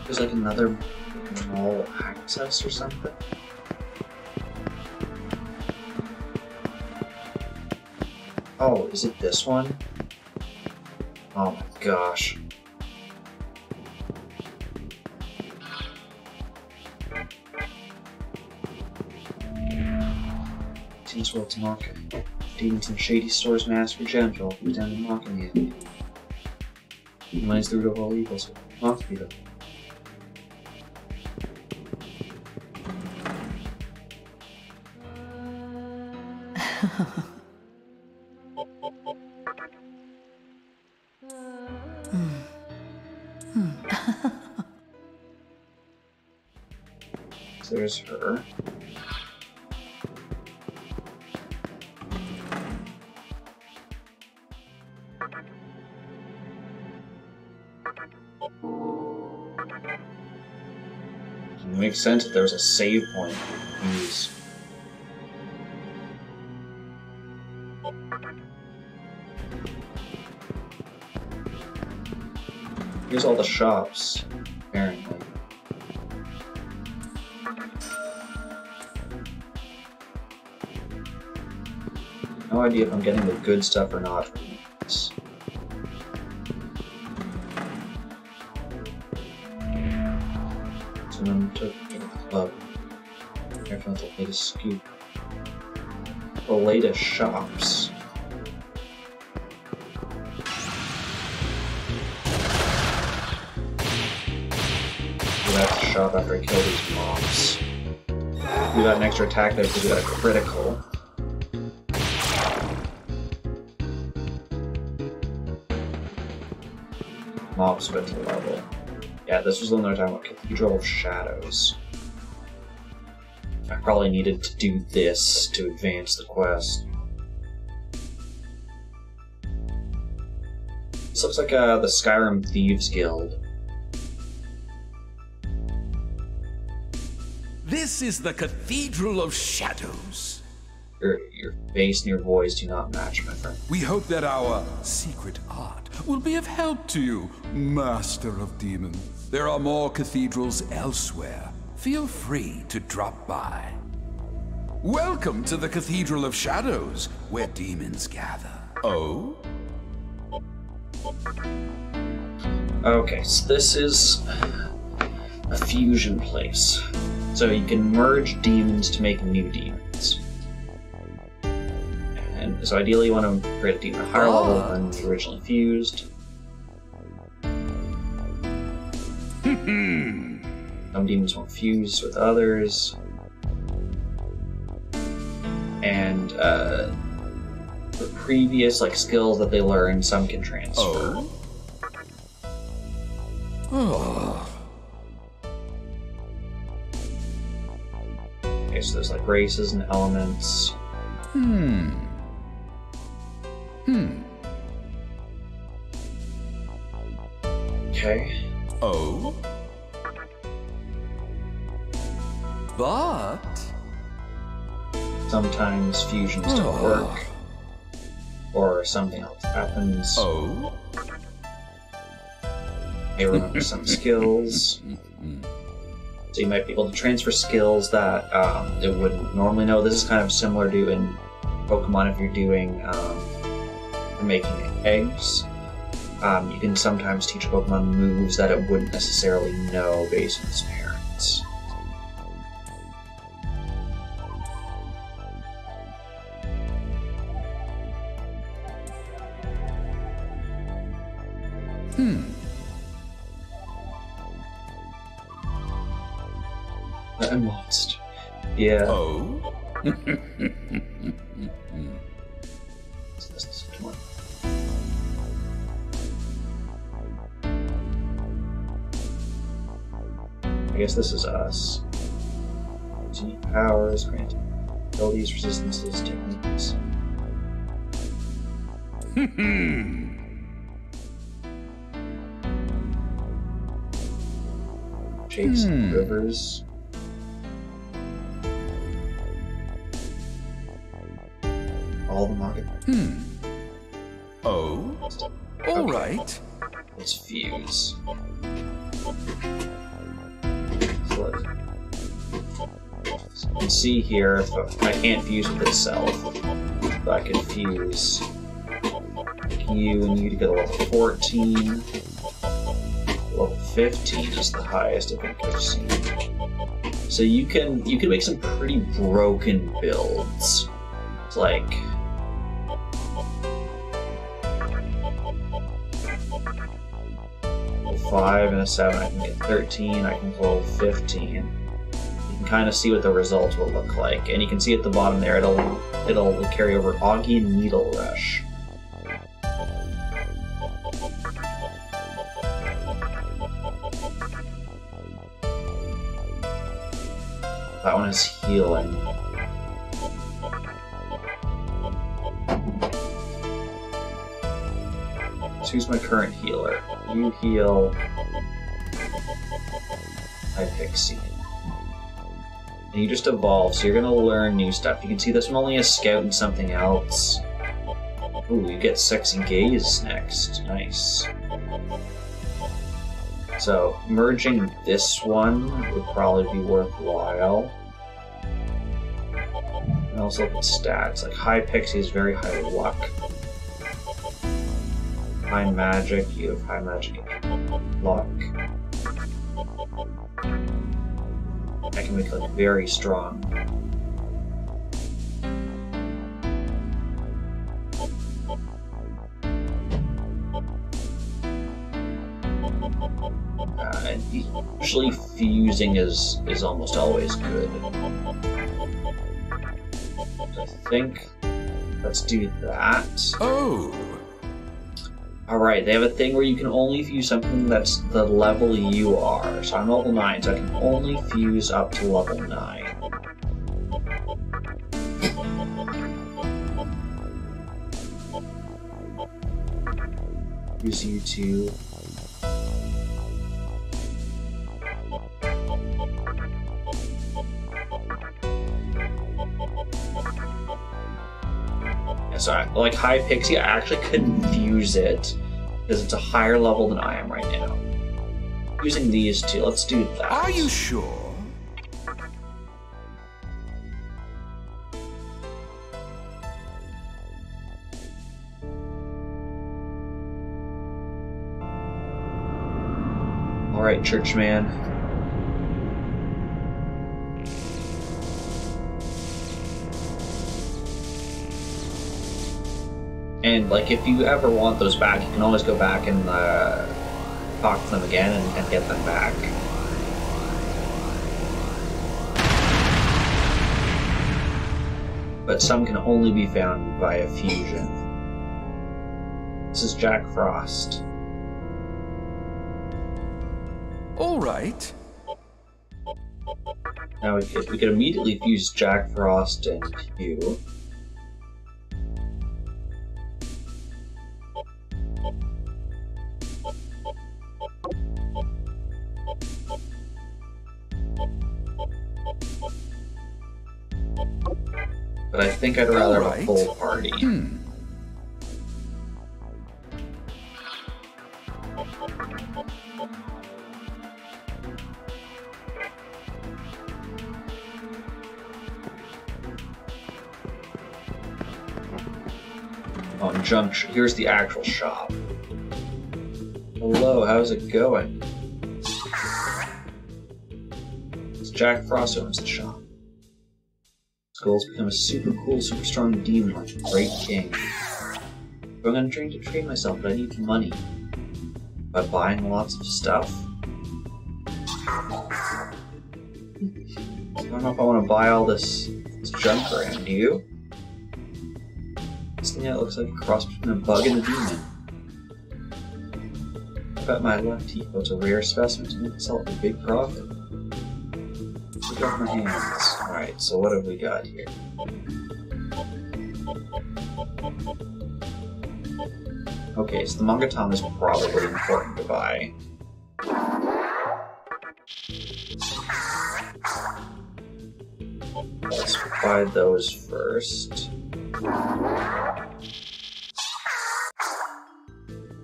There's like another mall access or something. Oh, is it this one? Oh my gosh. Seems well to market. Deedington Shady Store's Master General, who's down to mocking you. Money's the root of all evils. Must be though. There's her. It makes sense if there's a save point to use. Here's all the shops, apparently. no idea if I'm getting the good stuff or not from this. Someone took the club. Here comes the latest scoop. The latest shops. We have to shop after I kill these mobs. We got an extra attack there because we got a critical. Mobs went to level. Yeah, this was the one they were talking about, Cathedral of Shadows. I probably needed to do this to advance the quest. This looks like the Skyrim Thieves Guild. This is the Cathedral of Shadows. Your face and your voice do not match, my friend. We hope that our secret art will be of help to you, Master of Demons. There are more cathedrals elsewhere. Feel free to drop by. Welcome to the Cathedral of Shadows, where demons gather. Oh? Okay, so this is a fusion place. So you can merge demons to make new demons. And so ideally you want to create a demon at a higher level than the originally fused. Some demons won't fuse with others. And the previous skills that they learn, some can transfer. Okay, so there's races and elements. Okay. But sometimes fusions don't work. Or something else happens. They remember some skills. So you might be able to transfer skills that it wouldn't normally know. This is kind of similar to in Pokemon if you're doing, you're making eggs. You can sometimes teach Pokemon moves that it wouldn't necessarily know based on its parents. I'm lost. Yeah. Come on. I guess this is us. Unique powers, granted abilities, resistances, techniques. Shapes and rivers. All the market. All right. Let's fuse. So you can see here, I can't fuse with itself, but I can fuse you and you to get a level 14. Level 15 is the highest I think I've seen. So you can make some pretty broken builds. It's like level 5 and a 7, I can get 13, I can pull 15. You can kind of see what the results will look like. And you can see at the bottom there, it'll carry over Augie and Needle Rush. That one is healing. So who's my current healer? You heal Hypixie. And you just evolve, so you're gonna learn new stuff. You can see this one only has Scout and something else. Ooh, you get Sexy Gaze next. Nice. So, merging this one would probably be worthwhile. And also look at stats. Like high pixie is very high luck. High magic, you have high magic luck. That can make it very strong. And usually fusing is almost always good. I think let's do that. Oh! Alright, they have a thing where you can only fuse something that's the level you are. So I'm level 9, so I can only fuse up to level 9. Fuse you to... Sorry, like high pixie, I actually couldn't fuse it because it's a higher level than I am right now. Using these two, let's do that. Are you sure? Alright, churchman. And, like, if you ever want those back, you can always go back and talk to them again and get them back. But some can only be found via fusion. This is Jack Frost. All right. Now, we could immediately fuse Jack Frost and you. But I think I'd rather have a full party. On Junction, here's the actual shop. Hello, how's it going? It's Jack Frost owns the shop. His goal is to become a super cool, super strong demon like a great king. So I'm gonna train myself, but I need money. By buying lots of stuff. I don't know if I want to buy all this junk around. Do you? This thing that looks like a cross between a bug and a demon. I bet my left hippo is a rare specimen to make itself a big profit. Look off my hands. Alright, so what have we got here? Okay, so the Mangatom is probably important to buy. Let's buy those first.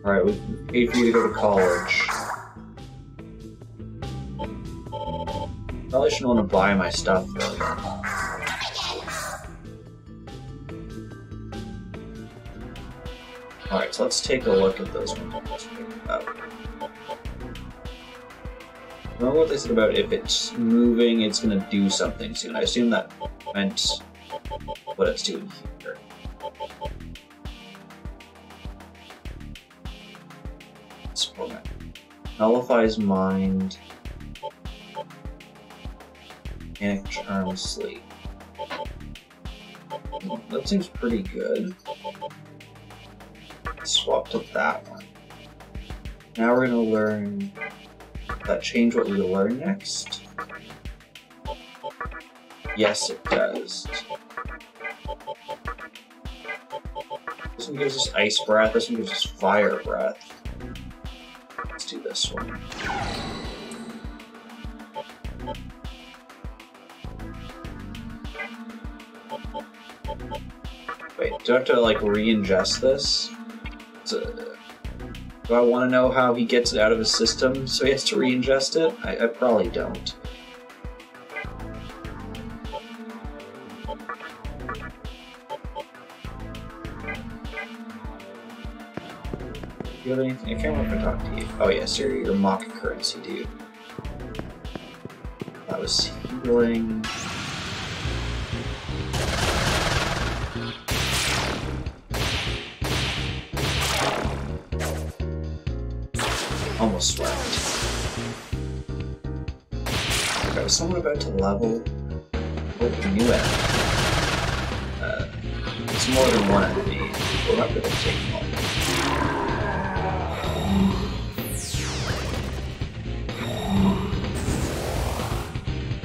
Alright, we paid for you to go to college. Probably shouldn't want to buy my stuff though. Alright, so let's take a look at those ones I just picked up. Remember what they said about if it's moving, it's going to do something soon. I assume that meant what it's doing here. Nullifies mind. Panic charm sleep. That seems pretty good. Swap to that one. Now we're gonna learn. Does that change what we learn next? Yes, it does. This one gives us ice breath, this one gives us fire breath. Let's do this one. Wait, do I have to like re-ingest this? Do I want to know how he gets it out of his system so he has to re-ingest it? I probably don't. you have anything? I can't remember if I talked to you. Oh yes, your mock currency dude. That was healing. Almost swept. Okay, was someone about to level? Oh, new enemy. It's more than one enemy. We're not going to take one.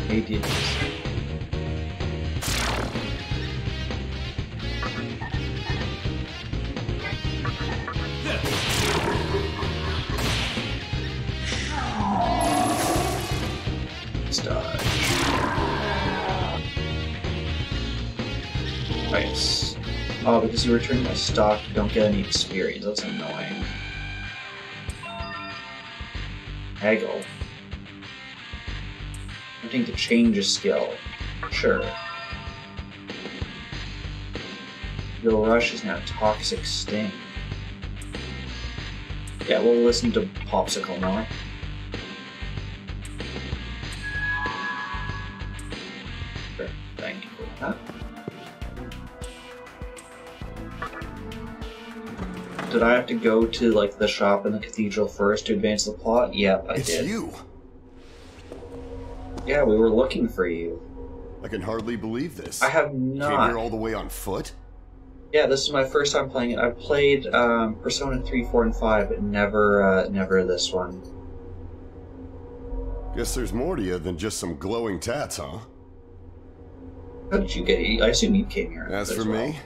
Maybe it is. Dodge. Nice. Oh, because you return my stock, you don't get any experience. That's annoying. Haggle. Attempting to change a skill. Sure. Your rush is now Toxic Sting. Yeah, we'll listen to Popsicle now. Thank you for that. Did I have to go to like the shop in the cathedral first to advance the plot? Yep, I did. It's you! Yeah, we were looking for you. I can hardly believe this. I have not. Came here all the way on foot? Yeah, this is my first time playing it. I've played Persona 3, 4, and 5, but never this one. Guess there's more to you than just some glowing tats, huh? How did you get here? I assume you came here. As for me,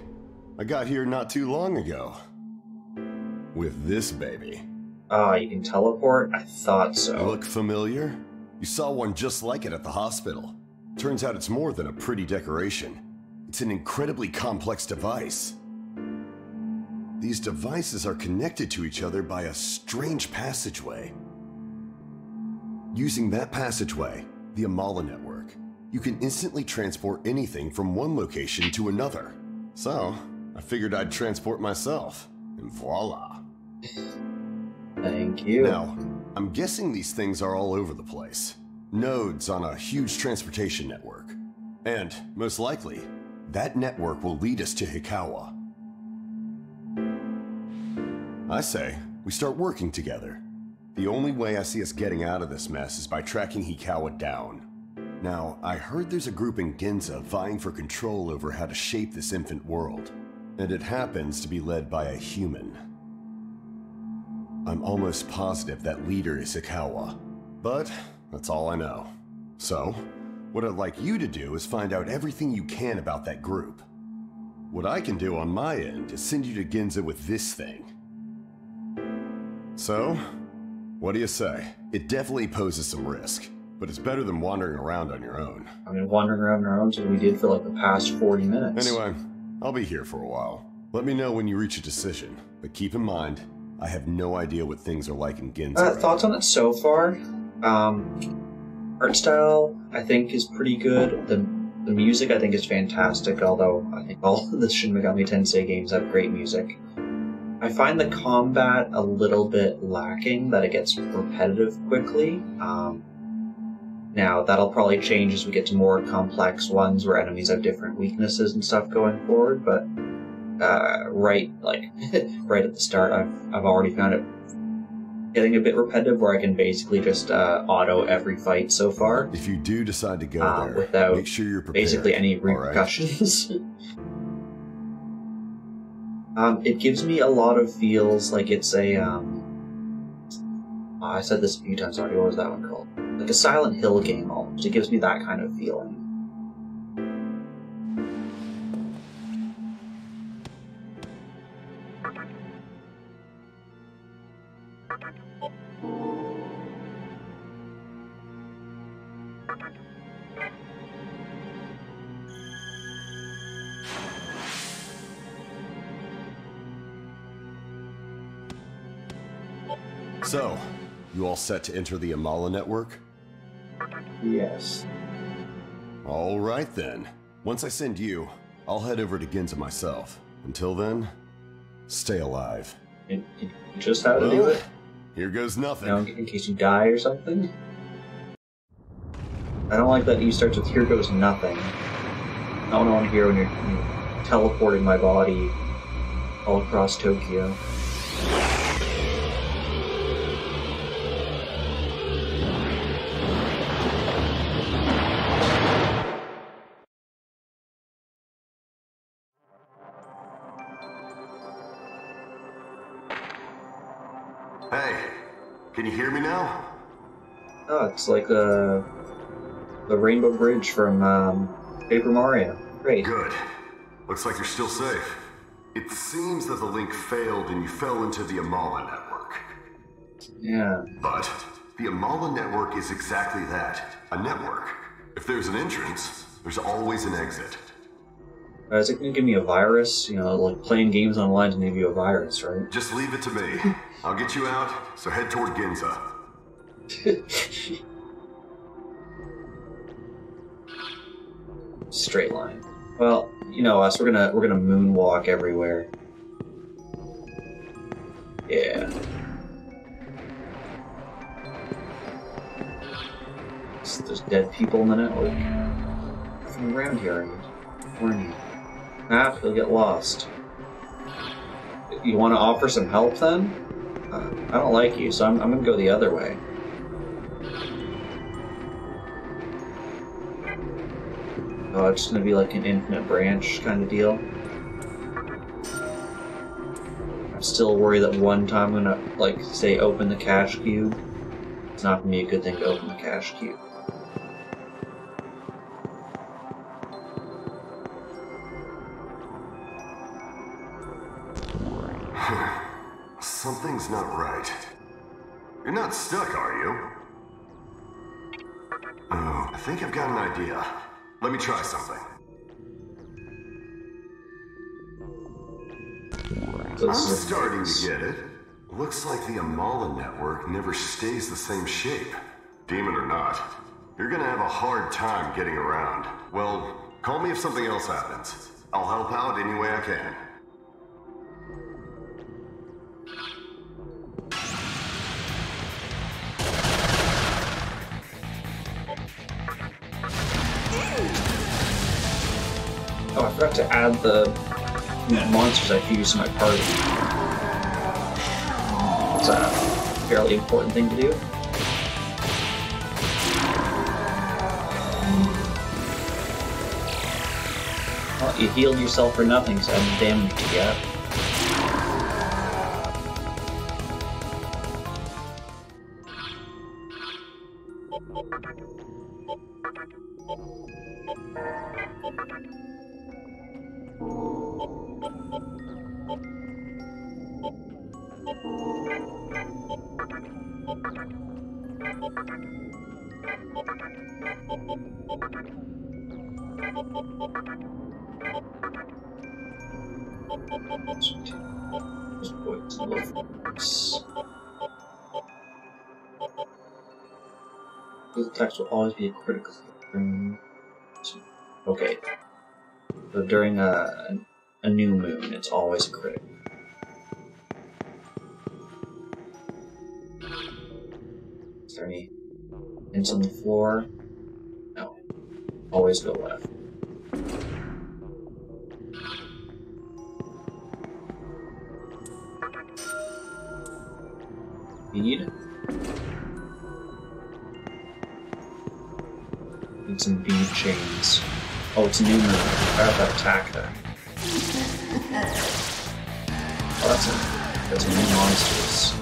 I got here not too long ago. With this baby. Ah, you can teleport? I thought so. Look familiar? You saw one just like it at the hospital. Turns out it's more than a pretty decoration. It's an incredibly complex device. These devices are connected to each other by a strange passageway. Using that passageway, the Amala network, you can instantly transport anything from one location to another. So, I figured I'd transport myself, and voila. Thank you. Now, I'm guessing these things are all over the place. Nodes on a huge transportation network. And, most likely, that network will lead us to Hikawa. I say, we start working together. The only way I see us getting out of this mess is by tracking Hikawa down. Now, I heard there's a group in Ginza vying for control over how to shape this infant world. And it happens to be led by a human. I'm almost positive that leader is Hikawa. But, that's all I know. So, what I'd like you to do is find out everything you can about that group. What I can do on my end is send you to Ginza with this thing. So, what do you say? It definitely poses some risk, but it's better than wandering around on your own. I mean, wandering around on our own, so we did for like the past 40 minutes. Anyway, I'll be here for a while. Let me know when you reach a decision, but keep in mind, I have no idea what things are like in Ginza. Thoughts on it so far? Art style, I think, is pretty good. The music, I think, is fantastic, although I think all the Shin Megami Tensei games have great music. I find the combat a little bit lacking, that it gets repetitive quickly. Now, that'll probably change as we get to more complex ones where enemies have different weaknesses and stuff going forward, but right at the start, I've already found it getting a bit repetitive, where I can basically just auto every fight so far. If you do decide to go there, without make sure you're prepared. Basically any repercussions. It gives me a lot of feels like it's a, I said this a few times already, what was that one called? Like a Silent Hill game almost. It gives me that kind of feeling. So, you all set to enter the Amala network? Yes. All right then. Once I send you, I'll head over to Ginza myself. Until then, stay alive. You just how to do it? Here goes nothing. You know, in case you die or something? I don't like that you start with "here goes nothing." I don't want to hear when you're teleporting my body all across Tokyo. Hey, can you hear me now? Oh, it's like the Rainbow Bridge from Paper Mario. Great. Good. Looks like you're still safe. It seems that the link failed and you fell into the Amala network. Yeah. But the Amala network is exactly that, a network. If there's an entrance, there's always an exit. Is it going to give me a virus? You know, like playing games online to give you a virus, right? Just leave it to me. I'll get you out, so head toward Ginza. Straight line. Well, you know us, we're gonna moonwalk everywhere. Yeah. There's dead people in the network. Nothing around here, warn you. You'll get lost. You want to offer some help then? I don't like you, so I'm gonna go the other way. Oh, it's gonna be like an infinite branch kind of deal. I'm still worried that one time I'm gonna, like, say open the cache cube. It's not gonna be a good thing to open the cache cube. Something's not right. You're not stuck, are you? Oh, I think I've got an idea. Let me try something. I'm starting to get it. Looks like the Amala network never stays the same shape. Demon or not, you're gonna have a hard time getting around. Well, call me if something else happens. I'll help out any way I can. Oh, I forgot to add the monsters I fuse to my party. It's a fairly important thing to do. Well, you healed yourself for nothing, so how much damage did you get? The attacks will always be a critical. Okay. So during a new moon, it's always a critical. Is there any hints on the floor? No. Always go left. Bead. Need some bead chains. Oh, it's a new move. I have to attack that. Oh, that's a new monsters.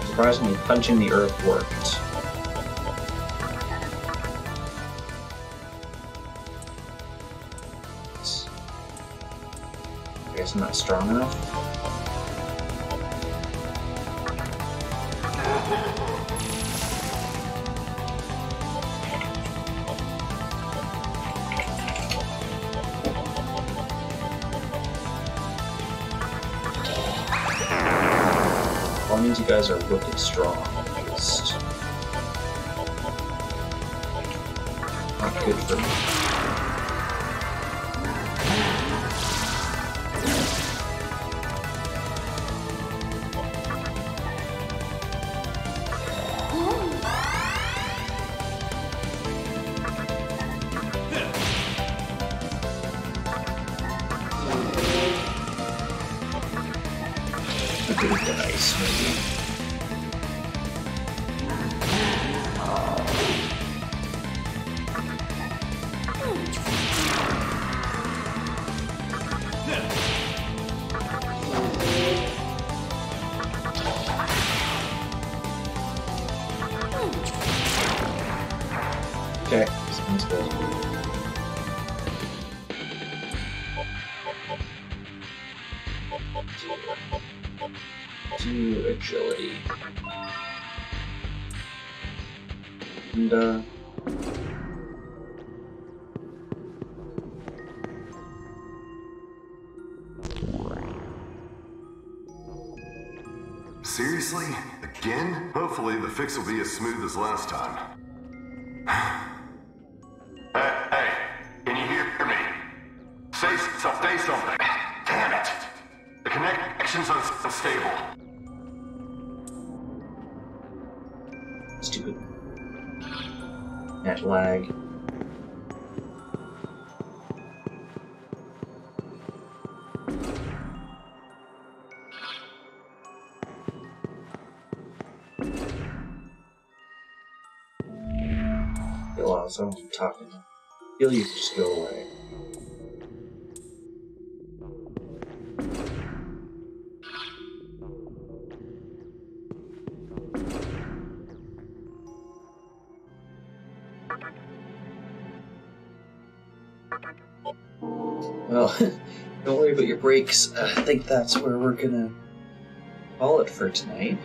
Surprisingly, punching the earth worked. I guess I'm not strong enough. Well, that means you guys are wicked strong, at least. Good for me. Nice, maybe. Okay, sounds good. 2 agility. And, Seriously? Again? Hopefully the fix will be as smooth as last time. Hey, can you hear me? Say something. Damn it! The connection's unstable. Stupid. Net lag. Someone talking. Feel you just go away. Well, don't worry about your breaks. I think that's where we're gonna call it for tonight.